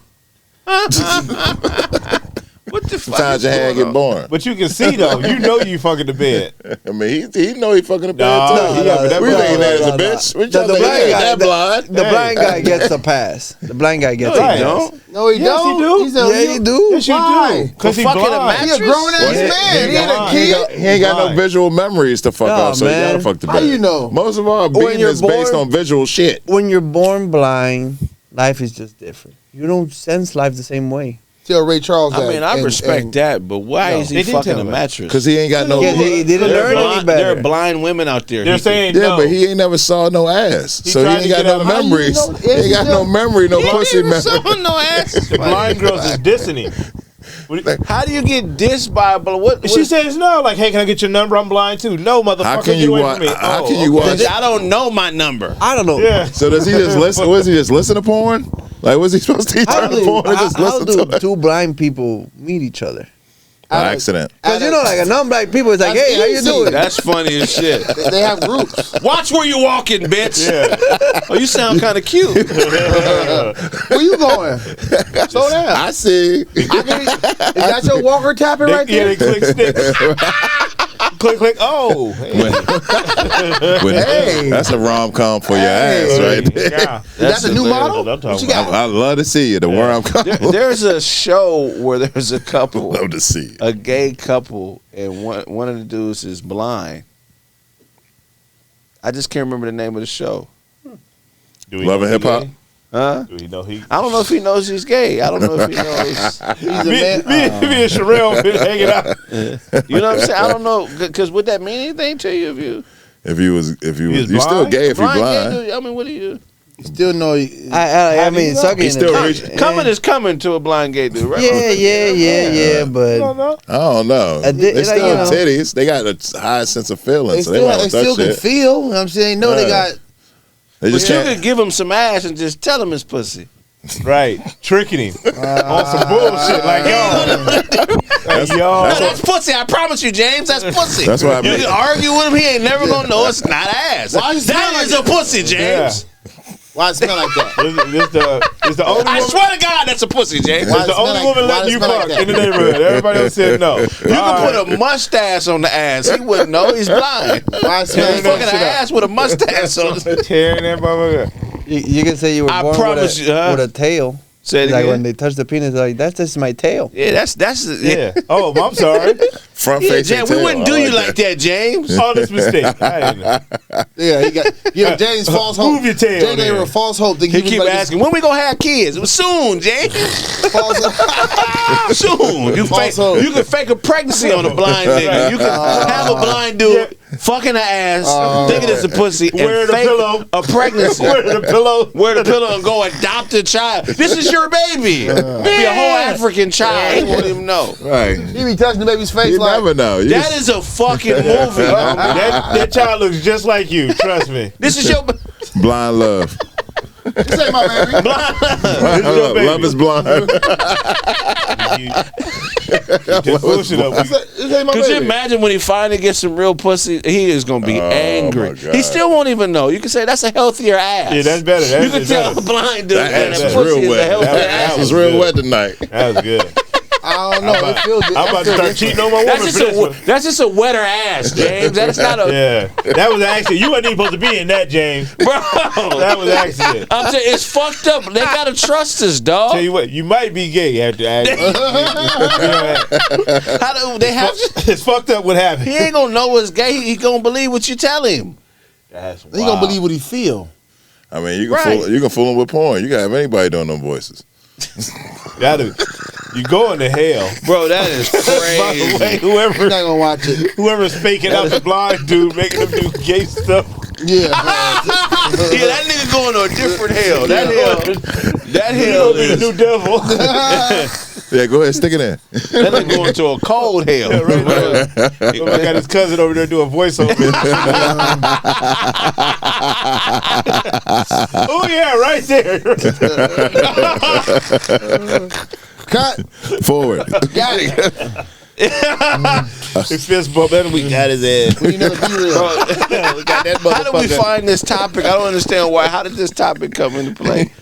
What the fuck? Sometimes is your hand going get on? born. But you can see though. You know you fucking the bed. I mean, he know he fucking the bed Nah, too. he got that we blind. thinking that as a No, no, bitch. We The trying to blind think guy. that blind. The Hey. blind guy gets a pass. The blind guy gets No, a he pass. don't. No, he Yes, don't. he do. He's a, Yeah, he do. Yes, you Why? do. Because For he fucking a blind. He a grown ass What? man. He ain't a blind. kid. He ain't got no Blind. visual memories to fuck No, up, so he man. gotta fuck the bed. How you know? Most of our When being you're is based born- on visual shit. When you're born blind, life is just different. You don't sense life the same way. Tell Ray Charles that. I mean, I and- respect and- that, but why is They he did fucking tell a him. mattress? Because he ain't got no. Because he didn't They're learn any blind- There are better. blind women out there. They're He saying Yeah, no. but he ain't never saw no ass, He so he tried ain't to got get no out- How you memories. know- He ain't got no memory, no pussy memory. can no ass. The blind girls is dissing him. How do you get dissed by a what? She says no. Like, hey, can I get your number? I'm blind too. No, motherfucker. How can get you away watch? from me. How Oh, can you okay. watch? I don't know my number. I don't know. Yeah. So does he just listen? Was he just listen to porn? Like, was he supposed to How turn the do, porn and just how listen do to it? two blind people meet each other? By accident. Because like a non-blind people, it's like, That's hey, how you easy. doing? That's funny as shit. They have groups. Watch where you're walking, bitch. Yeah. Oh, you sound kind of cute. Where you going? Slow down. I see. Is that your walker tapping right Yeah, there? they click sticks. click, click. Oh. Hey. That's a rom com for your ass, right there. Yeah. That's a new hilarious. model? What I'm What you talking got? I love to see you. The worm come. There's a show where there's a couple, Love to see you. a gay couple, and one of the dudes is blind. I just can't remember the name of the show. Do we Love know and hip hop. he gay? Huh? Do we know he? I don't know if he knows he's gay. I don't know if he knows. He's a man. Me and Sherelle been hanging out. You know what I'm saying? I don't know, because would that mean anything to you if you If you He's you're still blind? gay if you're blind? blind. Gay, I mean, what do you? Still know. I mean, sucking. He's still it. rich. Coming is coming to a blind gay dude, right? Yeah, but No. I don't know. I did- They like, still you know. titties. They got a high sense of feeling, They so they still, won't they touch still can shit. feel. You know what I'm saying? No, they Yeah. got. They just But you can't. could give him some ass and just tell him it's pussy. Right. Tricking him on some bullshit. Like, yo. Like, yo. No, that's pussy. I promise you, James. That's pussy. That's what I You mean. can argue with him. He ain't never gonna know it's not ass. Why does it smell That is like a pussy, James. Why it smell like that? This the only I woman. swear to God, that's a pussy, James. Why It's the it smell only like- woman why letting it you smell like fuck that? in the neighborhood. Everybody else said no. You can put a mustache on the ass. He wouldn't know. He's blind. Why it smell He's like fucking that? an ass with a mustache on it. Tearing that motherfucker. you can say you were I born promise with you, huh? with a tail. Say it Like again. when they touch the penis, like that's just my tail. Yeah, that's Yeah. Oh, I'm sorry. Front Yeah, facing James, we tail. wouldn't I do you like that, James. Honest mistake. I didn't know. Yeah, he got. Yeah, James false hope. Move your tail James gave then. her a false hope. Thinking He was keep about to asking, when we gonna have kids? It was soon, James. false hope. Soon. You False hope. can fake a pregnancy on a blind nigga. You can have a blind dude fucking an ass, thinking it's a pussy, Wear and the fake pillow. a pregnancy. Wear the pillow. Wear the pillow and go adopt a child. This is your baby. Be a whole African child. He won't even know. Right. He be touching the baby's face You like. never know. You That is a fucking movie. That child looks just like you. Trust me. This is your blind love. This ain't my baby. Love, baby. love is blind. Just bullshit up. This ain't my Could you baby. imagine when he finally gets some real pussy? He is gonna be angry. my God. He still won't even know. You can say that's a healthier ass. Yeah, that's better. That's you can tell a blind dude That that ass that is pussy real is a wet. healthier That ass. ass is real wet tonight. That was good. I don't know. It feels I'm about to start cheating on my woman for this one. That's just a wetter ass, James. That's not a Yeah, that was an accident. You wasn't even supposed to be in that, James. bro. That was an accident. I'm saying it's fucked up. They gotta trust us, dog. Tell you what, you might be gay after accident. How do they have? It's fucked up what happened. He ain't gonna know it's gay. He gonna believe what you tell him. That's He gonna believe what he feel. I mean, you can Right. fool them with porn. You can have anybody doing them voices. You going to hell. Bro, that is By the way, crazy. He's not gonna watch it. whoever's faking out the blind dude, making him do gay stuff. Yeah. Yeah, that nigga going to a different hell. That hell He'll be the is new devil. Yeah, go ahead, stick it in. that nigga going to a cold hell. Right there. I got his cousin over there doing voiceover. Oh yeah, right there. Cut. Forward. Got it. His fist bump, and we got his ass. We need another be real. We got that How did we motherfucker. find this topic? I don't understand why. How did this topic come into play?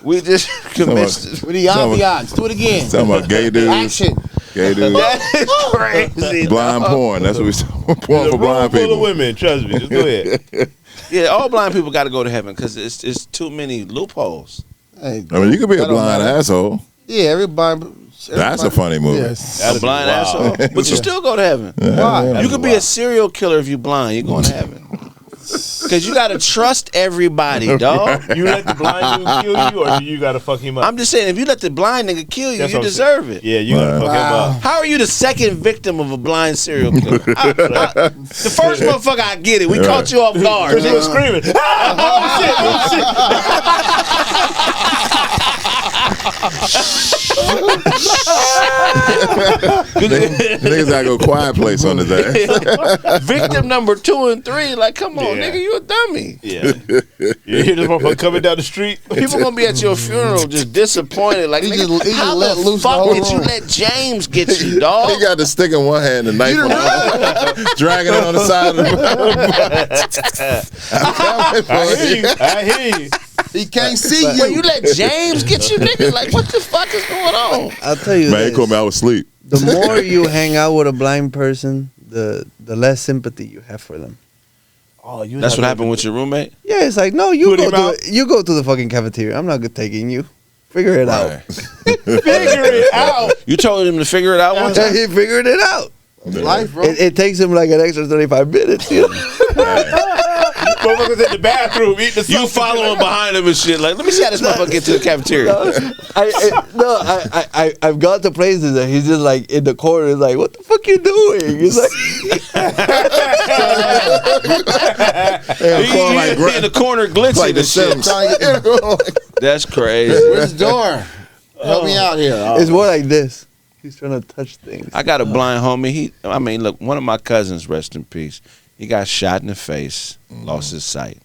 We just commenced. With the ambiance. Do it again. Talking about gay dudes. Action. Gay dudes. That is crazy. Blind porn. That's what we porn The for blind room full of people. women. Trust me. Just go ahead. Yeah, all blind people got to go to heaven because it's too many loopholes. Hey, I mean, you could be a that don't blind matter. asshole. Yeah, everybody. That's a funny movie. Yes. A blind Wow. asshole, but you still go to heaven. Why? You could be a serial killer if you blind. You're going to heaven. Because you got to trust everybody, dog. You let the blind dude kill you, or do you gotta fuck him up? I'm just saying, if you let the blind nigga kill you, That's you what I'm deserve it. Yeah, you gotta fuck him up. How are you the second victim of a blind serial killer? The first motherfucker, I get it. We caught you off guard. Because he was screaming. Niggas gotta go quiet place on his ass. Victim number 2 and 3, like, come on, Yeah. nigga, you a dummy. Yeah. You hear this motherfucker coming down the street? People gonna be at your funeral just disappointed. Like, He nigga, just how let the loose the fuck whole did you room. let James get you, dog? He got the stick in one hand, the knife in the other, dragging it on the side of the I hear you. I hear you. He can't see you. Wait, you let James get you, nigga? Like, what the fuck is going on? I'll tell you Man, he this. called me out with sleep. The more you hang out with a blind person, the less sympathy you have for them. Oh, you That's what happened with your roommate? Yeah, it's like, no, you Put him go out. you go to the fucking cafeteria. I'm not taking you. Figure it out. Figure it out. You told him to figure it out one time? He figured it out. Life, bro. It takes him like an extra 35 minutes. You know? Motherfuckers in the bathroom eating the You following behind him and shit. Like, let me see how this motherfucker get to the cafeteria. I've got to places that he's just like in the corner, like, what the fuck you doing? He's like, He in the corner glitching Like the and shit. Sims. That's crazy. Where's the door? Help me out here. it's more like this. He's trying to touch things. I got a blind homie. Look, one of my cousins, rest in peace, he got shot in the face, lost his sight.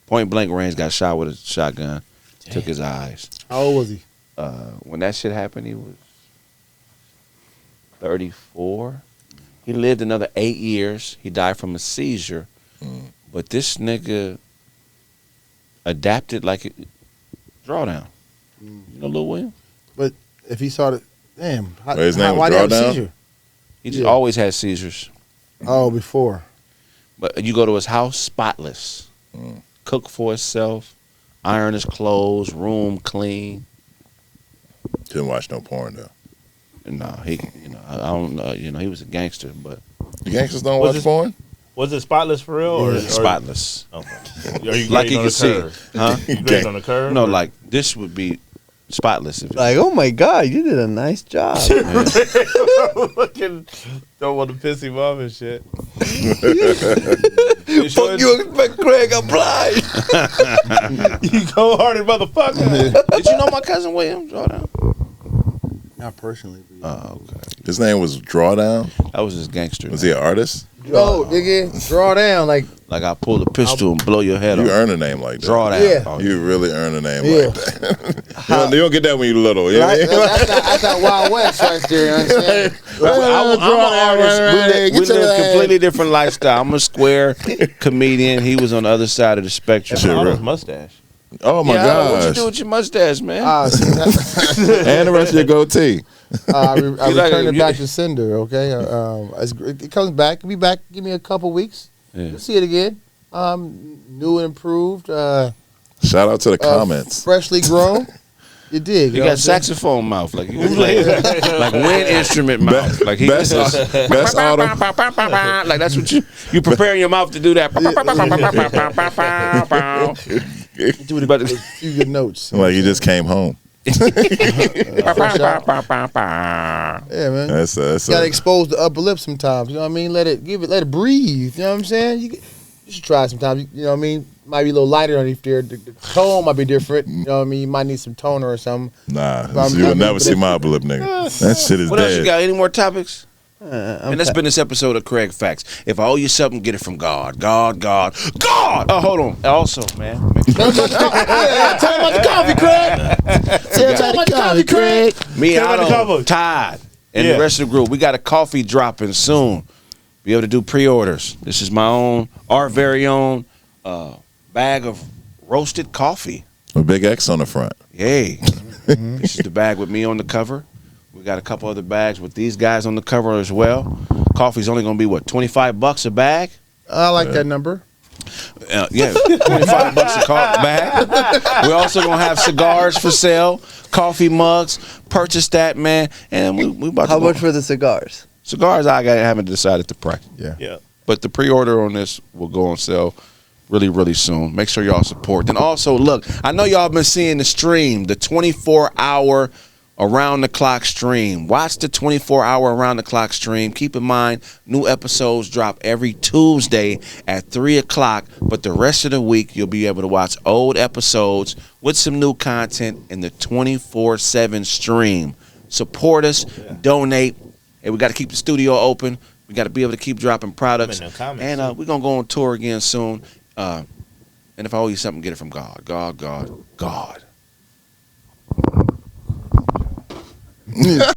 Point blank range, got shot with a shotgun, took his eyes. How old was he? When that shit happened, he was 34. He lived another 8 years. He died from a seizure. But this nigga adapted like a drawdown. You know Lil William? But if he saw it, damn. Wait, his name was why did he have a Drawdown? seizure? He just Yeah. always had seizures. Oh, before. But you go to his house, spotless. Cook for himself, iron his clothes, room clean. Didn't watch no porn though. No, I don't know. He was a gangster, but The gangsters don't Was watch this- porn. Was it spotless for real? Or spotless. Okay. Are you Like grading you on can a see. curve? Huh? You grading on a curve? No, or- like this would be spotless. If Like, oh my God, you did a nice job. Fucking don't want to piss him off and shit. Fuck you expect, Kraig? I'm blind. You cold-hearted motherfucker. Did you know my cousin William Jordan? Not personally. But Oh, okay. His name was Drawdown. That was his gangster. Was name. he an artist? no, nigga, draw down. Like, Like I pull a pistol and blow your head You off. earn a name like that. Draw down. Yeah. Oh, You really earn a name Yeah. like that. You don't get that when you're little. You know what I mean? that's that Wild West right there. You understand? I'm an artist. We Get your live ass. completely different lifestyle. I'm a square comedian. He was on the other side of the spectrum. Shit, All real. his mustache. Oh my Yeah, what you gosh. do with your mustache, man? Ah, see, And the rest of your goatee. I like return it. it back to sender. Okay, it comes back. It'll be back. Give me a couple weeks. Yeah. You'll see it again. New and improved. Shout out to the comments. Freshly grown. You dig? You got saxophone mouth, like you like wind instrument mouth, like he Best autumn. like that's what you preparing your mouth to do that. Do it about a few good notes. Like you just came home. Yeah, man. That's You gotta expose the upper lip sometimes. You know what I mean? Let it breathe. You know what I'm saying? You should try sometimes. You know what I mean? Might be a little lighter underneath there. The tone might be different. You know what I mean? You might need some toner or something. Nah, you will never see my upper lip, nigga. That shit is What else you dead. got? Any more topics? And that's been this episode of Kraig Facts. If I owe you something, get it from God. God. Oh, hold on. Also, man. Tell him about the coffee, Kraig. Tell him about the coffee, Kraig. Me, Tell him about the Otto, coffee. Todd, and Yeah. the rest of the group, we got a coffee dropping soon. Be able to do pre-orders. This is our very own bag of roasted coffee. A big X on the front. Yay. This is the bag with me on the cover. We got a couple other bags with these guys on the cover as well. Coffee's only going to be, what, $25 a bag? I like that number. Yeah, $25 a bag. We're also going to have cigars for sale, coffee mugs. Purchase that, man. And we about to How go. much for the cigars? Cigars, haven't decided the price. Yeah. But the pre-order on this will go on sale really, really soon. Make sure y'all support. And also, look, I know y'all been seeing the stream, the 24-hour around-the-clock stream. Watch the 24-hour around-the-clock stream. Keep in mind, new episodes drop every Tuesday at 3 o'clock. But the rest of the week, you'll be able to watch old episodes with some new content in the 24/7 stream. Support us. Donate. And we got to keep the studio open. We got to be able to keep dropping products. And we're going to go on tour again soon. And if I owe you something, get it from God. God.